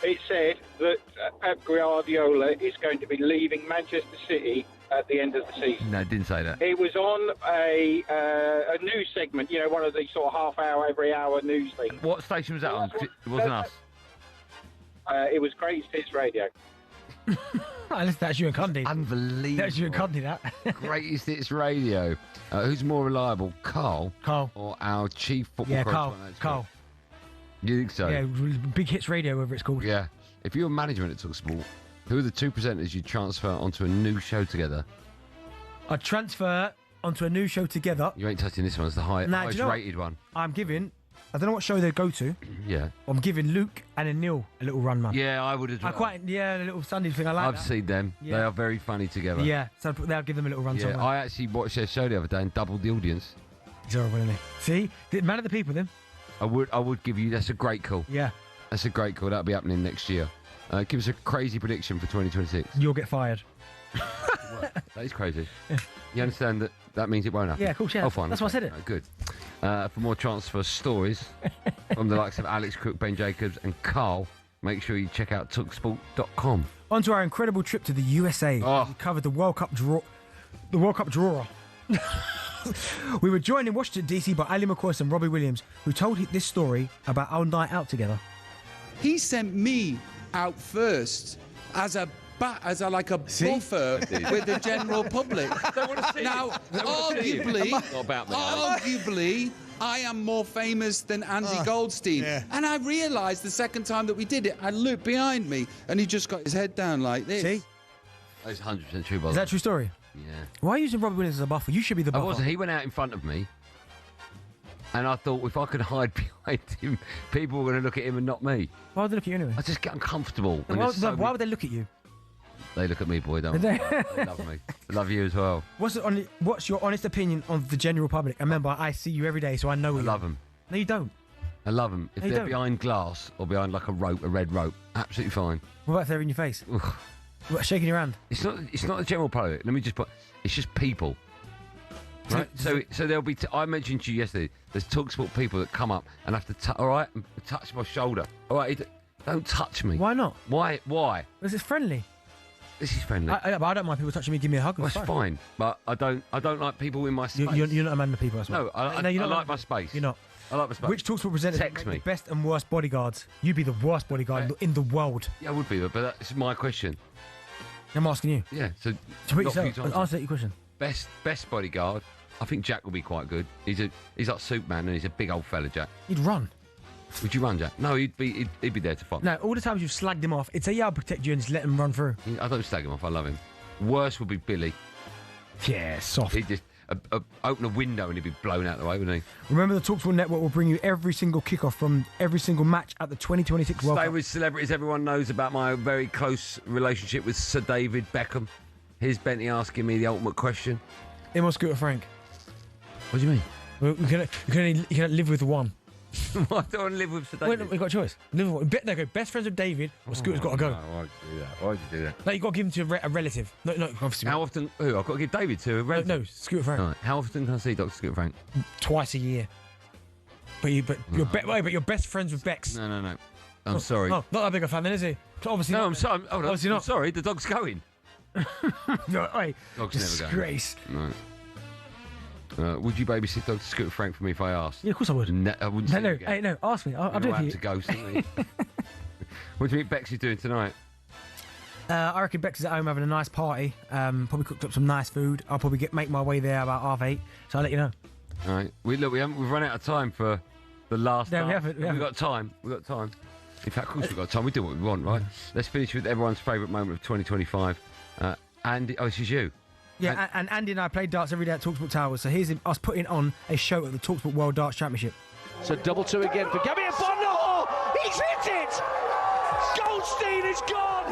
It said that Pep Guardiola is going to be leaving Manchester City at the end of the season. No, it didn't say that. It was on a news segment, one of these sort of half-hour, every-hour news things. What station was that on? 'Cause it wasn't us. It was Greatest Hits Radio. That's you and Condi. Unbelievable. That's you and Condi, that. Greatest Hits Radio. Who's more reliable, Carl? Or our chief football Yeah, correspondent? Carl. You think so? Yeah, Big Hits Radio, whatever it's called. Yeah. If you were management at talkSPORT, who are the two presenters you'd transfer onto a new show together? I'd transfer onto a new show together. You ain't touching this one. It's the highest rated one. I'm giving... I don't know what show they'd go to. Yeah. I'm giving Luke and Neil a little run, man. Yeah, I would as well. a little Sunday thing. I like I've that. seen them. Yeah. They are very funny together. Yeah, so they'll give them a little run somewhere. I actually watched their show the other day and doubled the audience. He's horrible, isn't he? See? The man of the people, then. I would give you... That's a great call. Yeah. That's a great call. That'll be happening next year. Give us a crazy prediction for 2026. You'll get fired. Well, that is crazy. You understand that means it won't happen? Yeah, of course, yeah. Oh, fine. That's why I said it. Right, good. For more transfer stories from the likes of Alex Cook, Ben Jacobs and Carl, make sure you check out talksport.com. On to our incredible trip to the USA. We covered the World Cup draw. The World Cup drawer. We were joined in Washington, D.C. by Ali McCoy and Robbie Williams, who told this story about our night out together. He sent me out first as a buffer with the general public. Now, arguably, I am more famous than Andy Goldstein. Yeah. And I realised the second time that we did it, I looked behind me and he just got his head down like this. See? That's 100% true, by the way. Is that a true story? Yeah. Why are you using Robbie Williams as a buffer? You should be the buffer. I wasn't. He went out in front of me. And I thought if I could hide behind him, people were going to look at him and not me. Why would they look at you anyway? I just get uncomfortable. Why would they look at you? They look at me, boy, don't they? They love me. They love you as well. What's your honest opinion on the general public? And remember, I see you every day, so I know you. I love them. No, you don't. I love them. If they're behind glass or behind like a rope, a red rope, absolutely fine. What about if they're in your face? What, shaking your hand? It's not the general public. Let me just put... It's just people. Right? So there'll be... I mentioned to you yesterday, there's talkSPORT people that come up and have to... touch my shoulder. All right? Don't touch me. Why not? Why? Because it's friendly. This is friendly. I don't mind people touching me, give me a hug. That's fine. But I don't like people in my space. You're not a man of people, that's right. No, I like my space. You're not. I like my space. Which talkSPORT presenters Text me. the best and worst bodyguards? You'd be the worst bodyguard in the world. Yeah, I would be, but that's my question. I'm asking you. Yeah, so put yourself. Answer your question. Best bodyguard. I think Jack will be quite good. He's like Superman and he's a big old fella, Jack. He'd run. Would you run, Jack? No, he'd be there to fight. No, all the times you've slagged him off, he'd say, yeah, I'll protect you and just let him run through. I don't slag him off. I love him. Worst would be Billy. Yeah, soft. He'd just open a window and he'd be blown out the way, wouldn't he? Remember, the talkSPORT Network will bring you every single kickoff from every single match at the 2026 World Cup. Stay with celebrities. Everyone knows about my very close relationship with Sir David Beckham. Here's Bentley asking me the ultimate question. Him or Scooter Frank? What do you mean? You can live with one. I don't want to live with Sir David. Wait, we've got a choice. Live with one. They go best friends with David, or Scooter's got to go. No, why'd you do that? Why'd you do that? No, you've got to give him to a relative. No, obviously. How often? Who? I've got to give David to a relative? No, Scooter Frank. Right. How often can I see Dr. Scooter Frank? Twice a year. But you're best friends with Bex. No. I'm sorry. Oh, not that big a fan then, is he? Obviously. No, I'm sorry. Obviously not. I'm sorry. The dog's going. No, wait. Dog's disgrace. Never going. No. Would you babysit Dr. Scooter Frank for me if I asked? Yeah, of course I would. I wouldn't say it again. No, ask me. I'll do it for you. To ghost, isn't he? What do you think Bex is doing tonight? I reckon Bex is at home having a nice party. Probably cooked up some nice food. I'll probably make my way there about 8:30. So I'll let you know. All right. We've run out of time for the last. No, we haven't. We've got time. In fact, of course we've got time. We do what we want, right? Let's finish with everyone's favourite moment of 2025. Andy, this is you. Yeah, and Andy and I play darts every day at talkSPORT Towers, so here's us putting on a show at the talkSPORT World Darts Championship. So 2-2 again for Gabby Bono. He's hit it! Goldstein is gone!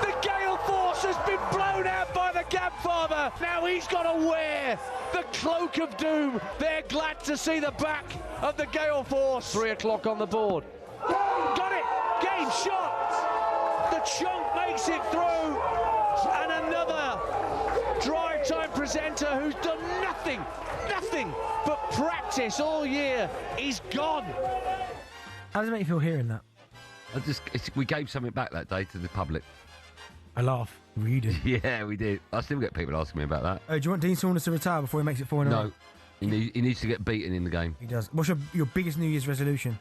The gale force has been blown out by the Gabfather. Now he's got to wear the cloak of doom. They're glad to see the back of the gale force. 3 o'clock on the board. Got it! Game shot! The chunk makes it through. And another drive time presenter who's done nothing but practice all year is gone. How does it make you feel hearing that? We gave something back that day to the public. I laugh. We did. Yeah, we did. I still get people asking me about that. Do you want Dean Saunders to retire before he makes it 4-0? No. He needs to get beaten in the game. He does. What's your biggest New Year's resolution?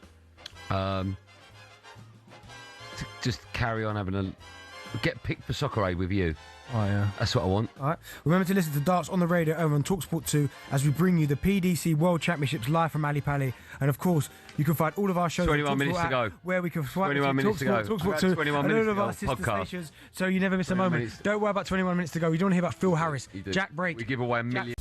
Just carry on having get picked for Soccer Aid with you. Oh, yeah. That's what I want. All right. Remember to listen to Darts on the Radio over on talkSPORT 2 as we bring you the PDC World Championships live from Ali Pali. And of course, you can find all of our shows 21 minutes to go. Where we can find 21 minutes to go. talkSPORT 2 21 and minutes all of to our go. sister Podcast. stations, so you never miss a moment. Minutes. Don't worry about 21 minutes to go. You don't want to hear about Phil Harris, Jack Break. We give away $1 million.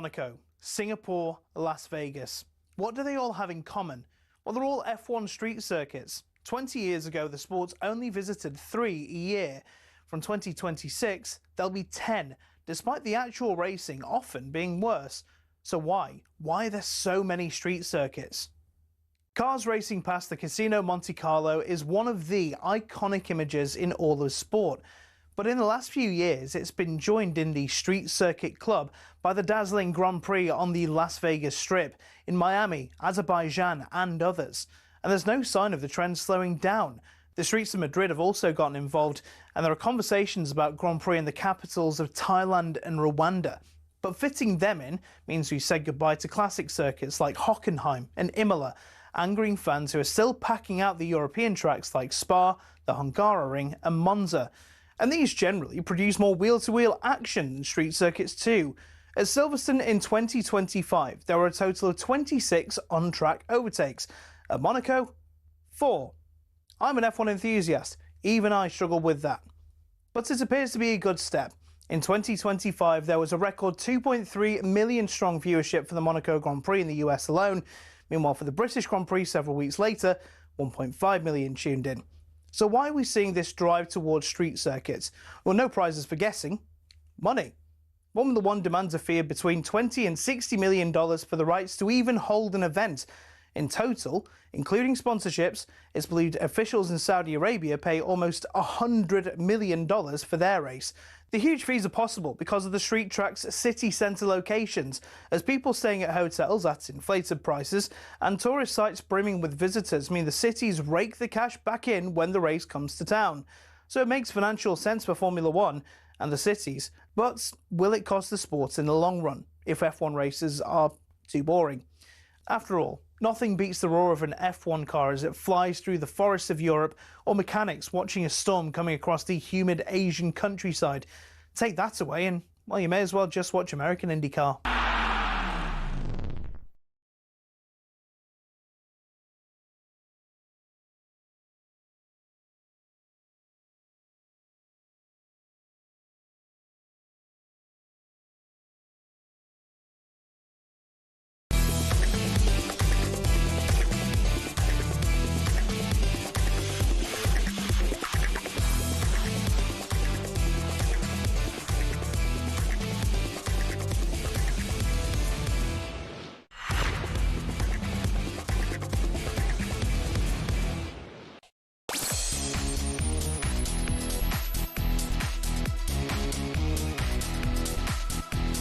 Monaco, Singapore, Las Vegas. What do they all have in common? Well, they're all F1 street circuits. 20 years ago, the sports only visited 3 a year. From 2026, there'll be 10, despite the actual racing often being worse. So why? Why are there so many street circuits? Cars racing past the Casino Monte Carlo is one of the iconic images in all of sport. But in the last few years, it's been joined in the Street Circuit Club by the dazzling Grand Prix on the Las Vegas Strip, in Miami, Azerbaijan and others. And there's no sign of the trend slowing down. The streets of Madrid have also gotten involved, and there are conversations about Grand Prix in the capitals of Thailand and Rwanda. But fitting them in means we said goodbye to classic circuits like Hockenheim and Imola, angering fans who are still packing out the European tracks like Spa, the Hungaroring and Monza. And these generally produce more wheel-to-wheel action than street circuits too. At Silverstone in 2025, there were a total of 26 on-track overtakes. At Monaco, 4. I'm an F1 enthusiast. Even I struggle with that. But it appears to be a good step. In 2025, there was a record 2.3 million strong viewership for the Monaco Grand Prix in the US alone. Meanwhile, for the British Grand Prix several weeks later, 1.5 million tuned in. So why are we seeing this drive towards street circuits? Well, no prizes for guessing. Money. Formula One demands a fee of between $20 and $60 million for the rights to even hold an event. In total, including sponsorships, it's believed officials in Saudi Arabia pay almost $100 million for their race. The huge fees are possible because of the street track's city centre locations, as people staying at hotels at inflated prices and tourist sites brimming with visitors mean the cities rake the cash back in when the race comes to town. So it makes financial sense for Formula One and the cities, but will it cost the sport in the long run if F1 races are too boring? After all, nothing beats the roar of an F1 car as it flies through the forests of Europe, or mechanics watching a storm coming across the humid Asian countryside. Take that away and, well, you may as well just watch American IndyCar.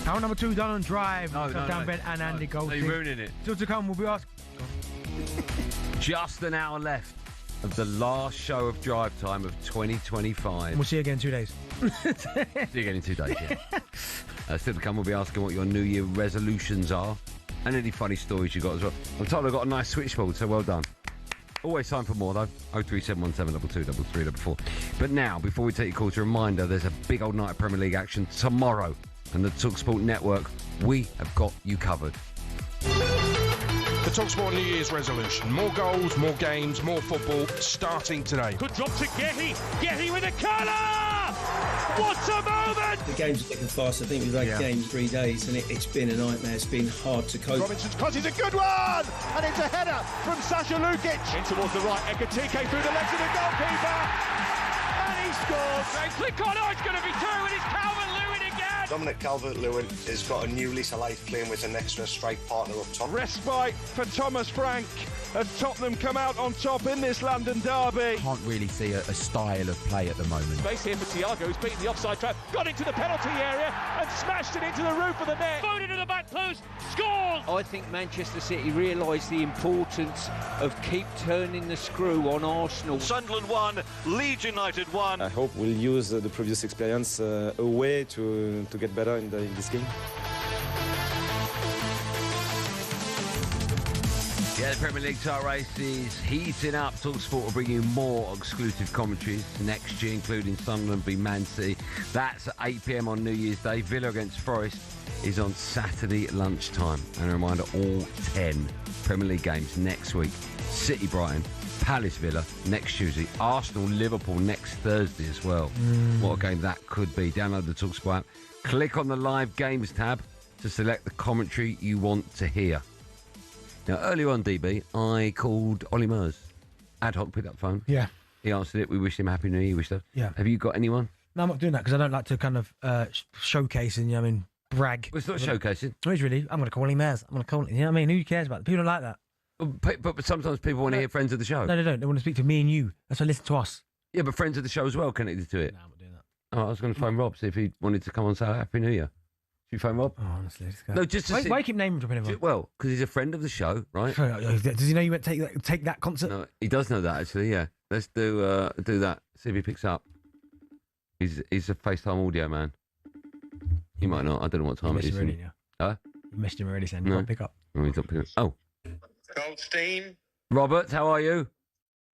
Hour number 2 done on Drive. No. Darren Bent and Andy Goldstein. You're ruining it. Still to come, we'll be asked. Just an hour left of the last show of Drive Time of 2025. We'll see you again in 2 days. See you again in 2 days, yeah. Still to come, we'll be asking what your New Year resolutions are and any funny stories you got as well. I'm told I got a nice switchboard, so well done. Always time for more, though. 03717222444. But now, before we take your call, to a reminder, there's a big old night of Premier League action tomorrow. And the talkSPORT network, we have got you covered. The talkSPORT New Year's resolution. More goals, more games, more football, starting today. Good drop to Gehi. Gehi with a curler! What a moment! The games are thick and fast. I think we've had games 3 days, and it's been a nightmare. It's been hard to cope. Robinson's cross is a good one! And it's a header from Sasha Lukic. In towards the right, Ekatike through the legs of the goalkeeper. And he scores! They flick on, it's going to be 2, and it's Calvert-Lewin again! Dominic Calvert-Lewin has got a new lease of life playing with an extra strike partner up top. Respite for Thomas Frank as Tottenham come out on top in this London derby. Can't really see a style of play at the moment. Space here for Thiago, who's beaten the offside trap, got into the penalty area and smashed it into the roof of the net. Phone into the back post, scores! I think Manchester City realised the importance of keep turning the screw on Arsenal. Sunderland 1, Leeds United 1. I hope we'll use the previous experience away to get better in this game. Yeah, the Premier League title race is heating up. talkSPORT will bring you more exclusive commentaries next year, including Sunderland v Man City. That's at 8 p.m. on New Year's Day. Villa against Forest is on Saturday lunchtime. And a reminder, all 10 Premier League games next week. City Brighton, Palace Villa next Tuesday, Arsenal Liverpool next Thursday as well. What a game that could be. Download the talkSPORT app, click on the live games tab, to select the commentary you want to hear. Now, earlier on, DB, I called Ollie Murs. Ad hoc picked up the phone. Yeah. He answered it. We wished him a happy new year. Yeah. Have you got anyone? No, I'm not doing that because I don't like to kind of showcase and, brag. Well, it's not showcasing. No, it's really. I'm going to call him Murs. I'm going to call him. You know what I mean? Who cares about it? People don't like that. But sometimes people want to hear friends of the show. No, they don't. They want to speak to me and you. That's why listen to us. Yeah, but friends of the show as well connected to it. No, I'm not doing that. Oh, I was going to phone Rob, see if he wanted to come on and say Happy New Year. Should you phone Rob? Oh, honestly. This guy. No, just to see. Why you keep name dropping him? Well, because he's a friend of the show, right? Does he know you went to take that concert? No, he does know that, actually, yeah. Let's do that. See if he picks up. He's a FaceTime audio man. He might not. I don't know what time it is. Already, yeah. Huh? You messaged him already saying No. you can't pick up. Oh, he's not picking up. Oh. Goldstein. Robert, how are you?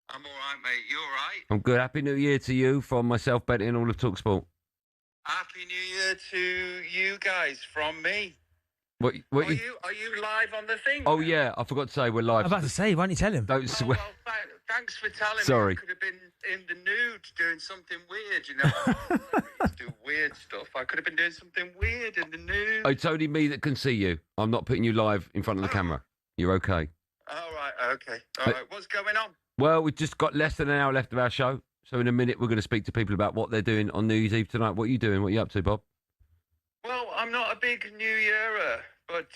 I'm all right, mate. You all right? I'm good. Happy New Year to you from myself, Bent, and all of talkSPORT. Happy New Year to you guys from me. What Are you live on the thing? Oh, yeah. I forgot to say we're live. I was about to say, why don't you tell him? Don't swear. Well, thanks for telling Sorry. me. I could have been in the nude doing something weird, you know. I do weird stuff. I could have been doing something weird in the nude. It's only me that can see you. I'm not putting you live in front of the camera. You're okay. All right, okay. All right, what's going on? Well, we've just got less than an hour left of our show. So in a minute, we're going to speak to people about what they're doing on New Year's Eve tonight. What are you doing? What are you up to, Bob? Well, I'm not a big New Yearer, but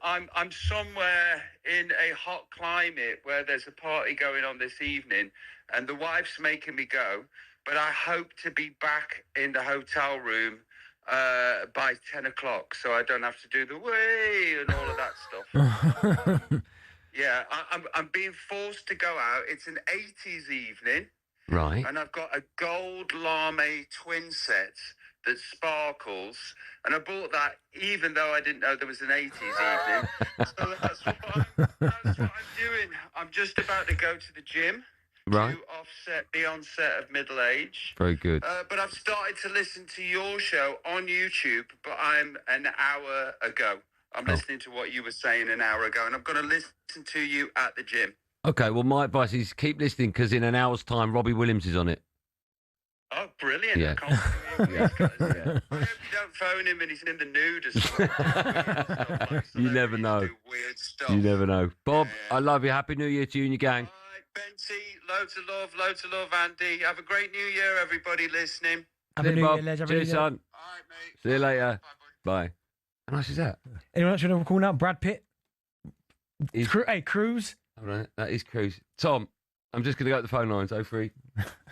I'm somewhere in a hot climate where there's a party going on this evening, and the wife's making me go. But I hope to be back in the hotel room by 10 o'clock, so I don't have to do the way and all of that stuff. Yeah, I'm being forced to go out. It's an 80s evening. Right. And I've got a gold lame twin set that sparkles. And I bought that even though I didn't know there was an 80s evening. So that's what I'm doing. I'm just about to go to the gym. Right. To offset the onset of middle age. Very good. But I've started to listen to your show on YouTube, but I'm an hour ago. I'm listening to what you were saying an hour ago, and I'm going to listen to you at the gym. Okay, well, my advice is keep listening because in an hour's time, Robbie Williams is on it. Oh, brilliant. Yeah. I hope you don't phone him and he's in the nude or something. You never know. Weird stuff. You never know. Bob, I love you. Happy New Year to you and your gang. Loads of love, Andy. Have a great New Year, everybody listening. Happy New Year, Ledge. Cheers, son. All right, mate. See you later. Bye. How nice is that? Anyone else you want to call now? Brad Pitt? Hey, Cruz? Hold on, that is Cruz. Tom, I'm just going to go to the phone lines, 03.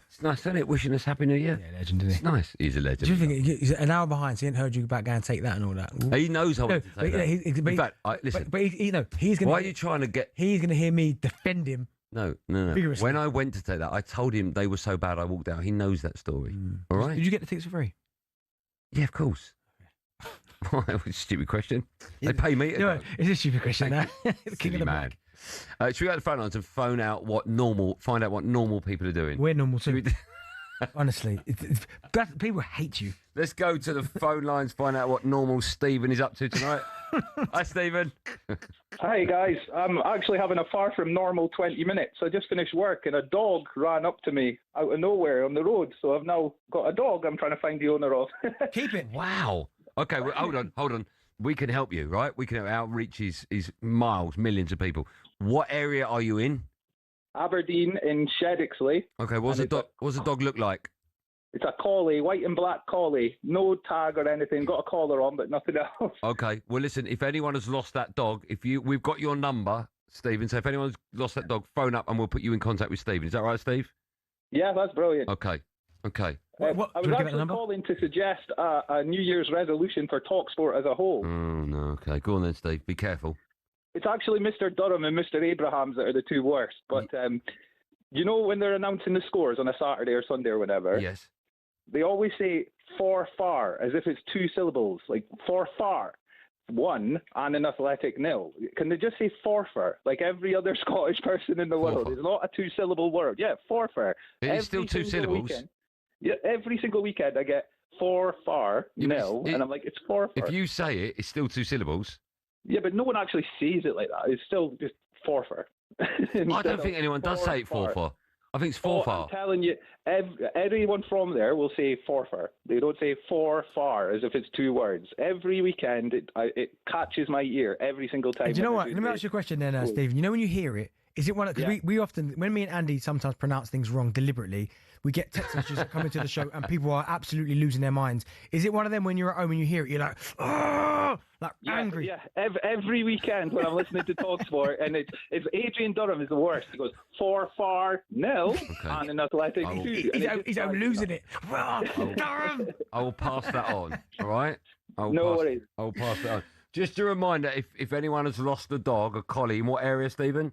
It's nice, isn't it? Wishing us Happy New Year. Yeah, legend, isn't he? It's nice. He's a legend. Do you think he's an hour behind, so he hadn't heard you about going and take that and all that? He knows I want to take that. In fact, listen. But he's going to... Why are you trying to get... He's going to hear me defend him. No. Vigorously. When I went to take that, I told him they were so bad I walked out. He knows that story. All right? Did you get the tickets for free? Yeah, of course. That was a stupid question. They pay me to go. It's a stupid question now. The king of the man. Should we go to the phone lines and find out what normal people are doing? We're normal too. Honestly, people hate you. Let's go to the phone lines, find out what normal Stephen is up to tonight. Hi, Stephen. Hi, guys. I'm actually having a far from normal 20 minutes. I just finished work and a dog ran up to me out of nowhere on the road. So I've now got a dog I'm trying to find the owner of. Keep it. Wow. Okay, well, hold on. We can help you, right? We can. Our reach is miles, millions of people. What area are you in? Aberdeen in Shedixley. Okay, what's the dog look like? It's a collie, white and black collie. No tag or anything. Got a collar on, but nothing else. Okay, well, listen, if anyone has lost that dog, we've got your number, Stephen, so if anyone's lost that dog, phone up and we'll put you in contact with Stephen. Is that right, Steve? Yeah, that's brilliant. Okay. I was actually calling to suggest a New Year's resolution for talkSPORT as a whole. Oh, no, okay. Go on then, Steve. Be careful. It's actually Mr. Durham and Mr. Abrahams that are the two worst. But you know when they're announcing the scores on a Saturday or Sunday or whatever? Yes. They always say for far, as if it's two syllables, like for far, 1 and an athletic nil. Can they just say forfar, like every other Scottish person in the world? It's not a two-syllable word. Yeah, forfar. It's still two syllables. Yeah, every single weekend I get for far nil, and I'm like, it's for far. If you say it, it's still two syllables. Yeah, but no one actually says it like that. It's still just for far. I don't think anyone does say it for far. I think it's Forfar. I'm telling you, everyone from there will say Forfar. They don't say Forfar as if it's 2 words. Every weekend, it catches my ear every single time. Do you know what? Let me ask you a question then, Stephen. You know when you hear it, is it one? Because we often, when me and Andy sometimes pronounce things wrong deliberately, we get text messages that come into the show and people are absolutely losing their minds. Is it one of them when you're at home and you hear it, you're like, oh, like angry? Yeah, every weekend when I'm listening to talkSPORT, and it's Adrian Durham is the worst. He goes Forfar nil on an athletic. He's losing it. Durham. I will pass that on. All right. No worries. I will pass that on. Just a reminder, if anyone has lost a dog, a collie, in what area, Stephen?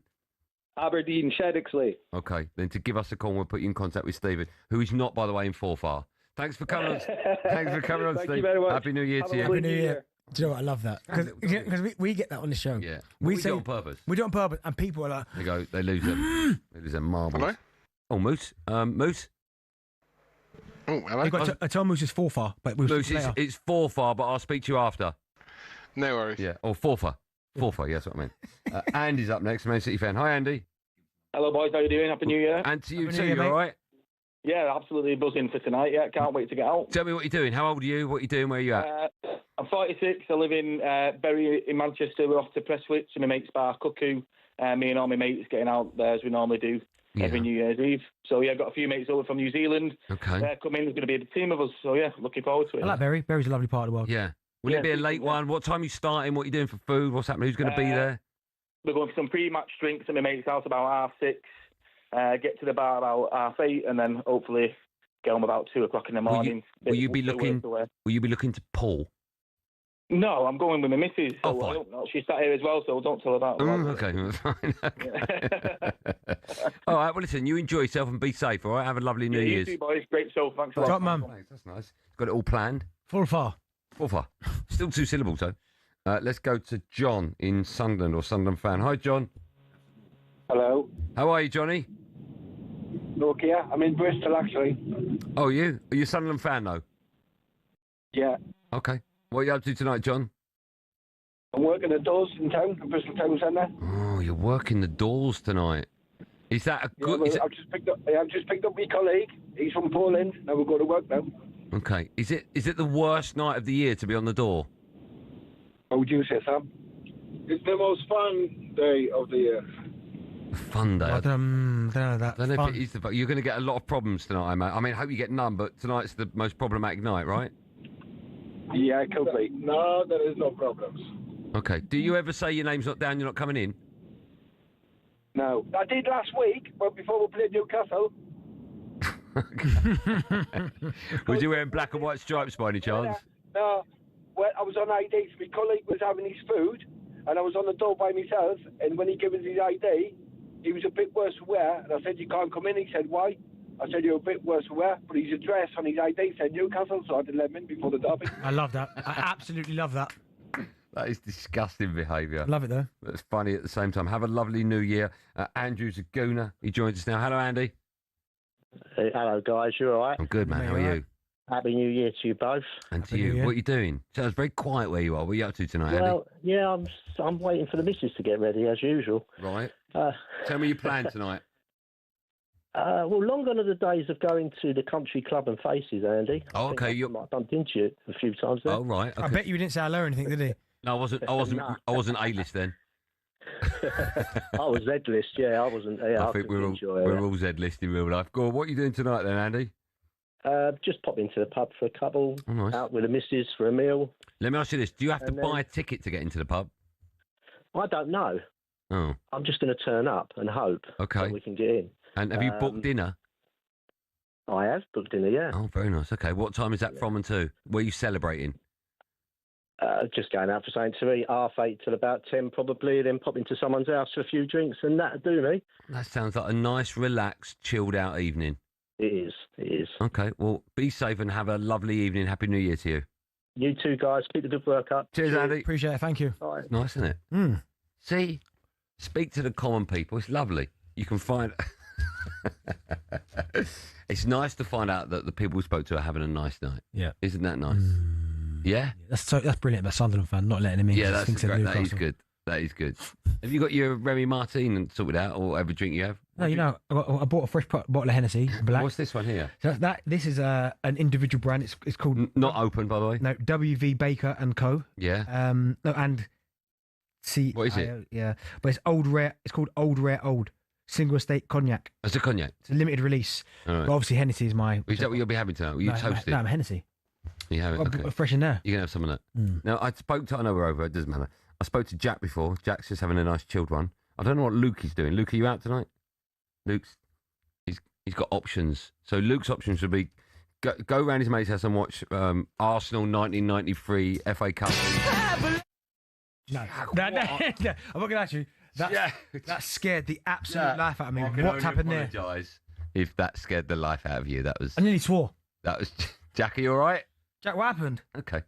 Aberdeen, Shedixley. Okay, then to give us a call, we'll put you in contact with Stephen, who is not, by the way, in Forfar. Thanks for coming on. Thanks for coming on, Thank Steve. you very much. Happy New Year to you. Happy New Year. Do you know what? I love that. Because we get that on the show. Yeah. We do say it on purpose. We do it on purpose, and people are like... They lose their marbles. Hello? Oh, Moose. Moose? Oh, hello. I tell Moose it's Forfar, but Moose, it's Forfar, but I'll speak to you after. No worries. Yeah, or Forfar. Forfar, yeah, that's what I meant. Andy's up next, Man City fan. Hi, Andy. Hello, boys. How you doing? Happy New Year. And to you too, you all right? Yeah, absolutely buzzing for tonight. Yeah, can't wait to get out. Tell me what you're doing. How old are you? What are you doing? Where are you at? I'm 46. I live in Bury in Manchester. We're off to Prestwich to my mate's bar, Cuckoo. Me and all my mates getting out there as we normally do every New Year's Eve. So, yeah, I've got a few mates over from New Zealand. Okay. They're coming. There's going to be a team of us. So, yeah, looking forward to it. I like Bury. Bury's a lovely part of the world. Yeah. Will it be a late one? What time are you starting? What are you doing for food? What's happening? Who's going to be there? We're going for some pre-match drinks at my mate's house about 6:30. Get to the bar about 8:30, and then hopefully get home about 2 o'clock in the morning. Will you be looking to pull? No, I'm going with my missus. So fine. I don't know. She's sat here as well, so don't tell her that. Okay, fine. Okay. All right, well, listen, you enjoy yourself and be safe, all right? Have a lovely New Year's. You too, boys. Great show. Thanks a lot. Top man. Thanks, that's nice. Got it all planned. Forfar. Still 2 syllables, though. Let's go to John in Sunderland, or Sunderland fan. Hi, John. Hello. How are you, Johnny? Okay, I'm in Bristol, actually. Oh, you? Are you a Sunderland fan, though? Yeah. Okay. What are you up to tonight, John? I'm working the doors in town, in Bristol Town Centre. Oh, you're working the doors tonight. Is that a good... Yeah, I've just picked up my colleague. He's from Poland. Now we'll go to work now. Okay. Is it the worst night of the year to be on the door? How would you say, Sam? It's the most fun day of the year. Fun day. I don't know that. I don't know if it is you're going to get a lot of problems tonight, mate. I mean, I hope you get none, but tonight's the most problematic night, right? Yeah, it could be. No, there is no problems. Okay. Do you ever say your name's not down, you're not coming in? No. I did last week, but before we played Newcastle. Was you wearing black and white stripes by any chance? No. Well, I was on ID, so my colleague was having his food, and I was on the door by myself, and when he gave us his ID, he was a bit worse for wear, and I said, you can't come in. He said, why? I said, you're a bit worse for wear, but his address on his ID said Newcastle, so I had to let him in before the derby. I love that. I absolutely love that. That is disgusting behaviour. Love it, though. That's funny at the same time. Have a lovely New Year. Andrew's a gooner. He joins us now. Hello, Andy. Hey, hello, guys. You all right? I'm good, man. How are you? Happy New Year to you both. And to you. What are you doing? Sounds very quiet where you are. What are you up to tonight, Andy? Yeah, I'm waiting for the missus to get ready, as usual. Right. Tell me your plan tonight. Well, long gone are the days of going to the country club and faces, Andy. Oh, okay. I might have bumped into you a few times there. Oh, right. Okay. I bet you didn't say hello or anything, did he? No, I wasn't A-list then. I was Z-list, yeah. I wasn't. Yeah, I think we're all Z-list in real life. Go on, what are you doing tonight then, Andy? Just pop into the pub for a couple. Oh, nice. Out with the missus for a meal. Let me ask you this: do you have to buy a ticket to get into the pub? I don't know. Oh. I'm just going to turn up and hope that we can get in. And have you booked dinner? I have booked dinner, yeah. Oh, very nice. Okay, what time is that from and to? Where are you celebrating? Just going out for something to eat, 8:30 till about 10 probably, then pop into someone's house for a few drinks, and that'll do me. That sounds like a nice, relaxed, chilled out evening. It is. Okay, well, be safe and have a lovely evening. Happy New Year to you. You too, guys. Keep the good work up. Cheers, Andy. Appreciate it. Thank you. Bye. It's nice, isn't it? See? Speak to the common people. It's lovely. You can find... It's nice to find out that the people we spoke to are having a nice night. Yeah. Isn't that nice? Yeah? That's brilliant about Sunderland fan, not letting him in. Yeah, that's great. That is good. That is good. Have you got your Remy Martin sorted out, or whatever drink you have? No, I bought a fresh bottle of Hennessy, black. What's this one here? So this is an individual brand. It's called not open, by the way. No, WV Baker and Co. Yeah. No, and see what is it? Yeah, but it's old rare. It's called Old Rare Old Single Estate Cognac. It's a cognac. It's a limited release. All right. But obviously Hennessy is my. Is that what you'll be having tonight? Will you toast it? No, I'm Hennessy. You have it. Okay. Fresh in there. You can have some of that. Now I spoke to. I know we're over. It doesn't matter. I spoke to Jack before. Jack's just having a nice chilled one. I don't know what Luke is doing. Luke, are you out tonight? Luke's. He's got options. So Luke's options would be go around his mate's house and watch Arsenal 1993 FA Cup. No, I'm not gonna ask you. That scared the absolute life out of me. What happened there? Apologise if that scared the life out of you. That was. I nearly swore. That was. Jack, are you all right? Jack, what happened? Okay.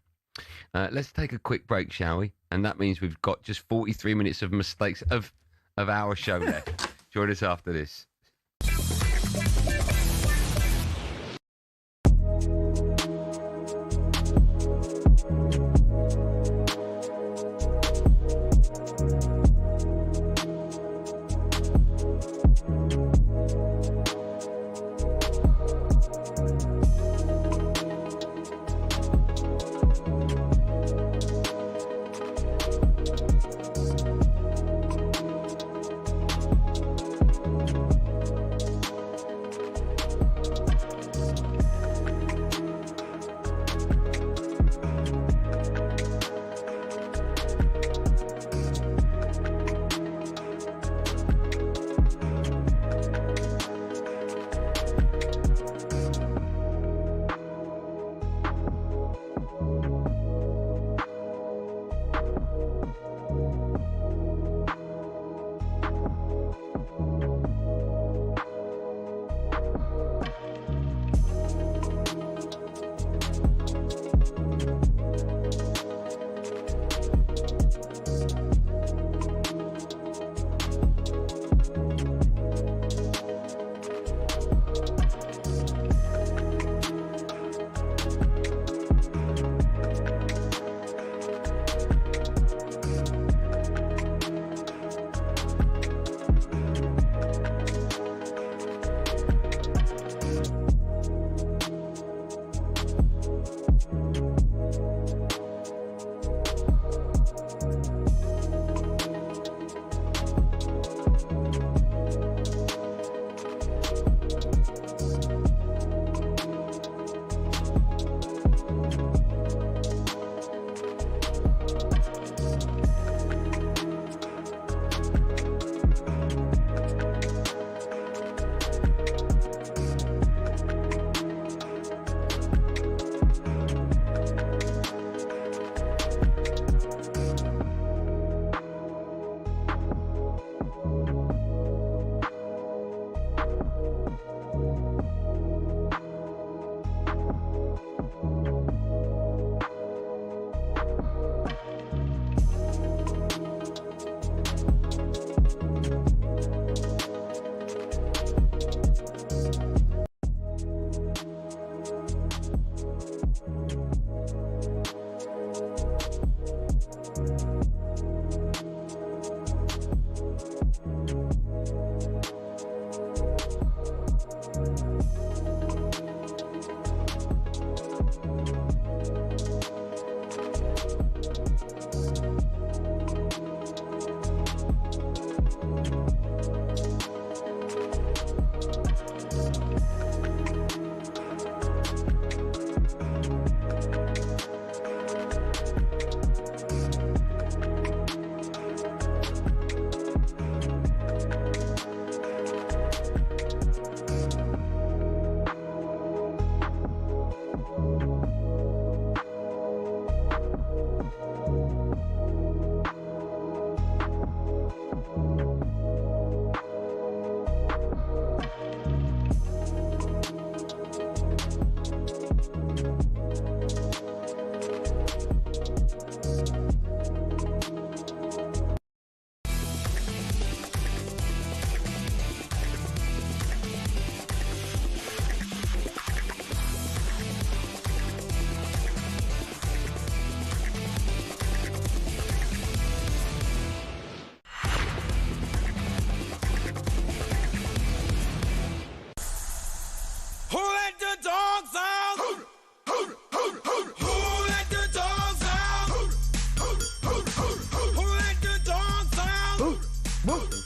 Let's take a quick break, shall we? And that means we've got just 43 minutes of mistakes of our show left. Join us after this.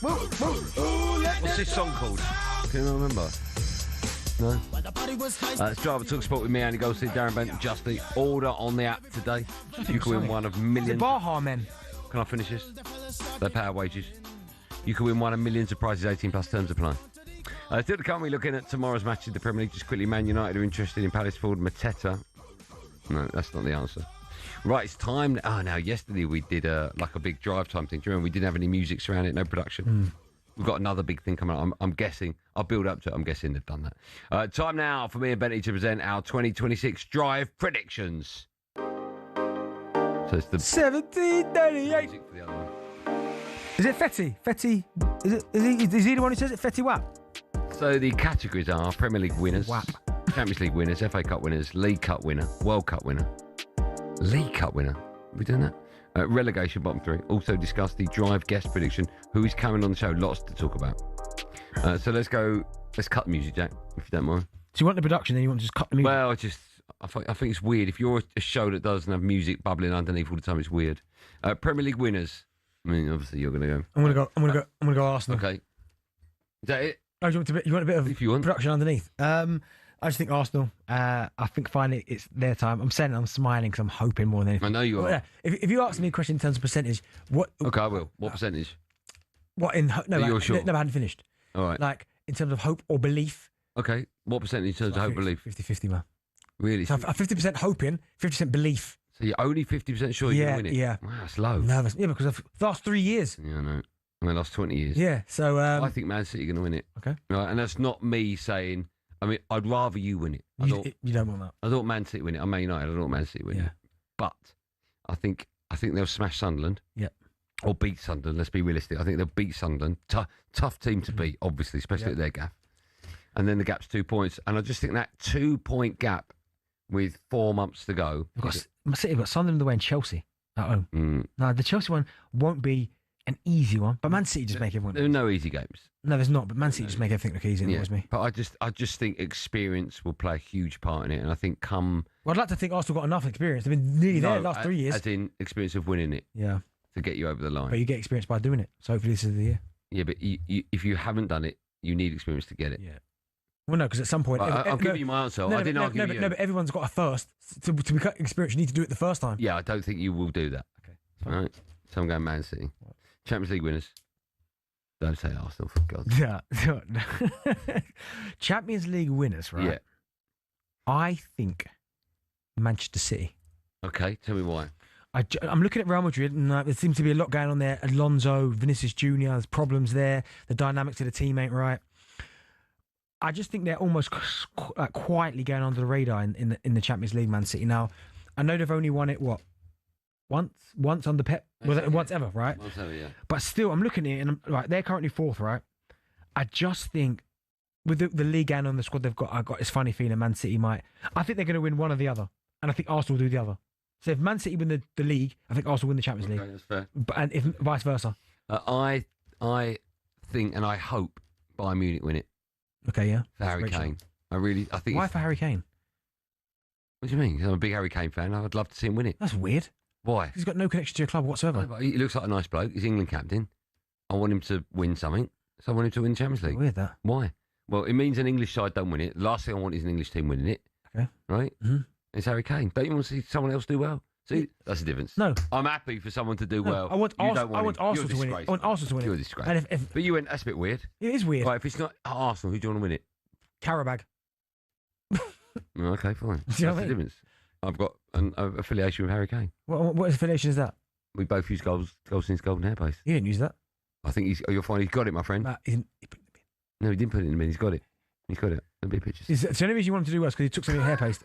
What's this song called? Can you remember? No? It's Driver Talk Sport with me, Andy Goldstein Darren Bent. Just the order on the app today. You can win one of millions. Baha Men. Can I finish this? They pay our wages. You can win one of millions of prizes, 18 plus terms apply. Still to come, we're looking at tomorrow's match in the Premier League. Just quickly, Man United are interested in Palace forward Mateta. No, that's not the answer. Right, it's time. Now, yesterday we did like a big drive time thing. Do you remember? We didn't have any music surrounding it, no production. We've got another big thing coming up. I'm guessing. I'll build up to it. I'm guessing they've done that. Time now for me and Benny to present our 2026 drive predictions. So it's the 1738. music for the other one. Is it Fetty? Fetty? Is he the one who says it? Fetty Wap? So the categories are Premier League winners, Wap. Champions League winners, FA Cup winners, League Cup winner, World Cup winner, League Cup winner. Are we doing that? Relegation bottom three. Also discuss the drive guest prediction. Who is coming on the show? Lots to talk about. So let's go. Let's cut the music, Jack, if you don't mind. So you want the production, then you want to just cut the music? Well, I think it's weird. If you're a show that doesn't have music bubbling underneath all the time, it's weird. Premier League winners. I mean, obviously you're going to go. I'm gonna go Arsenal. Okay. Is that it? Oh, you want a bit of production underneath? I just think Arsenal. I think finally it's their time. I'm saying it, I'm smiling because I'm hoping more than anything. I know you are. Yeah, if you ask me a question in terms of percentage, what? Okay, I will. What percentage? What in? No, you're sure? No, I hadn't finished. All right. Like in terms of hope or belief. Okay. What percentage in terms of hope belief? 50-50, man. Really? So 50% hoping, 50% belief. So you're only 50% sure you're going to win it? Yeah. Wow, that's low. Nervous. Yeah, because of the last 3 years. Yeah, I know. I mean, last 20 years. Yeah, so... I think Man City are going to win it. Okay. Right, and that's not me saying... I mean, I'd rather you win it. You don't want that. I thought Man City win it. I'm Man United. I thought Man City win it. But I think they'll smash Sunderland. Yeah. Or beat Sunderland. Let's be realistic. I think they'll beat Sunderland. Tough team to beat, obviously, especially at their gaff. And then the gap's 2 points. And I just think that 2 point gap with 4 months to go. City have got Sunderland away and Chelsea at home. No, the Chelsea one won't be an easy one, but Man City just make everyone. There are no easy games. No, there's not. But Man City just make everything look easy. Yeah. Me. But I just think experience will play a huge part in it, and I think Well, I'd like to think Arsenal got enough experience. They've been nearly there the last 3 years. As in experience of winning it. Yeah. To get you over the line. But you get experience by doing it. So hopefully this is the year. Yeah, but if you haven't done it, you need experience to get it. Yeah. Well, no, because at some point... I'll give you my answer. I didn't argue with you. No, but everyone's got a first. To become experienced, you need to do it the first time. Yeah, I don't think you will do that. Okay. All right. So I'm going Man City. Champions League winners. Don't say Arsenal, for God's sake. Yeah. Champions League winners, right? Yeah. I think Manchester City. Okay, tell me why. I'm looking at Real Madrid, and there seems to be a lot going on there. Alonso, Vinicius Jr., there's problems there. The dynamics of the team ain't right. I just think they're almost quietly going under the radar in the Champions League, Man City. Now, I know they've only won it, what? Once under Pep? Once ever, right? Once ever, yeah. But still, I'm looking at it, and they're currently fourth, right? I just think with the league and on the squad they've got, I've got this funny feeling Man City might. I think they're going to win one or the other, and I think Arsenal will do the other. So if Man City win the league, I think Arsenal win the Champions League. That's fair. And if vice versa. I think and I hope Bayern Munich win it. Okay, yeah. For Harry Kane. I think. Why for Harry Kane? What do you mean? I'm a big Harry Kane fan. I'd love to see him win it. That's weird. Why? He's got no connection to your club whatsoever. No, he looks like a nice bloke. He's England captain. I want him to win something. So I want him to win the Champions League. Weird that. Why? Well, it means an English side don't win it. The last thing I want is an English team winning it. Okay. Right? Mm-hmm. It's Harry Kane. Don't you want to see someone else do well? See, that's the difference. No. I'm happy for someone to do well. I want Arsenal to win it. I want Arsenal to win it. You're a disgrace. And but you went, that's a bit weird. It is weird. Right, if it's not Arsenal, who do you want to win it? Carabag. Okay, fine. That's the difference. I've got an affiliation with Harry Kane. What affiliation is that? We both use Goldstein's Golden Hair Paste. You didn't use that. I think you'll find he's got it, my friend. No, he didn't put it in the bin. He's got it. He's got it. There'll be pictures. So the only reason you wanted to do was because he took some of your hair paste.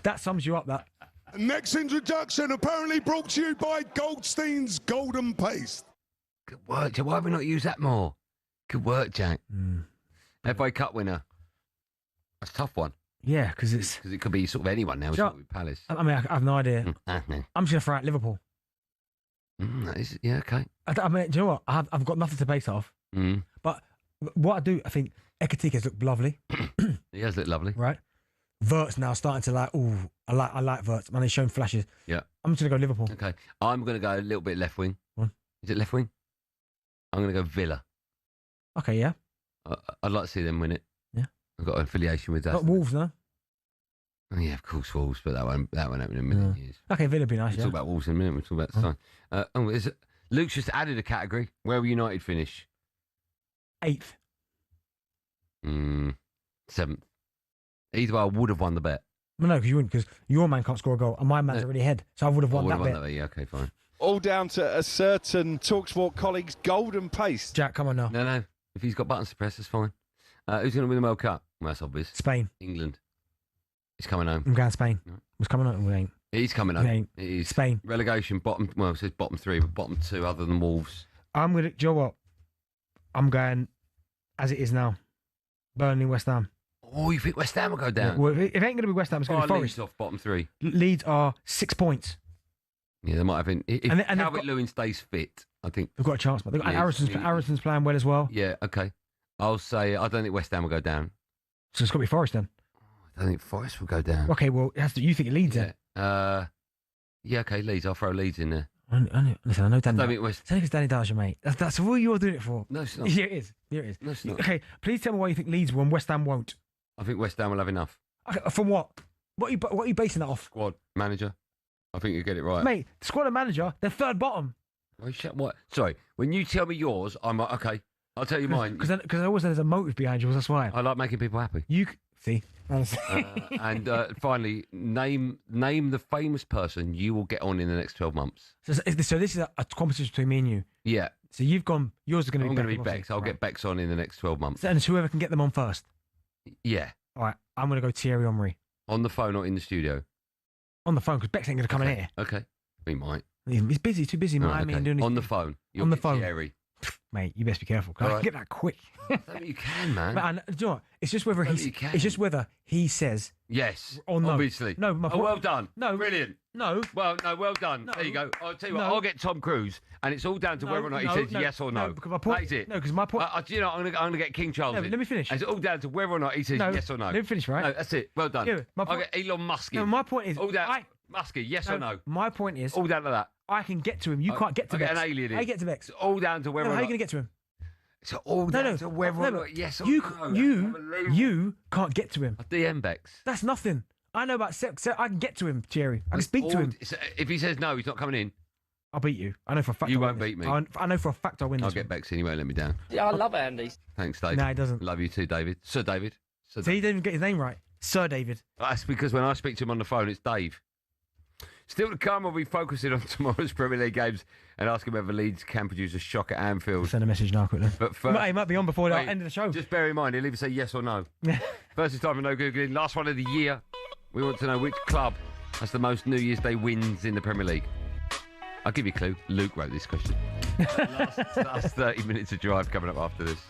That sums you up, that. Next introduction apparently brought to you by Goldstein's Golden Paste. Good work, Jack. Why have we not used that more? Good work, Jack. FA Cup winner. That's a tough one. Yeah, because it could be sort of anyone now. It's not with Palace. I mean, I have no idea. I'm just going to throw out Liverpool. Yeah, okay. I mean, do you know what? I've got nothing to base it off. But what I do, I think Ekatike's looked lovely. He has looked lovely. Right? Vert's now starting to I like Vert. Man, he's shown flashes. Yeah. I'm just going to go Liverpool. Okay. I'm going to go a little bit left wing. What? Is it left wing? I'm going to go Villa. Okay, yeah. I'd like to see them win it. Yeah. I've got an affiliation with that. Got Wolves, no? Oh, yeah, of course, Wolves, but that won't happen in a million years. Okay, Villa would be nice, We'll talk about Wolves in a minute. We'll talk about the sign. Luke's just added a category. Where will United finish? 8th. 7th. Either way, I would have won the bet. Well, no, because you wouldn't, because your man can't score a goal and my man's already ahead. So I would have won that bet. Yeah, okay, fine. All down to a certain talkSPORT colleague's golden pace. Jack, come on now. No. If he's got buttons to press, that's fine. Who's going to win the World Cup? Well, that's obvious. Spain. England. He's coming home. I'm going Spain. No. He's coming home. We ain't. He's coming home. Ain't. He's Spain. Relegation, bottom. Well, it says bottom 3, but bottom 2 other than Wolves. I'm going to, do you know what? I'm going as it is now. Burnley, West Ham. Oh, you think West Ham will go down? Yeah, well, it ain't going to be West Ham, it's going to be Forest. Leeds off bottom 3. Leeds are 6 points. Yeah, they might have been. If and Calvert-Lewin stays fit, I think they've got a chance. But Harrison's playing well as well. Yeah, okay. I'll say I don't think West Ham will go down. So it's got to be Forest then. I don't think Forest will go down. Okay, well, you think it Leeds then? Yeah, okay, Leeds. I'll throw Leeds in there. Listen, I know Danny. I don't think West. It's only because Danny Dye's your mate. That's all you're doing it for. No, it's not. Yeah, it is. Yeah, it is. No, it's not. Okay, please tell me why you think Leeds will and West Ham won't. I think West Ham will have enough. Okay, from what? What are you basing that off? Squad manager. I think you get it right. Mate, the squad and manager, they're third bottom. What? Sorry, when you tell me yours, I'm like, okay, I'll tell you mine. Because I always say there's a motive behind yours, that's why. I like making people happy. You see? And finally, name the famous person you will get on in the next 12 months. So this is a competition between me and you. Yeah. So you've gone, yours is going to be I'm going to be Bex. I'll get Bex on in the next 12 months. So, and it's whoever can get them on first. Yeah. All right, I'm going to go Thierry Henry. On the phone or in the studio? On the phone, because Bex ain't going to come in here. Okay. We might. He's busy, too busy. Miami and doing his... On the phone. On the phone. Thierry. Mate, you best be careful. I can get that quick. You can, man. And do you know what? It's just whether he says yes or no. Obviously. No. Well done. No. Brilliant. No. Well done. No. There you go. I'll tell you what. I'll get Tom Cruise, and it's all down to whether or not he says yes or no. Because my point. That's it. No, because my point. You know, I'm going to get King Charles. No, let me finish. And it's all down to whether or not he says yes or no. Let me finish, right? No, that's it. Well done. Yeah, I'll get Elon Musk in. No, my point is all down. Muskie, yes or no? My point is all down to that. I can get to him. You can't get to Bex. An alien in. I get to Bex. It's all down to whether. How are you going to get to him? It's all down to whether or not yes or no. You can't get to him. I DM Bex. That's nothing. I know about sex. I can get to him, Thierry. I can speak to him. If he says no, he's not coming in. I'll beat you. I know for a fact. You won't beat me. I know for a fact I'll win this. I'll get Bex in. He won't let me down. Yeah, I love Andy. Thanks, Dave. No, he doesn't. Love you too, David. Sir David. So he didn't even get his name right. Sir David. That's because when I speak to him on the phone, it's Dave. Still to come, we'll be focusing on tomorrow's Premier League games and asking whether Leeds can produce a shock at Anfield. Send a message now quickly. But first, he might be on before the end of the show. Just bear in mind, he'll either say yes or no. First, it's time for No Googling. Last one of the year. We want to know which club has the most New Year's Day wins in the Premier League. I'll give you a clue. Luke wrote this question. last 30 minutes of drive coming up after this.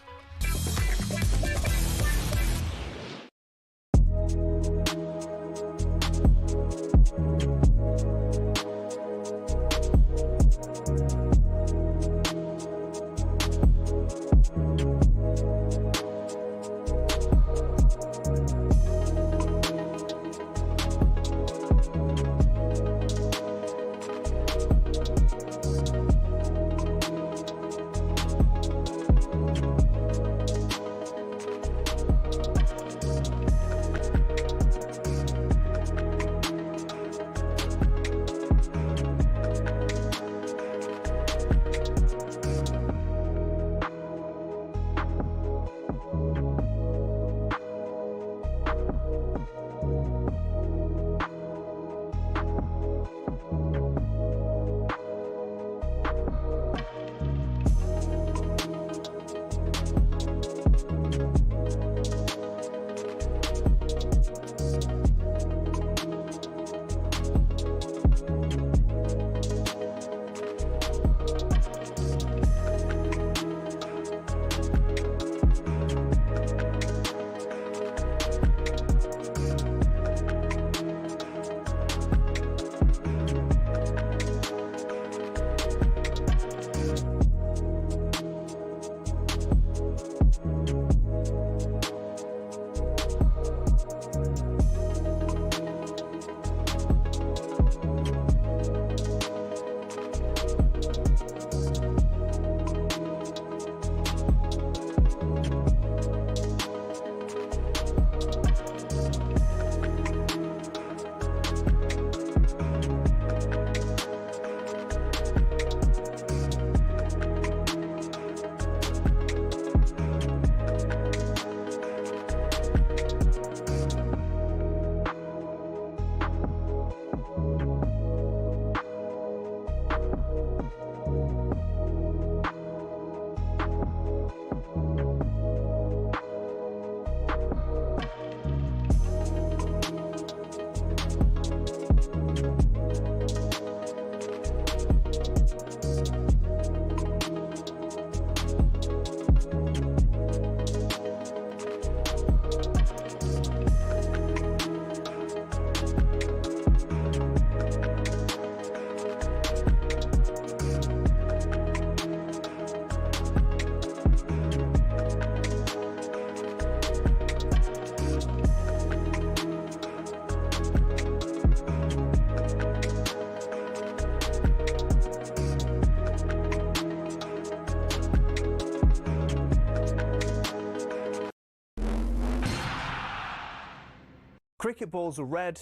Cricket balls are red,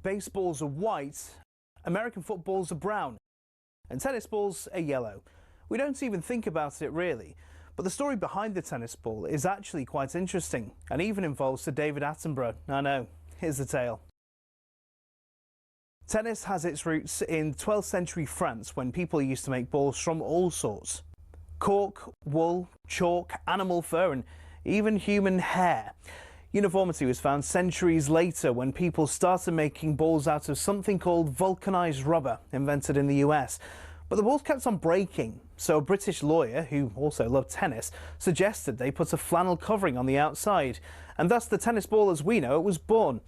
baseballs are white, American footballs are brown, and tennis balls are yellow. We don't even think about it really, but the story behind the tennis ball is actually quite interesting and even involves Sir David Attenborough. I know, here's the tale. Tennis has its roots in 12th century France when people used to make balls from all sorts. Cork, wool, chalk, animal fur and even human hair. Uniformity was found centuries later when people started making balls out of something called vulcanized rubber, invented in the US. But the balls kept on breaking, so a British lawyer, who also loved tennis, suggested they put a flannel covering on the outside, and thus the tennis ball as we know it was born.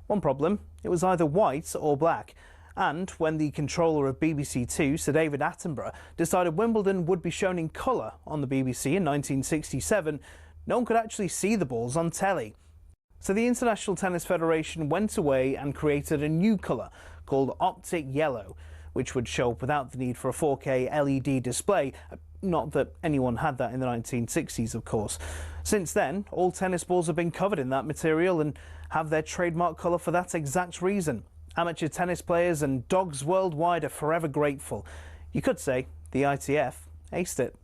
One problem, it was either white or black. And when the controller of BBC Two, Sir David Attenborough, decided Wimbledon would be shown in colour on the BBC in 1967, no one could actually see the balls on telly. So the International Tennis Federation went away and created a new colour called Optic Yellow, which would show up without the need for a 4K LED display. Not that anyone had that in the 1960s, of course. Since then, all tennis balls have been covered in that material and have their trademark colour for that exact reason. Amateur tennis players and dogs worldwide are forever grateful. You could say the ITF aced it.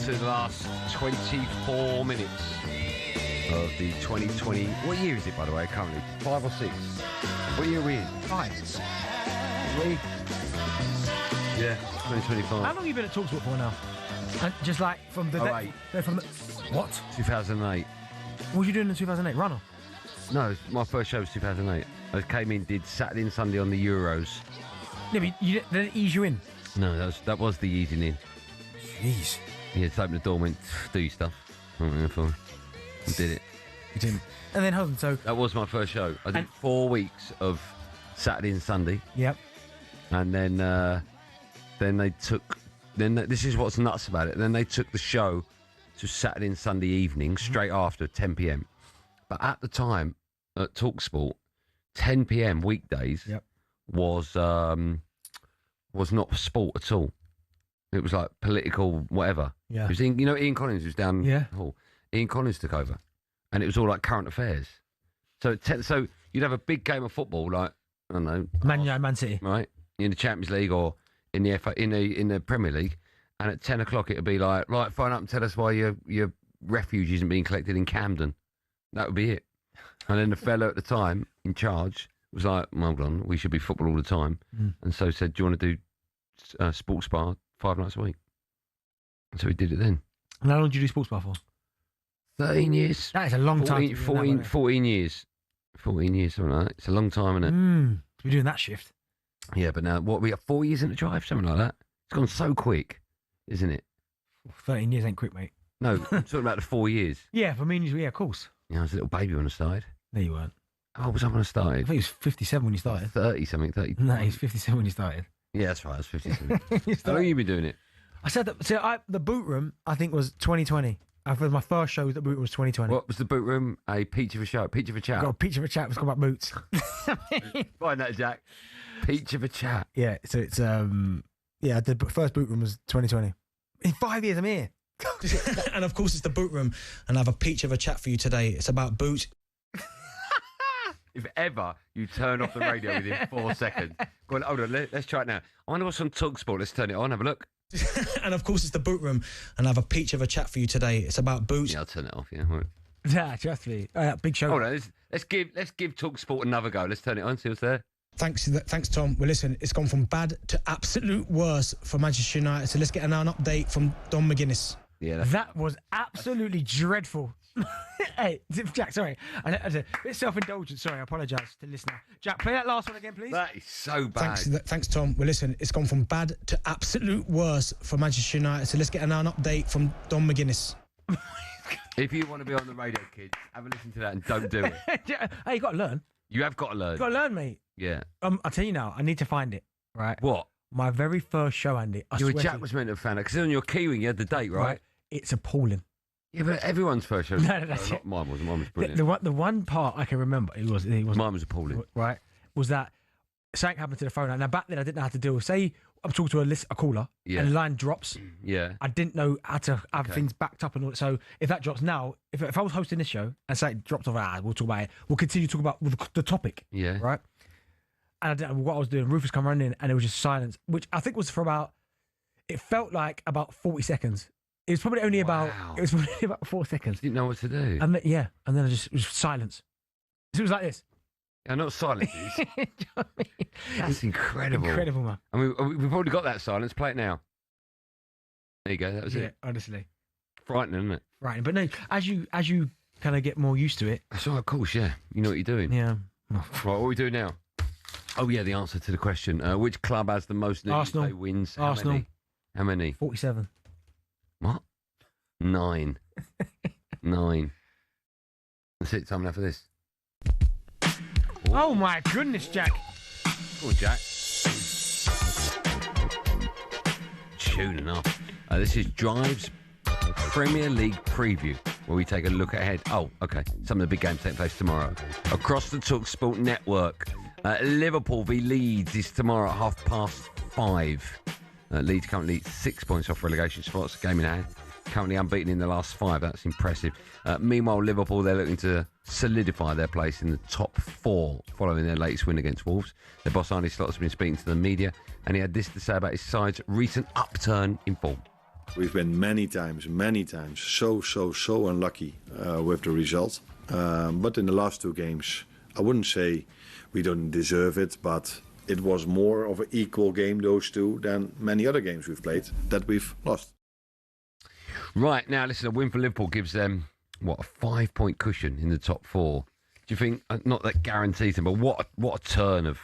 To the last 24 minutes of the 2020. What year is it, by the way, currently? 5 or 6? What year are we in? 5. Yeah, 2025. How long have you been at talkSPORT for now? And just like from the... 08. What? 2008. What was you doing in 2008? Runner? No, my first show was 2008. I came in, did Saturday and Sunday on the Euros. Yeah, but they didn't ease you in? No, that was the easing in. Jeez. Yeah, just opened the door and went, do your stuff. I did it. You didn't. And then hold on, so... That was my first show. I did 4 weeks of Saturday and Sunday. Yep. And then they took... this is what's nuts about it. Then they took the show to Saturday and Sunday evening, straight after 10 p.m. But at the time, at talkSPORT, 10 p.m. weekdays was not sport at all. It was like political, whatever. Yeah. It was Ian Collins was down the hall. Ian Collins took over, and it was all like current affairs. So you'd have a big game of football, like I don't know, Man City, right, in the Champions League or in the in the Premier League, and at 10 o'clock it'd be like, right, phone up and tell us why your refuge isn't being collected in Camden. That would be it. And then the fella at the time in charge was like, hold on, we should be football all the time, and so said, do you want to do sports bar 5 nights a week? And so we did it then. And how long did you do sports bar for? 13 years. That is a long time. 14 years. 14 years, something like that. It's a long time, isn't it? We're doing that shift. Yeah, but now, we got 4 years in the drive, something like that. It's gone so quick, isn't it? 13 years ain't quick, mate. No, I'm talking about the 4 years. Yeah, for me, yeah, of course. Yeah, I was a little baby when I started. No, you weren't. Oh, was I when I started? I think he was 57 when you started. 30-something, 30. No, he's 57 when you started. Yeah, that's right, I was 57. How long have you been doing it? I said that. So the boot room, I think, was 2020. My first show at the boot room was 2020. What was the boot room? A peach of a show, peach of a chat. Got a peach of a chat. It's called about boots. Find that, Jack. Peach of a chat. Yeah. So it's the first boot room was 2020. In 5 years, I'm here. And of course, it's the boot room, and I have a peach of a chat for you today. It's about boots. If ever you turn off the radio within 4 seconds. Go on, hold on, let's try it now. I wonder what's on talkSPORT. Let's turn it on, have a look. And of course, it's the boot room, and I have a peach of a chat for you today. It's about boots. Yeah, I'll turn it off, yeah. Yeah, trust me. Big show. Hold on, let's give talkSPORT another go. Let's turn it on, see what's there. Thanks, Tom. Well, listen, it's gone from bad to absolute worse for Manchester United. So let's get an update from Don McGuinness. Yeah, that was absolutely dreadful. Hey, Jack, sorry. A bit self-indulgent. Sorry, I apologise to the listener. Jack, play that last one again, please. That is so bad. Thanks, Tom. Well, listen, it's gone from bad to absolute worse for Manchester United. So let's get an update from Don McGuinness. If you want to be on the radio, kids, have a listen to that and don't do it. Hey, you got to learn. You have got to learn. You got to learn, mate. Yeah. I'll tell you now. I need to find it. Right. What? My very first show, Andy. Jack was meant to have found it because on your Kiwi you had the date, right? It's appalling. Yeah, but everyone's first show. No, that's it. Mine wasn't. Mine was brilliant. The one part I can remember, it was mine was appalling. Right, was that something happened to the phone. Now back then I didn't know how to deal with. Say I'm talking to a caller, and the line drops. Yeah. I didn't know how to have things backed up and all. So if that drops now, if I was hosting this show and say it drops off, we'll talk about it. We'll continue to talk about the topic. Yeah. Right. And I didn't know what I was doing. Rufus come running in, and it was just silence, which I think was for about. It felt like about 40 seconds. It was probably only about. It was probably about 4 seconds. Didn't know what to do. And then, and then it was silence. So it was like this. Yeah, not silence. You know what I mean? That's incredible. Incredible, man. I mean, we've already got that silence. Play it now. There you go. That was it. Honestly. Frightening, isn't it? Frightening. But no, as you kind of get more used to it. That's all, of course, yeah. You know what you're doing. Yeah. Right, what are we doing now? Oh, yeah, the answer to the question. Which club has the most Arsenal. wins? Arsenal. How many? 47. What? 9. 9. That's it. Time now for this. Oh my goodness, Jack. Go on, Jack. Tuning up. This is Drive's Premier League preview, where we take a look ahead. Oh, okay. Some of the big games take place tomorrow. Across the talkSPORT network, Liverpool v Leeds is tomorrow at 5:30. Leeds currently 6 points off relegation spots. Game in hand. Currently unbeaten in the last 5. That's impressive. Meanwhile, Liverpool, they're looking to solidify their place in the top 4 following their latest win against Wolves. Their boss, Arne Slot, has been speaking to the media, and he had this to say about his side's recent upturn in form. We've been many times, so unlucky with the result. But in the last 2 games, I wouldn't say we don't deserve it, but it was more of an equal game, those two, than many other games we've played that we've lost. Right, now listen, a win for Liverpool gives them, a 5-point cushion in the top 4. Do you think, not that guarantees them, but what a turn of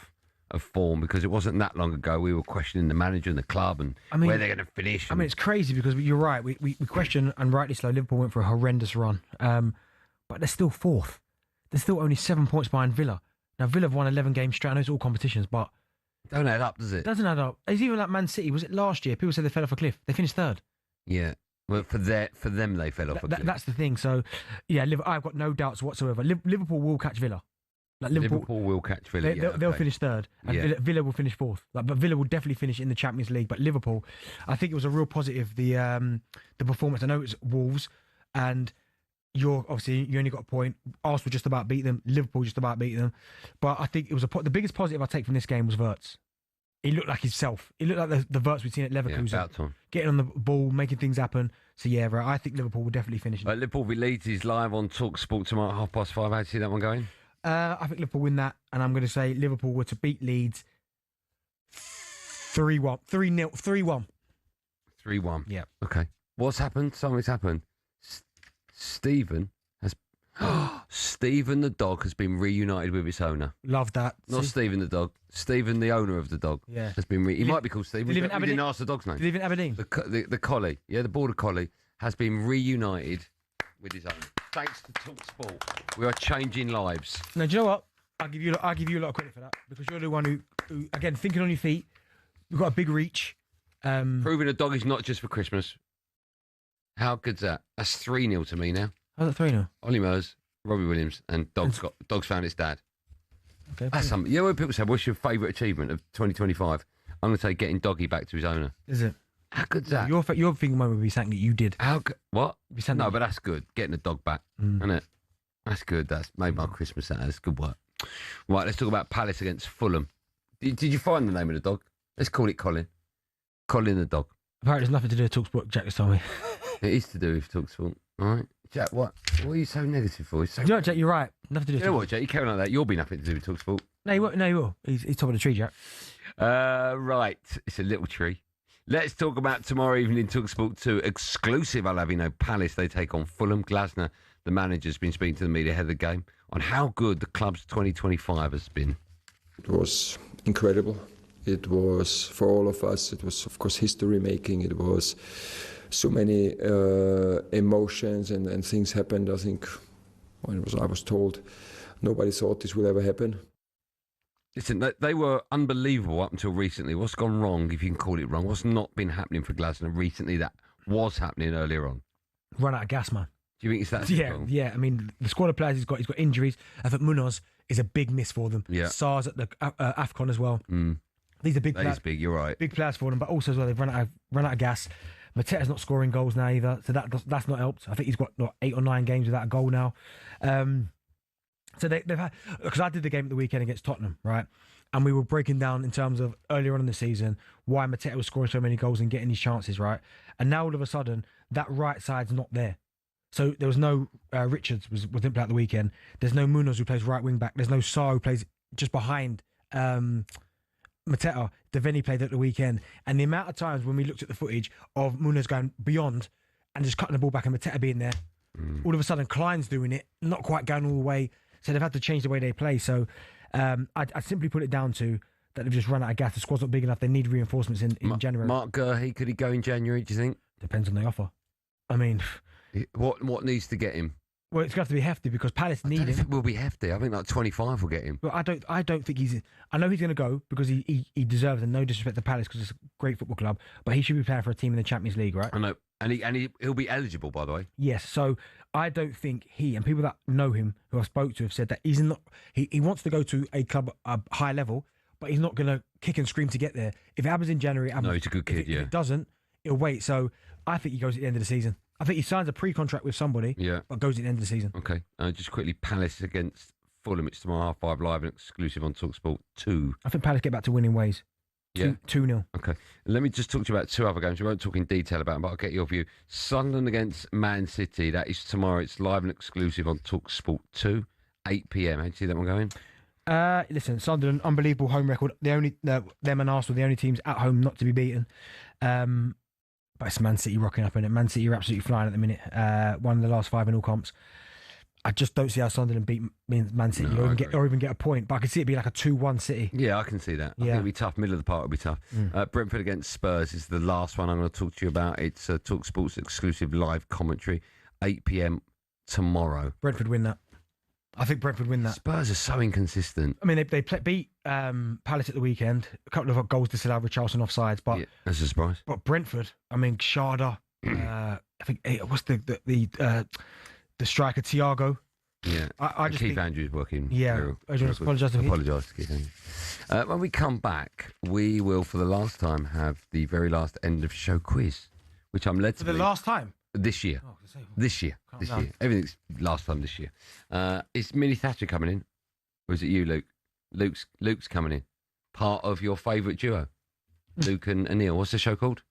form, because it wasn't that long ago we were questioning the manager and the club and where they're going to finish. I mean, it's crazy because you're right. We question, and rightly so, Liverpool went for a horrendous run. But they're still 4th. They're still only 7 points behind Villa. Now, Villa have won 11 games straight. I know it's all competitions, but... Don't add up, does it? It doesn't add up. It's even like Man City. Was it last year? People said they fell off a cliff. They finished 3rd. Yeah. Well, for them, they fell off a cliff. That's the thing. So, yeah, I've got no doubts whatsoever. Liverpool will catch Villa. Liverpool will catch Villa. They'll finish 3rd, and Villa will finish 4th. But Villa will definitely finish in the Champions League. But Liverpool, I think it was a real positive. The performance. I know it's Wolves, and you only got a point. Arsenal just about beat them. Liverpool just about beat them. But I think it was the biggest positive I take from this game was Wirtz. He looked like himself. He looked like the Wirtz we've seen at Leverkusen. Getting on the ball, making things happen. So, yeah, I think Liverpool will definitely finish. Liverpool v Leeds is live on talkSPORT tomorrow at 5:30. How do you see that one going? I think Liverpool win that, and I'm going to say Liverpool were to beat Leeds 3-1. 3-0. 3-1. 3-1. Yeah. Okay. What's happened? Something's happened. Stephen the dog has been reunited with its owner. Love that. Not Stephen the dog. Stephen, the owner of the dog, has been. He might be called Stephen. We didn't ask the dog's name. Live in Aberdeen. The collie, the border collie, has been reunited with his owner. Thanks to talkSPORT, we are changing lives. Now, do you know what? I'll give you a lot of credit for that, because you're the one who again, thinking on your feet. We've got a big reach. Proving a dog is not just for Christmas. How good's that? That's 3-0 to me now. How's it 3-0? Ollie Murs, Robbie Williams, and Dog's found its dad. Okay. That's something. You know when people say, what's your favourite achievement of 2025? I'm going to say getting Doggy back to his owner. Is it? How good's that? Your thinking moment would be something that you did. What? No, but that's good. Getting the dog back, isn't it? That's good. That's made my Christmas. That's good work. Right, let's talk about Palace against Fulham. Did you find the name of the dog? Let's call it Colin. Colin the dog. Apparently, there's nothing to do with talkSPORT, Jack has told me. It is to do with talkSPORT. All right. Jack, what? What are you so negative for? You know what, Jack, you're right. Nothing to do with You know what, Jack? You carry on like that, you'll be nothing to do with talkSPORT. No, he won't. No, he will. He's top of the tree, Jack. Right. It's a little tree. Let's talk about tomorrow evening, talkSPORT 2. Exclusive, I'll have you know, Palace, they take on Fulham. Glasner, the manager's been speaking to the media ahead of the game on how good the club's 2025 has been. It was incredible. It was, for all of us, it was, of course, history-making. It was so many emotions and things happened. I think, I was told, nobody thought this would ever happen. Listen, they were unbelievable up until recently. What's gone wrong, if you can call it wrong? What's not been happening for Glasner recently that was happening earlier on? Run out of gas, man. Do you think it's that simple? Yeah. I mean, the squad of players he's got injuries. I think Munoz is a big miss for them. Yeah. SARS at the AFCON as well. These are big players. That is big, you're right. Big players for them, but also as well, they've run out of gas. Mateta's not scoring goals now either, so that's not helped. I think he's got 8 or 9 games without a goal now. So they've had, because I did the game at the weekend against Tottenham, right? And we were breaking down in terms of earlier on in the season why Mateta was scoring so many goals and getting these chances, right? And now all of a sudden that right side's not there. So there was no Richards didn't play at the weekend. There's no Munoz who plays right wing back. There's no Sarr who plays just behind Mateta. Devaney played at the weekend, and the amount of times when we looked at the footage of Munoz going beyond and just cutting the ball back and Mateta being there, all of a sudden Klein's doing it, not quite going all the way. So they've had to change the way they play. So I simply put it down to that they've just run out of gas. The squad's not big enough. They need reinforcements in January. Mark Gurhey, could he go in January, do you think? Depends on the offer. I mean... What needs to get him? Well, it's going to have to be hefty because Palace need him. It will be hefty. I think like 25 will get him. Well, I don't think he's... I know he's going to go because he deserves it. No disrespect to Palace because it's a great football club, but he should be playing for a team in the Champions League, right? I know. And he'll be eligible, by the way. Yes. So I don't think he, and people that know him who I spoke to have said that he's not... He wants to go to a club a high level, but he's not going to kick and scream to get there. If it happens in January... No, he's a good kid, if it doesn't, he'll wait. So I think he goes at the end of the season. I think he signs a pre-contract with somebody, but goes at the end of the season. Okay. Just quickly, Palace against Fulham. It's tomorrow, 5:30 live and exclusive on talkSPORT 2. I think Palace get back to winning ways. Yeah. 2-0. Okay. Let me just talk to you about 2 other games. We won't talk in detail about them, but I'll get your view. Sunderland against Man City. That is tomorrow. It's live and exclusive on talkSPORT 2, 8 p.m. How do you see that one going? Listen, Sunderland, unbelievable home record. Them and Arsenal, the only teams at home not to be beaten. But it's Man City rocking up in it. Man City are absolutely flying at the minute. One of the last 5 in all comps. I just don't see how Sunderland beat Man City or even get a point. But I can see it be like a 2-1 City. Yeah, I can see that. I think it'll be tough. Middle of the park will be tough. Brentford against Spurs is the last one I'm going to talk to you about. It's talkSPORT's exclusive live commentary, 8 p.m. tomorrow. Brentford win that. I think Brentford win that. Spurs are so inconsistent. I mean, they beat Palace at the weekend. A couple of goals disallowed with Charlton offsides, but that's a surprise. But Brentford, I mean, Sharda, I think what's the striker Thiago. Yeah, I just Keith think, Andrews working. Yeah, I just apologise to Keith Andrews. When we come back, we will for the last time have the very last end of show quiz, which I'm led to. For the last time. This year. Oh, this year. Everything's last time this year. Is Millie Thatcher coming in? Or is it you, Luke? Luke's coming in. Part of your favourite duo. Luke and Neil. What's the show called?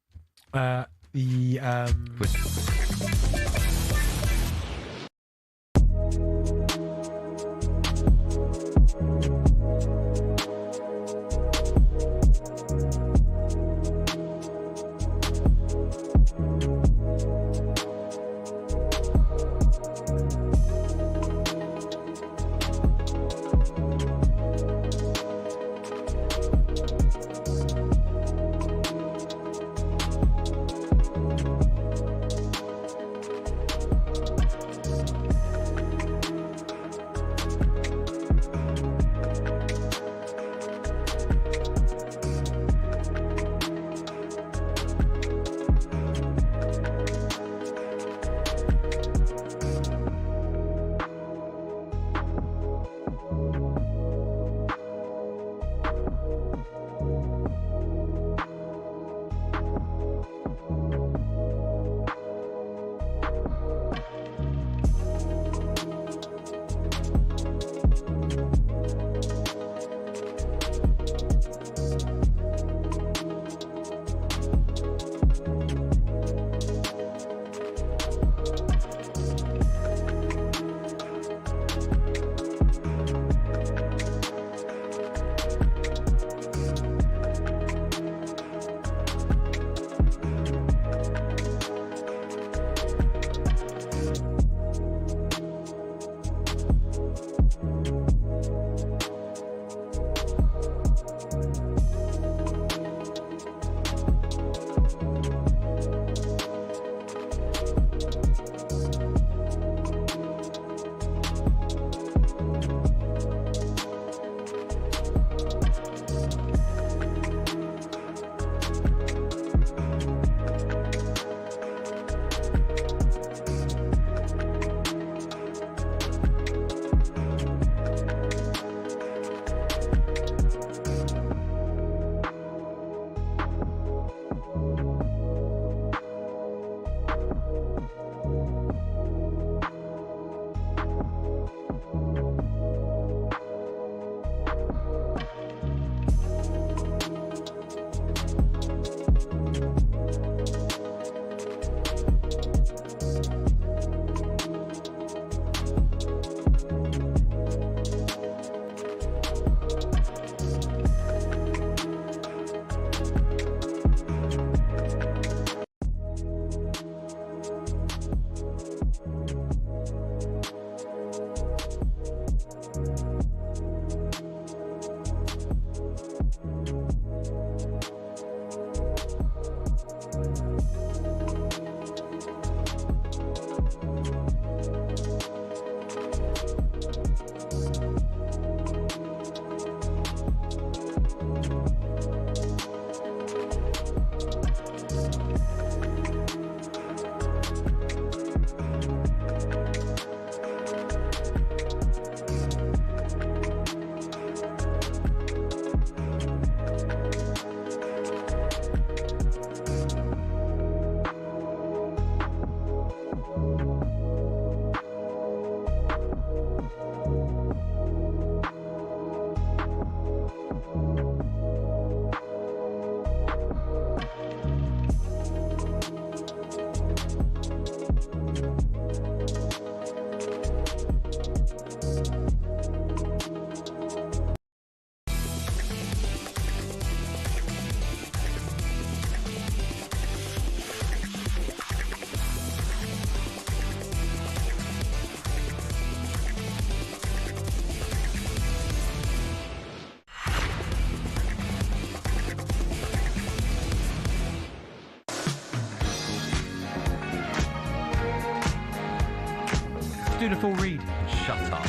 Do the full read. Shut up.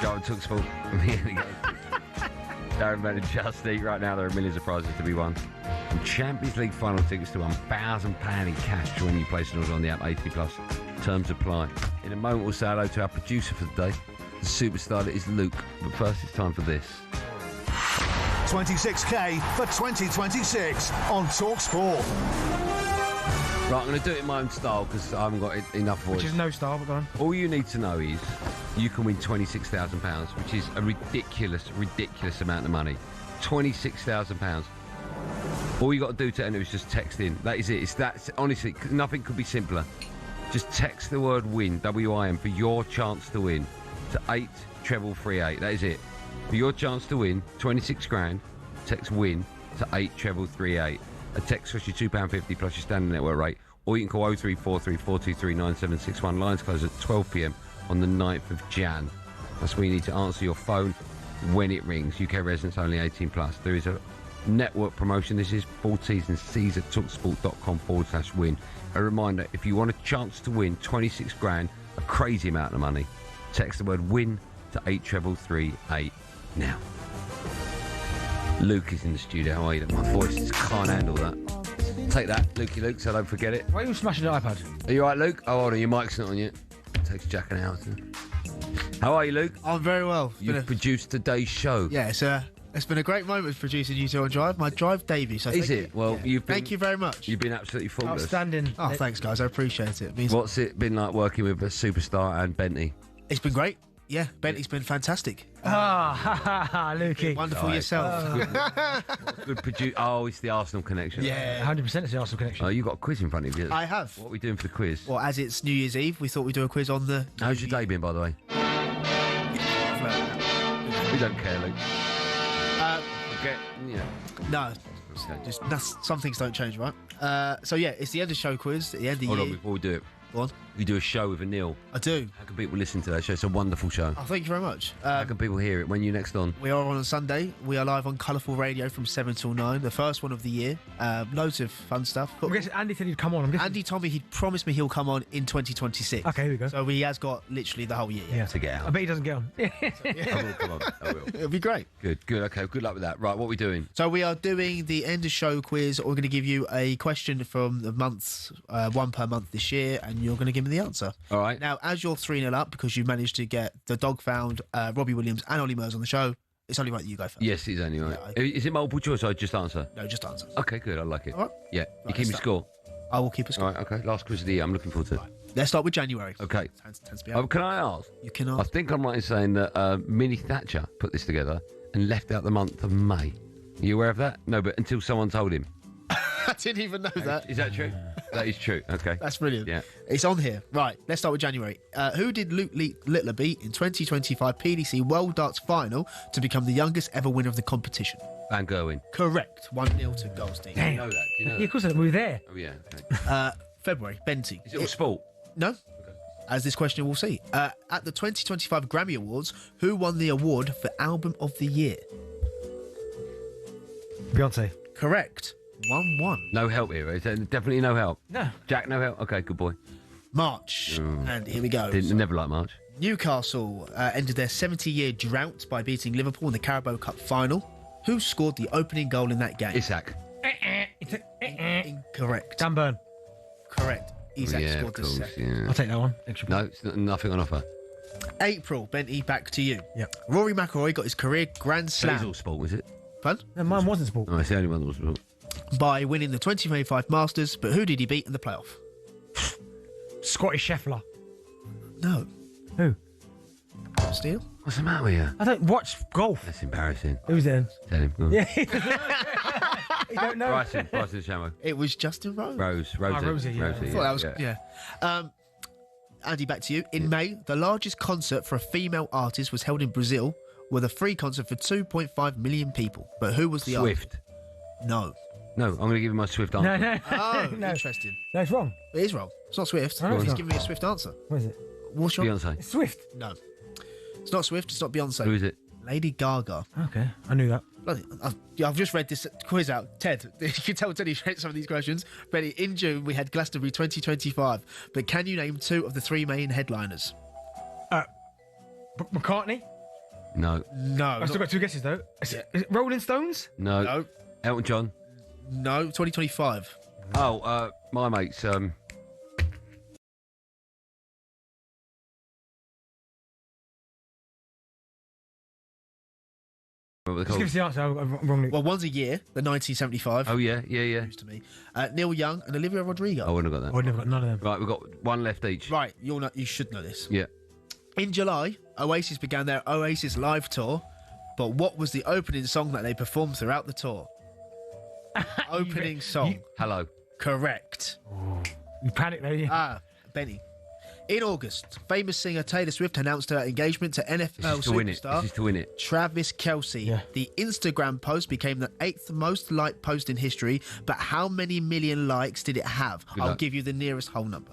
Go on, talkSPORT. Here we go. Darren Bent and Just Eat. Right now, there are millions of prizes to be won. From Champions League final tickets to £1,000 in cash when you place an order on the app 18+. Terms apply. In a moment, we'll say hello to our producer for the day, the superstar that is Luke. But first, it's time for this. 26k for 2026 on talkSPORT. Right, I'm going to do it in my own style because I haven't got enough voice. Which is no style, but go on. All you need to know is you can win £26,000, which is a ridiculous amount of money. £26,000. All you got to do to enter is just text in. That is it. Honestly, nothing could be simpler. Just text the word WIN, W-I-N, for your chance to win to 83338. That is it. For your chance to win 26 grand, text WIN to 83338. A text costs you £2.50 plus your standard network rate, or you can call 0343 423 9761. Lines close at 12 p.m. on the 9th of Jan. That's where you need to answer your phone when it rings. UK residents only 18+. There is a network promotion. This is full T's and C's at talksport.com/win. A reminder, if you want a chance to win 26 grand, a crazy amount of money, text the word WIN to 83338 now. Luke is in the studio. How are you? My voice just can't handle that. Take that, Lukey Luke, so don't forget it. Why are you smashing the iPad? Are you alright, Luke? Oh, hold on, your mic's not on yet. Takes Jack an hour. How are you, Luke? I'm very well. You've produced today's show. Yeah, it's been a great moment producing you two on Drive. My Drive debut. So is it? Well, thank you very much. You've been absolutely faultless. Outstanding. Oh, thanks, guys. I appreciate it. What's it been like working with a superstar and Bentley? It's been great. Yeah, Bentley's been fantastic. Lukey. Wonderful yourself. Good producer. Oh, it's the Arsenal connection. Yeah. 100% it's the Arsenal connection. Oh, you got a quiz in front of you. I have. What are we doing for the quiz? Well, as it's New Year's Eve, we thought we'd do a quiz on the... How's your day been, by the way? We don't care, Luke. No. Just some things don't change, right? So yeah, it's the end of show quiz at the end of the year. Hold on, before we do it. Go on. You do a show with Anil. I do. How can people listen to that show? It's a wonderful show. Oh, thank you very much. How can people hear it? When are you next on? We are on Sunday. We are live on Colourful Radio from 7 till 9, the first one of the year. Loads of fun stuff. But Andy said he'd come on. Andy told me he'd promised me he'll come on in 2026. Okay, here we go. So he has got literally the whole year. Yeah. To get out. I bet he doesn't get on. I will come on. I will. It'll be great. Good. Okay, good luck with that. Right, what are we doing? So we are doing the end of show quiz. We're going to give you a question from the months, one per month this year, and you're going to give me the answer. All right. Now, as you're 3-0 up because you managed to get the Dog Found, Robbie Williams and Ollie Murs on the show, it's only right that you go first. Yes, it's only right. Yeah, is it multiple choice or just answer? No, just answer. Okay, good. I like it. All right. Yeah. You keep me score? I will keep a score. All right, okay. Last quiz of the year. I'm looking forward to it. Let's start with January. Okay. Tends to be out. Can I ask? You can ask. I think I'm right in saying that Minnie Thatcher put this together and left out the month of May. Are you aware of that? No, but until someone told him. I didn't even know that. Is that true? That is true. Okay. That's brilliant. Yeah. It's on here. Right, let's start with January. Who did Luke Littler beat in 2025 PDC World Darts Final to become the youngest ever winner of the competition? Van Gerwen. Correct. 1-0 to Goldstein. Do you know that? Do you know Yeah, of course I know. We were there. Oh, yeah. Okay. February, Benty. Is it all sport? No. As this question will see. At the 2025 Grammy Awards, who won the award for Album of the Year? Beyonce. Correct. 1-1. No help here. Is there definitely no help? No. Jack, no help? Okay, good boy. March. And here we go. Never liked March. Newcastle ended their 70-year drought by beating Liverpool in the Carabao Cup final. Who scored the opening goal in that game? Isak. Incorrect. Dan Burn. Correct. Isak Yeah, scored of course, the second. yeah. I'll take that one. Extra No, it's nothing on offer. April, Benty, back to you. Yep. Rory McIlroy got his career Grand So it's Slam. all sport, is it? Pardon? No, mine wasn't sport. Oh, it's the only one that was sport. By winning the 2025 Masters, but who did he beat in the playoff? Scotty Scheffler. No. Who? Steele? What's the matter with you? I don't watch golf. That's embarrassing. Who's then? Tell him. Go on. Yeah. You don't know. Bryson Shammo. It was Justin Rose. Rosie. Rosie, yeah. I thought that was Andy, back to you. In May, the largest concert for a female artist was held in Brazil with a free concert for 2.5 million people. But who was the artist? Swift. No. No, I'm going to give him my Swift answer. No. Oh, No. interesting. No, it's wrong. It is wrong. It's not Swift. No, it's He's not. giving me a Swift answer. What is it? What's your... Beyonce. It's Swift. No. It's not Swift. It's not Beyonce. Who is it? Lady Gaga. Okay, I knew that. Bloody- I've just read this quiz out. Ted, you can tell Teddy's read some of these questions. Ready? In June, we had Glastonbury 2025. But can you name 2 of the 3 main headliners? McCartney? No. No. I've still got 2 guesses, though. Is it Rolling Stones? No. No. Elton John. No. 2025. Oh, my mates. Just give us the answer. I'm wrongly. Well, one's a year, the 1975. Oh, yeah. News to me. Neil Young and Olivia Rodrigo. I wouldn't have got that. I've never got none of them. Right, we've got one left each. Right, you should know this. Yeah. In July, Oasis began their Oasis Live tour, but what was the opening song that they performed throughout the tour? Opening song. Hello. Correct. You panicked, though, yeah. Benny. In August, famous singer Taylor Swift announced her engagement to NFL superstar This is to win it. Travis Kelce. Yeah. The Instagram post became the 8th most liked post in history, but how many million likes did it have? Good I'll luck. give you the nearest whole number.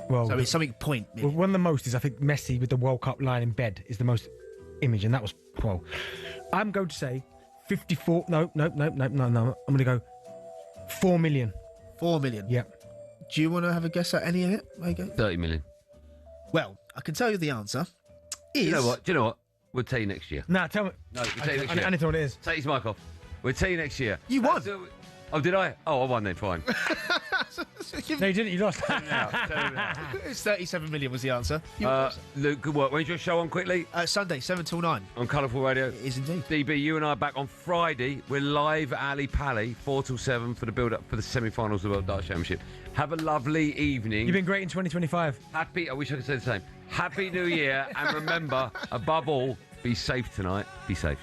Well, So it's something point well, million. one of the most is, I think, Messi with the World Cup lying in bed is the most image, and that was, well, I'm going to say 54. No. I'm going to go 4 million. 4 million. Yep. Do you want to have a guess at any of it? There you go. 30 million. Well, I can tell you the answer. Is Do you know what? We'll tell you next year. Nah, tell me. No, we'll tell you next year. I need to know what it is. Take his mic off. We'll tell you next year. You won. Oh, did I? Oh, I won then, fine. No, you didn't. You lost. It's 37 million was the answer. Luke, good work. When's your show on quickly? Sunday, 7 till 9. On Colourful Radio. It is indeed. DB, you and I are back on Friday. We're live at Ali Pally, 4 till 7 for the build-up for the semi-finals of the World Darts Championship. Have a lovely evening. You've been great in 2025. I wish I could say the same. Happy New Year. And remember, above all, be safe tonight. Be safe.